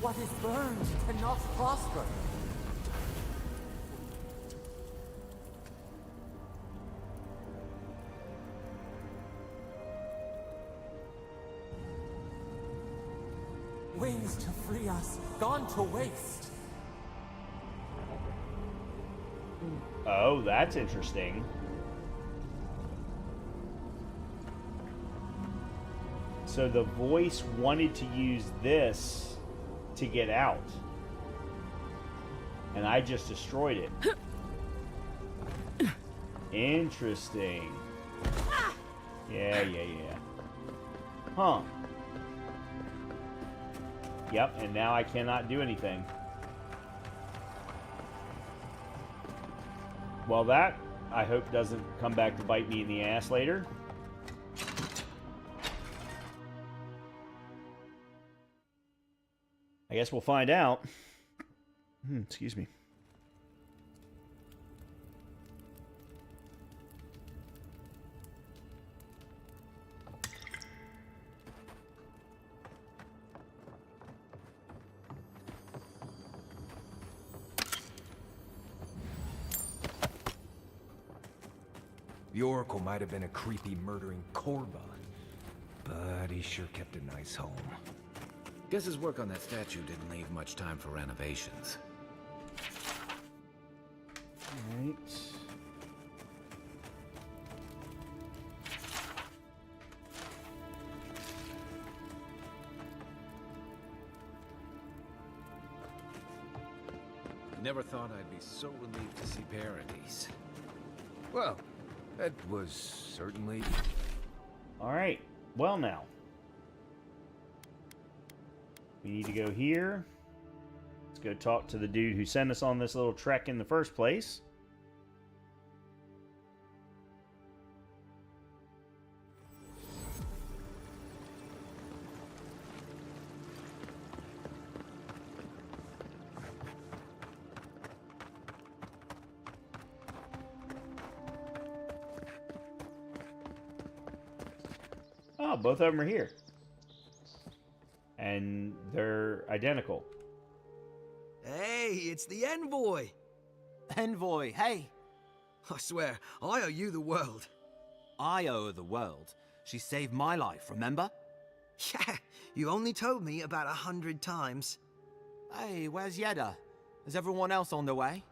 What is burned cannot prosper. Wings to free us, gone to waste. Oh, that's interesting. So the voice wanted to use this to get out. And I just destroyed it. Interesting. Yeah. Huh. Yep, and now I cannot do anything. Well, that, I hope, doesn't come back to bite me in the ass later. I guess we'll find out. Excuse me. The Oracle might have been a creepy, murdering Korba, but he sure kept a nice home. Guess his work on that statue didn't leave much time for renovations. Alright. Never thought I'd be so relieved to see Paradise. Well, that was certainly... Alright. Well, now. We need to go here. go talk to the dude who sent us on this little trek in the first place. Oh, both of them are here. And they're identical. Hey, it's the envoy. Envoy, hey. I swear, I owe you the world. I owe her the world. She saved my life, remember? Yeah, you only told me about 100 times. Hey, where's Yeda? Is everyone else on their way?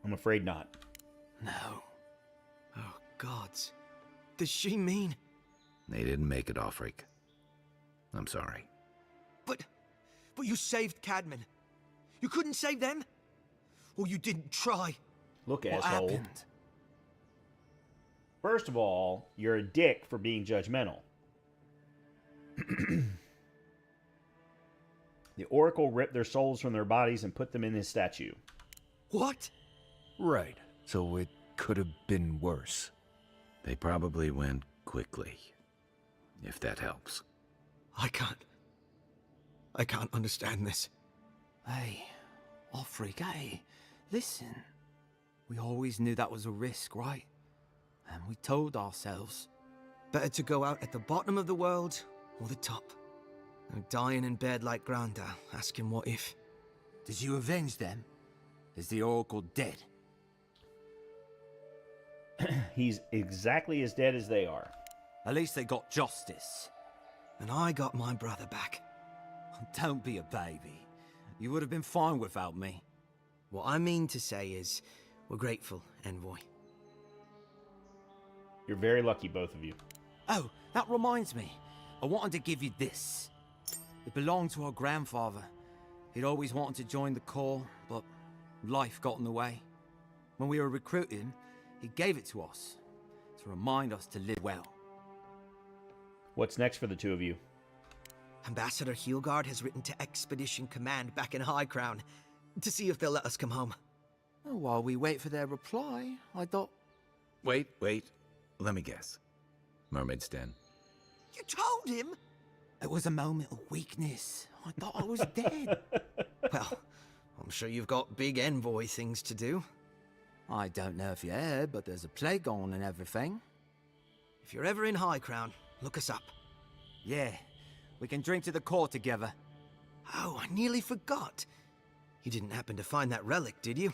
I'm afraid not. No. Oh, gods. Does she mean... They didn't make it, Offric. I'm sorry. But you saved Cadman. You couldn't save them? Or you didn't try? Look, what asshole. Happened? First of all, you're a dick for being judgmental. The Oracle ripped their souls from their bodies and put them in his statue. What? Right. So it could have been worse. They probably went quickly, if that helps. I can't understand this. Hey, Offric, hey, listen. We always knew that was a risk, right? And we told ourselves. Better to go out at the bottom of the world or the top. No dying in bed like Granda, asking what if. Did you avenge them? Is the Oracle dead? He's exactly as dead as they are. At least they got justice. And I got my brother back. Don't be a baby. You would have been fine without me. What I mean to say is, we're grateful, Envoy. You're very lucky, both of you. Oh, that reminds me. I wanted to give you this. It belonged to our grandfather. He'd always wanted to join the Corps, but life got in the way. When we were recruiting, he gave it to us to remind us to live well. What's next for the two of you? Ambassador Heelgard has written to Expedition Command back in High Crown to see if they'll let us come home. Oh, while we wait for their reply, I thought... Wait. Let me guess. Mermaid's Den. You told him? It was a moment of weakness. I thought I was dead. Well, I'm sure you've got big envoy things to do. I don't know if you heard, but there's a plague on and everything. If you're ever in High Crown, look us up. Yeah, we can drink to the Corps together. Oh, I nearly forgot. You didn't happen to find that relic, did you?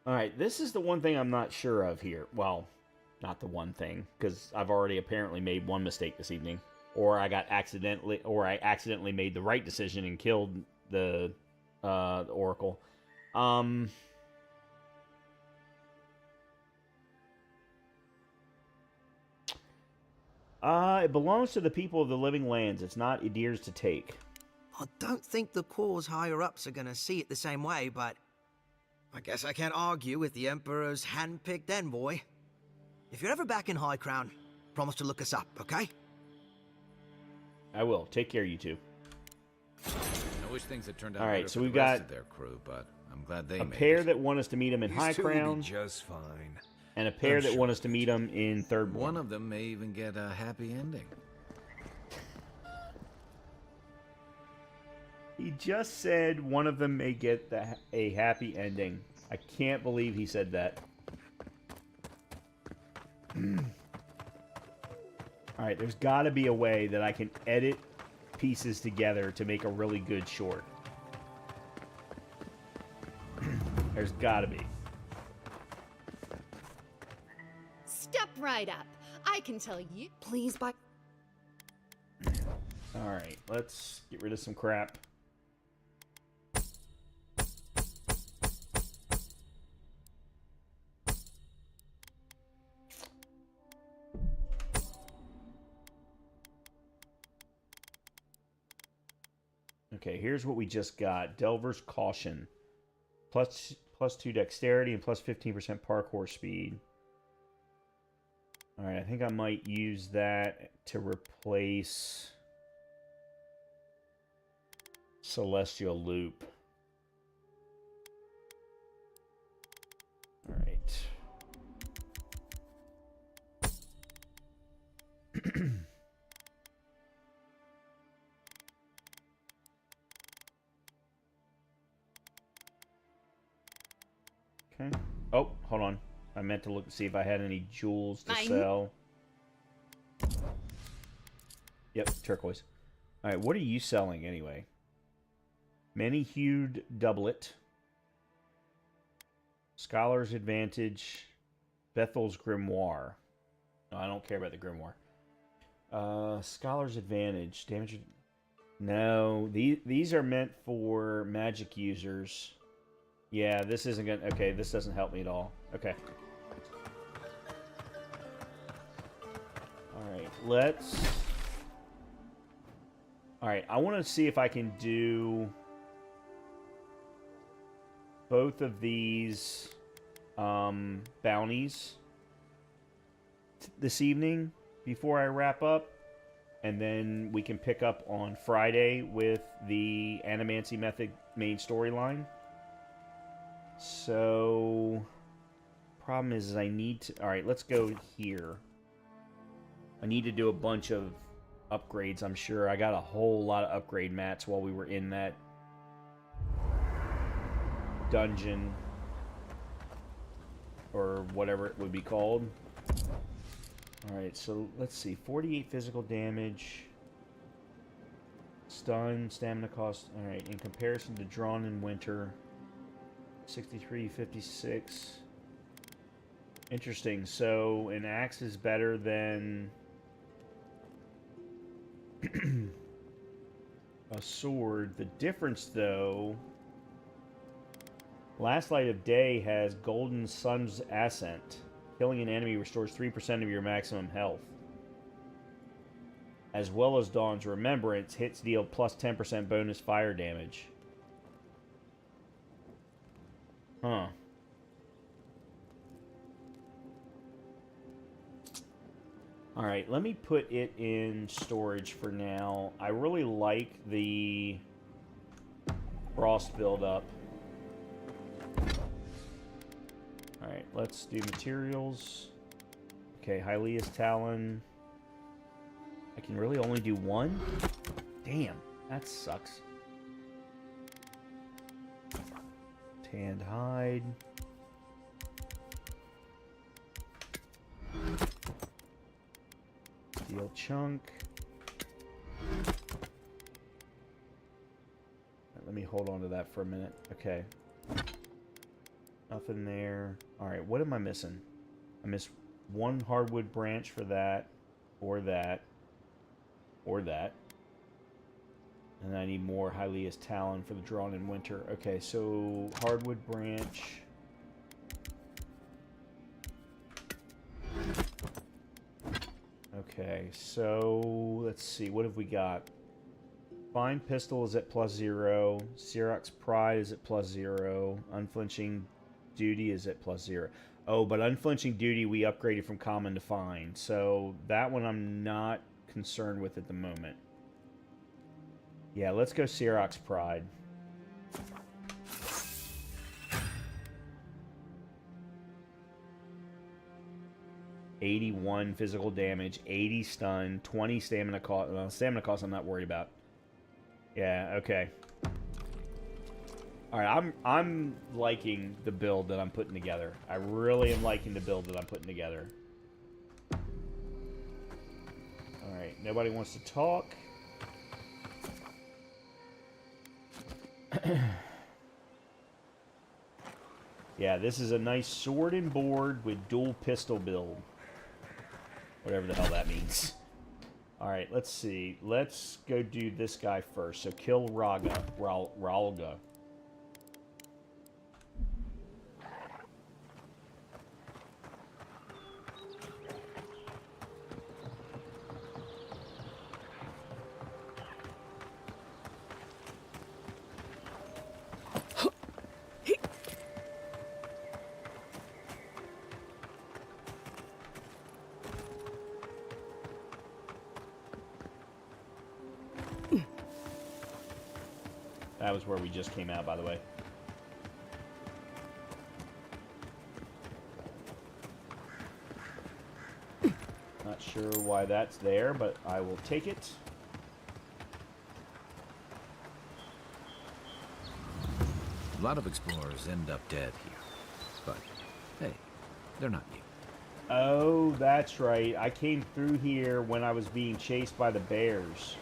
Alright, this is the one thing I'm not sure of here. Well, not the one thing, because I've already apparently made one mistake this evening. Or I accidentally made the right decision and killed the Oracle. It belongs to the people of the living lands. It's not Idir's to take. I don't think the Corps' higher-ups are gonna see it the same way, but I guess I can't argue with the Emperor's hand-picked envoy. If you're ever back in High Crown, promise to look us up, okay? I will. Take care, you two. I wish things had turned out All right, better so for we've the rest got of their crew, but I'm glad they a made pair it. that want us to meet him in These High two will be Crown, just fine. and a pair I'm that sure want us to meet him in Third One of them may even get a happy ending. He just said one of them may get a happy ending. I can't believe he said that. Alright, there's got to be a way that I can edit pieces together to make a really good short. There's got to be. Step right up. I can tell you. Please, by... Alright, let's get rid of some crap. Okay, here's what we just got. Delver's Caution. Plus 2 dexterity and plus 15% parkour speed. Alright, I think I might use that to replace celestial loop. All right. Okay. Oh, hold on. I meant to look to see if I had any jewels to sell. Yep, turquoise. All right, what are you selling anyway? Many-hued doublet. Scholar's Advantage. Bethel's Grimoire. No, I don't care about the Grimoire. Scholar's Advantage. Damage. No, these are meant for magic users. Yeah, this isn't gonna... Okay, this doesn't help me at all. Okay. Alright, let's... Alright, I want to see if I can do both of these bounties this evening before I wrap up. And then we can pick up on Friday with the Animancy Method main storyline. So, problem is I need to... Alright, let's go here. I need to do a bunch of upgrades, I'm sure. I got a whole lot of upgrade mats while we were in that dungeon. Or whatever it would be called. Alright, so let's see. 48 physical damage. Stun, stamina cost. Alright, in comparison to Drawn in Winter... 63, 56. Interesting. So an axe is better than a sword. The difference, though, Last Light of Day has Golden Sun's Ascent. Killing an enemy restores 3% of your maximum health. As well as Dawn's Remembrance, hits deal plus 10% bonus fire damage. Huh. Alright, let me put it in storage for now. I really like the frost build-up. Alright, let's do materials. Okay, Hylia's Talon. I can really only do one? Damn, that sucks. Tanned hide. Steel chunk. Let me hold on to that for a minute. Okay. Nothing there. Alright, what am I missing? I missed one hardwood branch for that, or that, or that. And I need more Hylia's Talon for the Drawn in Winter. Okay, so hardwood branch. Okay, so let's see. What have we got? Fine Pistol is at +0. Xerox Pride is at +0. Unflinching Duty is at +0. Oh, but Unflinching Duty we upgraded from Common to Fine. So that one I'm not concerned with at the moment. Yeah, let's go Xerox Pride. +81 physical damage, 80 stun, 20 stamina cost. Well, stamina cost I'm not worried about. Yeah, okay. Alright, I'm liking the build that I'm putting together. I really am liking the build that I'm putting together. Alright, nobody wants to talk. Yeah, this is a nice sword and board with dual pistol build. Whatever the hell that means. Alright, let's see. Let's go do this guy first. So kill Ralga. That was where we just came out, by the way. Not sure why that's there, but I will take it. A lot of explorers end up dead here. But, hey, they're not you. Oh, that's right. I came through here when I was being chased by the bears.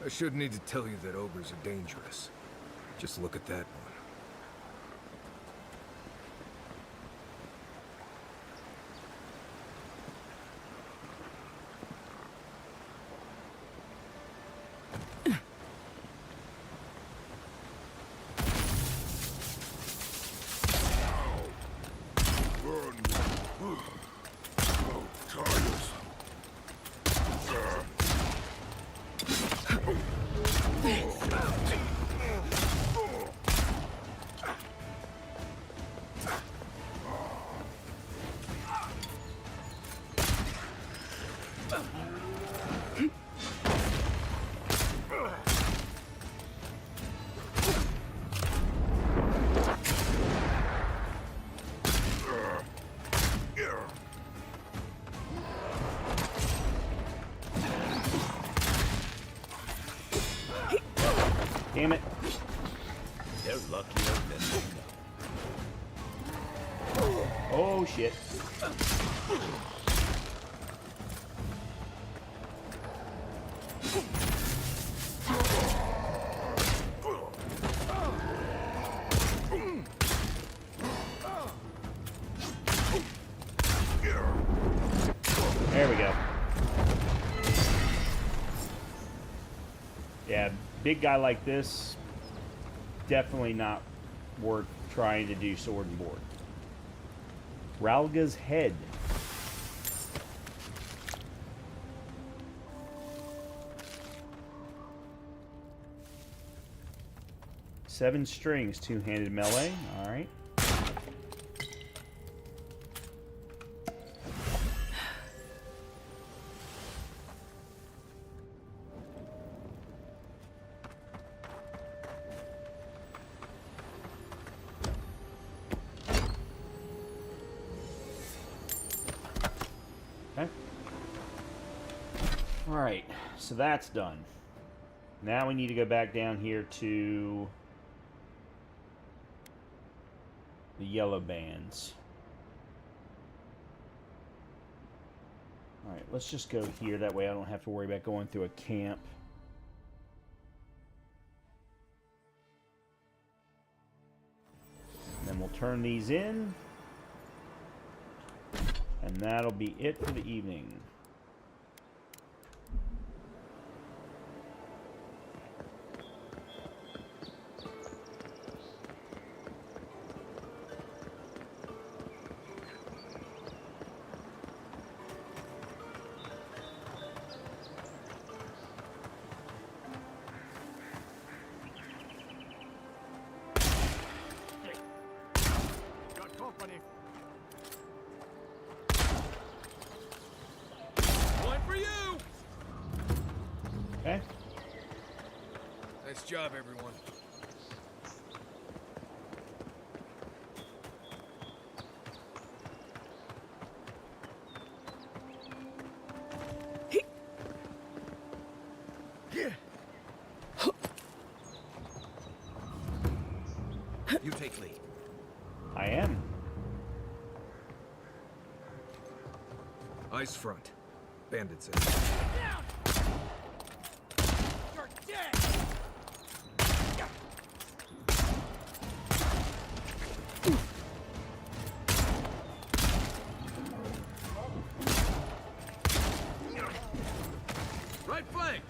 I shouldn't need to tell you that ogres are dangerous. Just look at that one. Damn it. They're luckier than they know. Oh, shit. There we go. Yeah, big guy like this, definitely not worth trying to do sword and board. Ralga's head. Seven strings, two-handed melee. All right. Alright, so that's done. Now we need to go back down here to the yellow bands. Alright, let's just go here. That way I don't have to worry about going through a camp. And then we'll turn these in. And that'll be it for the evening. Okay. Nice job, everyone. You take lead. I am. Ice front. Bandits in. You're dead! Right flank!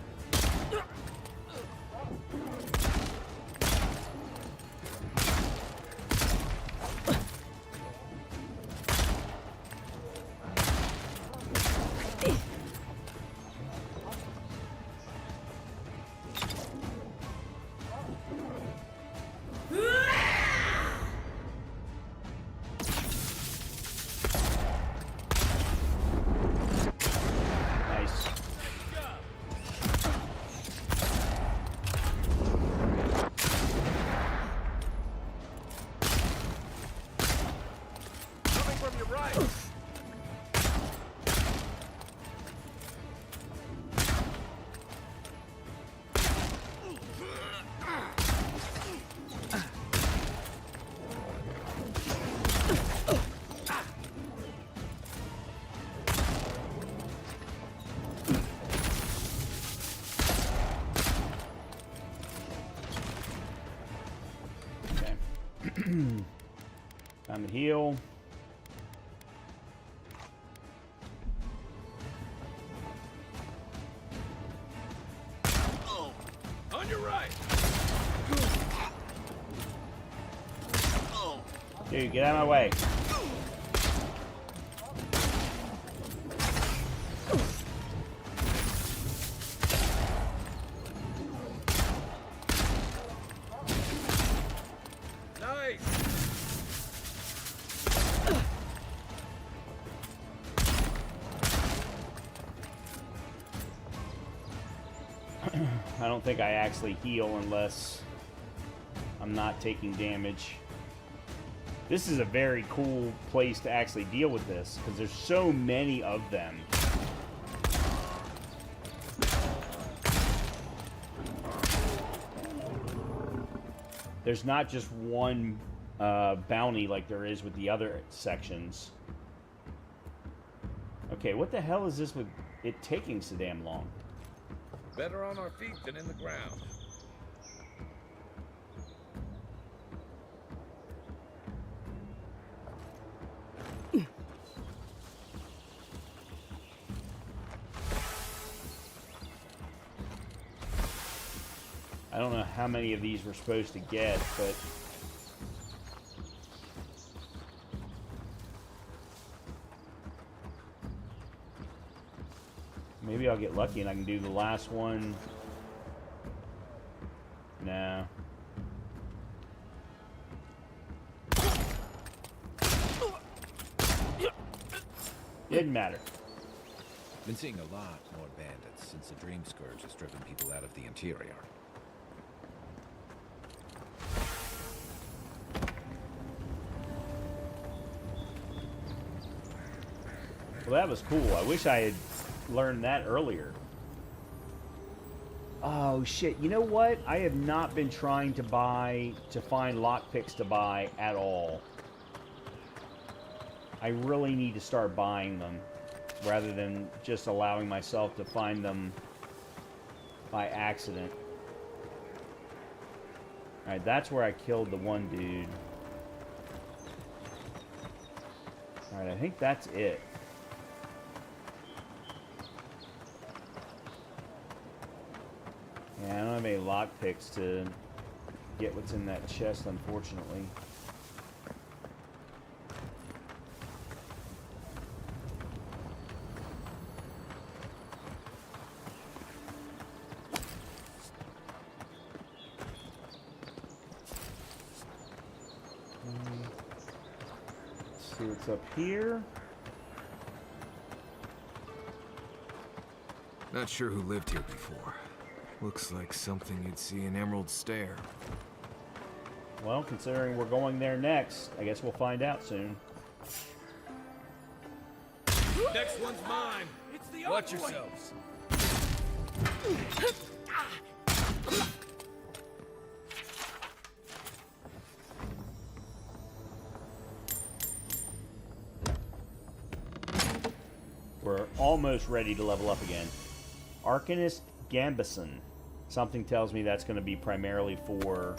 Time to heal. On your right. Dude, get out of my way. Nice. I don't think I actually heal unless I'm not taking damage. This is a very cool place to actually deal with this, because there's so many of them. There's not just one bounty like there is with the other sections. Okay, what the hell is this with it taking so damn long? Better on our feet than in the ground. I don't know how many of these we're supposed to get, but maybe I'll get lucky and I can do the last one. No. Didn't matter. Been seeing a lot more bandits since the Dream Scourge has driven people out of the interior. Well, that was cool. I wish I had learned that earlier. Oh, shit. You know what? I have not been trying to find lockpicks to buy at all. I really need to start buying them, rather than just allowing myself to find them by accident. Alright, that's where I killed the one dude. Alright, I think that's it. Yeah, I don't have any lockpicks to get what's in that chest, unfortunately. Let's see what's up here. Not sure who lived here before. Looks like something you'd see in Emerald Stair. Well, considering we're going there next, I guess we'll find out soon. Next one's mine. It's the Watch yourselves. We're almost ready to level up again. Arcanist Gambison. Something tells me that's going to be primarily for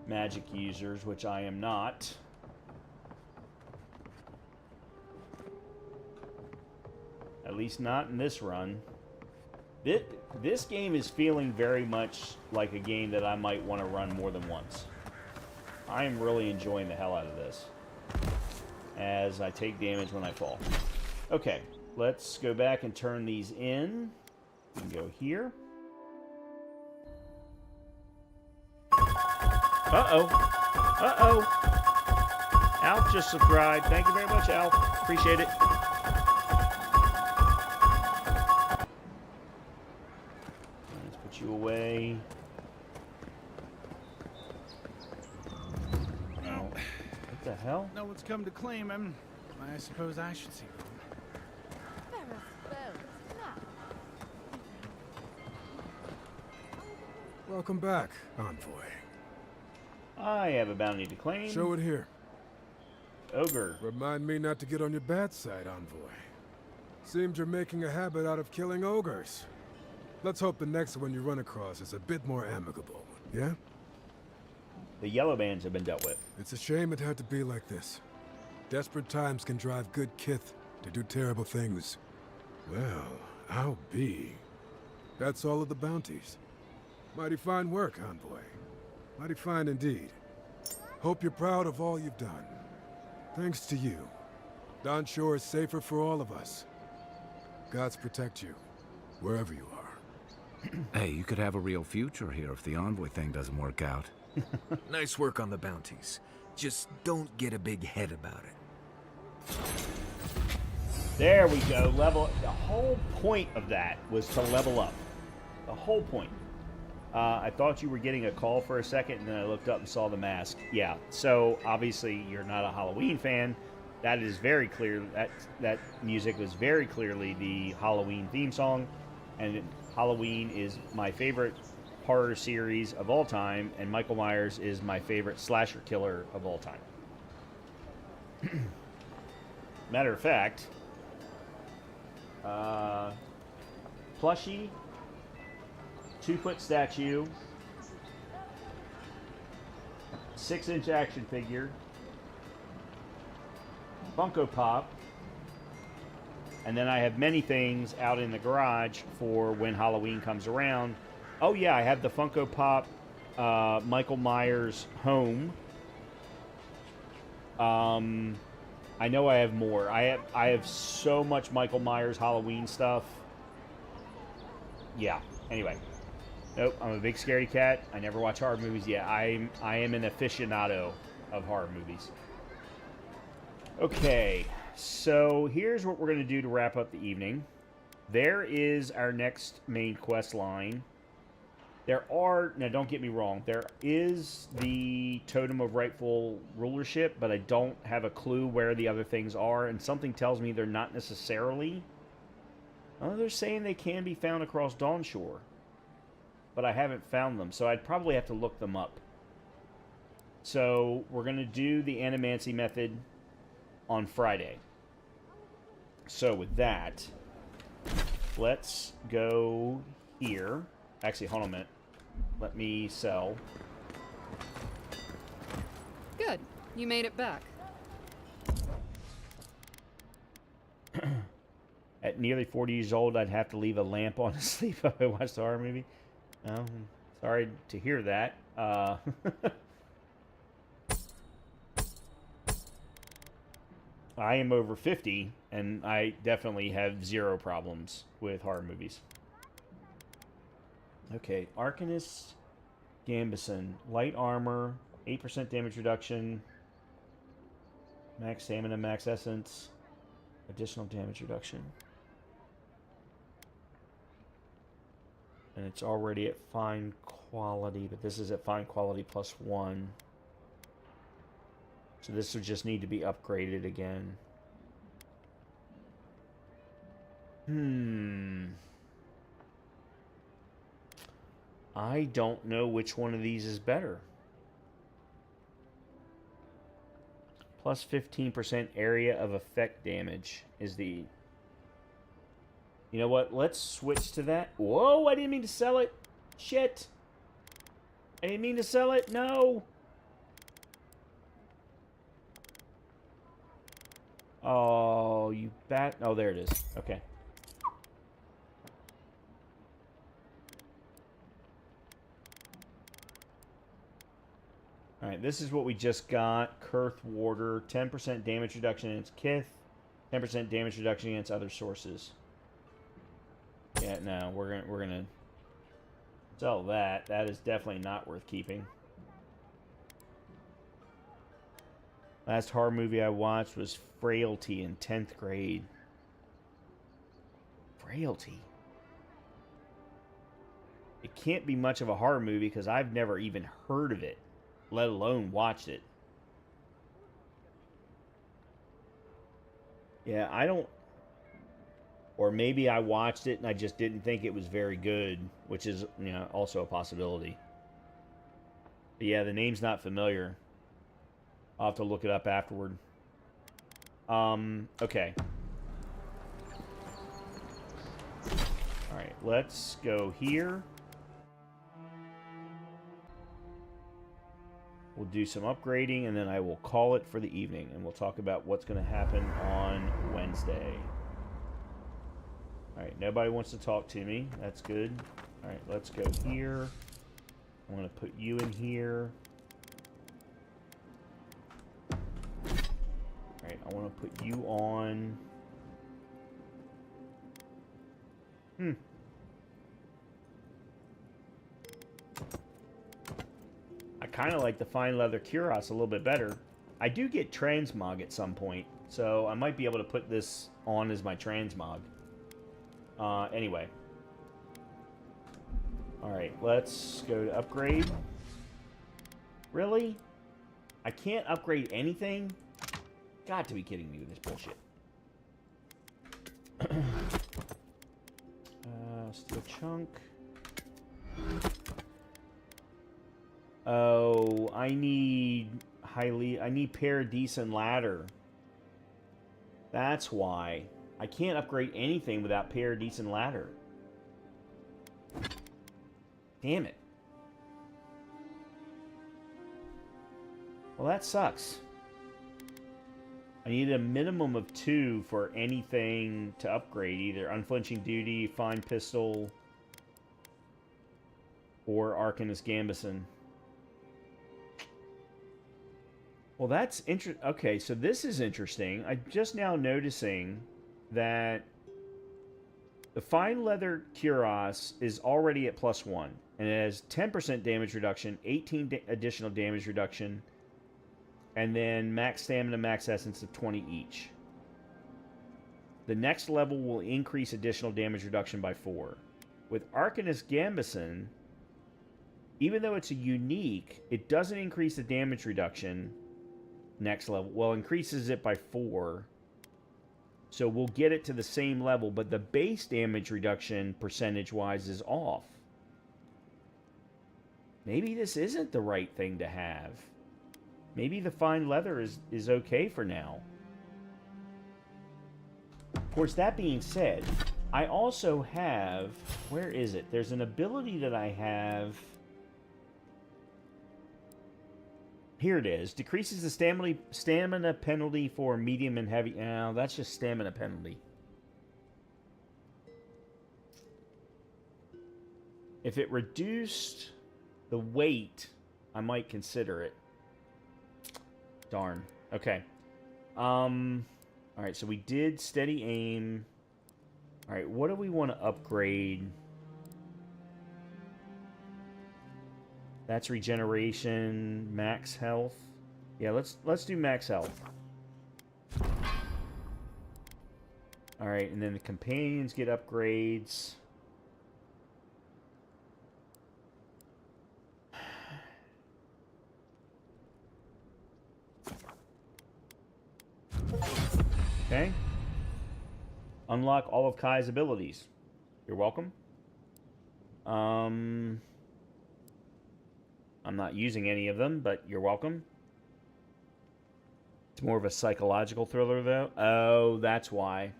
magic users, which I am not. At least not in this run. This game is feeling very much like a game that I might want to run more than once. I am really enjoying the hell out of this, as I take damage when I fall. Okay, let's go back and turn these in. We can go here. Uh-oh. Uh-oh. Alf just subscribed. Thank you very much, Alf. Appreciate it. Let's put you away. Oh, what the hell? No one's come to claim him. I suppose I should see them. Welcome back, Envoy. I have a bounty to claim. Show it here. Ogre. Remind me not to get on your bad side, Envoy. Seems you're making a habit out of killing ogres. Let's hope the next one you run across is a bit more amicable, yeah? the yellow bands have been dealt with. It's a shame it had to be like this. Desperate times can drive good kith to do terrible things. Well, I'll be. That's all of the bounties. Mighty fine work, Envoy. Mighty fine indeed. Hope you're proud of all you've done. Thanks to you, Don Shore is safer for all of us. Gods protect you, wherever you are. Hey, you could have a real future here if the Envoy thing doesn't work out. Nice work on the bounties. Just don't get a big head about it. There we go. Level. The whole point of that was to level up. The whole point. I thought you were getting a call for a second, and then I looked up and saw the mask. Yeah. So obviously you're not a Halloween fan. That is very clear. That music was very clearly the Halloween theme song, and Halloween is my favorite horror series of all time, and Michael Myers is my favorite slasher killer of all time. Matter of fact, plushie, 2-foot statue, 6-inch action figure, Funko Pop, and then I have many things out in the garage for when Halloween comes around. Oh yeah, I have the Funko Pop Michael Myers home. I know I have more. I have so much Michael Myers Halloween stuff. Yeah. Anyway. Nope, I'm a big scaredy cat. I never watch horror movies yet. I am an aficionado of horror movies. Okay, so here's what we're going to do to wrap up the evening. There is our next main quest line. There are, now don't get me wrong, there is the Totem of Rightful Rulership, but I don't have a clue where the other things are, and something tells me they're not necessarily. Oh, they're saying they can be found across Dawnshore, but I haven't found them, so I'd probably have to look them up. So we're going to do the Animancy method on Friday. So with that, let's go here. Actually, hold on a minute. Let me sell. Good. You made it back. At nearly 40 years old, I'd have to leave a lamp on to sleep if I watched a horror movie. Sorry to hear that. I am over 50, and I definitely have zero problems with horror movies. Okay, Arcanist Gambison. Light armor, 8% damage reduction, max stamina, max essence, additional damage reduction. And it's already at fine quality, but this is at fine quality +1. So this would just need to be upgraded again. I don't know which one of these is better. Plus 15% area of effect damage is the... You know what? Let's switch to that. Whoa, I didn't mean to sell it. Shit. I didn't mean to sell it. No. Oh, you bat... Oh, there it is. Okay. Alright, this is what we just got. Kurth Warder. 10% damage reduction against Kith. 10% damage reduction against other sources. Yeah, no, we're gonna sell that. That is definitely not worth keeping. Last horror movie I watched was Frailty in 10th grade. Frailty? It can't be much of a horror movie because I've never even heard of it, let alone watched it. Yeah, I don't... Or maybe I watched it and I just didn't think it was very good, which is, you know, also a possibility. But yeah, the name's not familiar. I'll have to look it up afterward. Okay. Alright, let's go here. We'll do some upgrading, and then I will call it for the evening, and we'll talk about what's going to happen on Wednesday. Alright, nobody wants to talk to me. That's good. Alright, let's go here. I'm going to put you in here. Alright, I want to put you on... I kind of like the fine leather cuirass a little bit better. I do get transmog at some point, so I might be able to put this on as my transmog. Anyway. Alright, let's go to upgrade. Really? I can't upgrade anything? Got to be kidding me with this bullshit. Steel chunk. Oh, I need Paradisen ladder. That's why. I can't upgrade anything without Paradisen ladder. Damn it. Well, that sucks. I need a minimum of 2 for anything to upgrade. Either Unflinching Duty, Fine Pistol, or Arcanist Gambison. Well, that's interesting. Okay, so this is interesting. I'm just now noticing that the Fine Leather Cuirass is already at +1. And it has 10% damage reduction, 18 additional damage reduction, and then max stamina, max essence of 20 each. The next level will increase additional damage reduction by 4. With Arcanist Gambison, even though it's a unique, it doesn't increase the damage reduction next level. Well, increases it by 4. So we'll get it to the same level, but the base damage reduction percentage-wise is off. Maybe this isn't the right thing to have. Maybe the fine leather is okay for now. Of course, that being said, I also have... Where is it? There's an ability that I have... Here it is. Decreases the stamina penalty for medium and heavy... No, that's just stamina penalty. If it reduced the weight, I might consider it. Darn. Okay. Alright, so we did steady aim. Alright, what do we want to upgrade? That's regeneration, max health. Yeah, let's do max health. Alright, and then the companions get upgrades. Okay. Unlock all of Kai's abilities. You're welcome. I'm not using any of them, but you're welcome. It's more of a psychological thriller, though. Oh, that's why.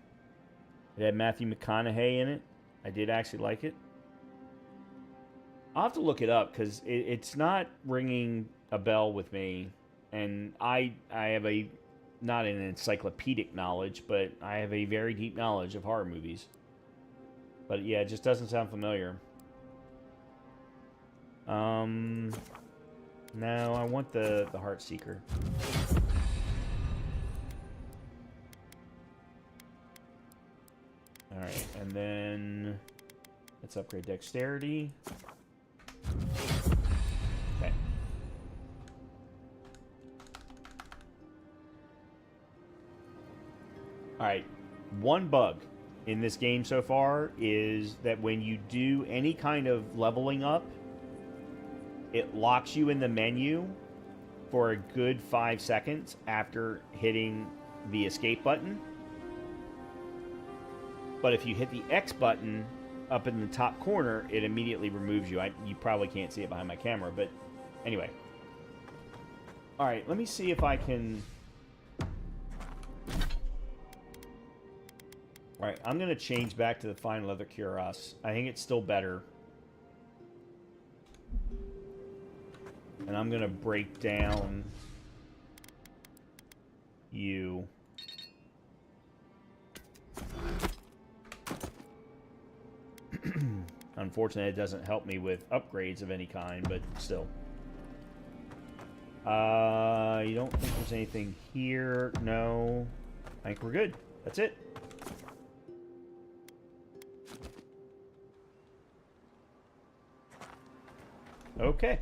It had Matthew McConaughey in it. I did actually like it. I'll have to look it up, because it's not ringing a bell with me. And I have a... not an encyclopedic knowledge, but I have a very deep knowledge of horror movies. But yeah, it just doesn't sound familiar. No, I want the Heartseeker. Alright, and then let's upgrade Dexterity. Okay. Alright, one bug in this game so far is that when you do any kind of leveling up, it locks you in the menu for a good 5 seconds after hitting the escape button. But if you hit the X button up in the top corner, it immediately removes you. You probably can't see it behind my camera, but anyway. Alright, let me see if I can... Alright, I'm going to change back to the Fine Leather Cuirass. I think it's still better. And I'm going to break down you. Unfortunately, it doesn't help me with upgrades of any kind, but still. You don't think there's anything here? No. I think we're good. That's it. Okay.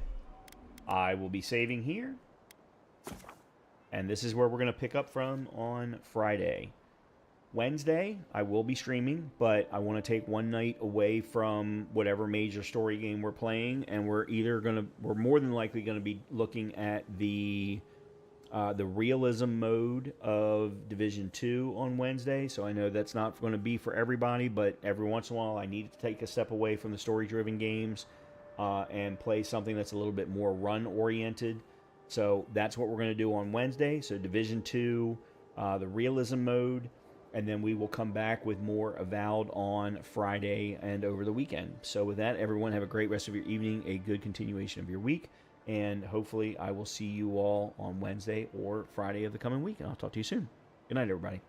I will be saving here. And this is where we're going to pick up from on Friday. Wednesday, I will be streaming, but I want to take one night away from whatever major story game we're playing, and we're more than likely going to be looking at the realism mode of Division 2 on Wednesday. So I know that's not going to be for everybody, but every once in a while I need to take a step away from the story-driven games and play something that's a little bit more run-oriented. So that's what we're going to do on Wednesday. So Division 2, the realism mode, and then we will come back with more Avowed on Friday and over the weekend. So with that, everyone have a great rest of your evening, a good continuation of your week, and hopefully I will see you all on Wednesday or Friday of the coming week, and I'll talk to you soon. Good night, everybody.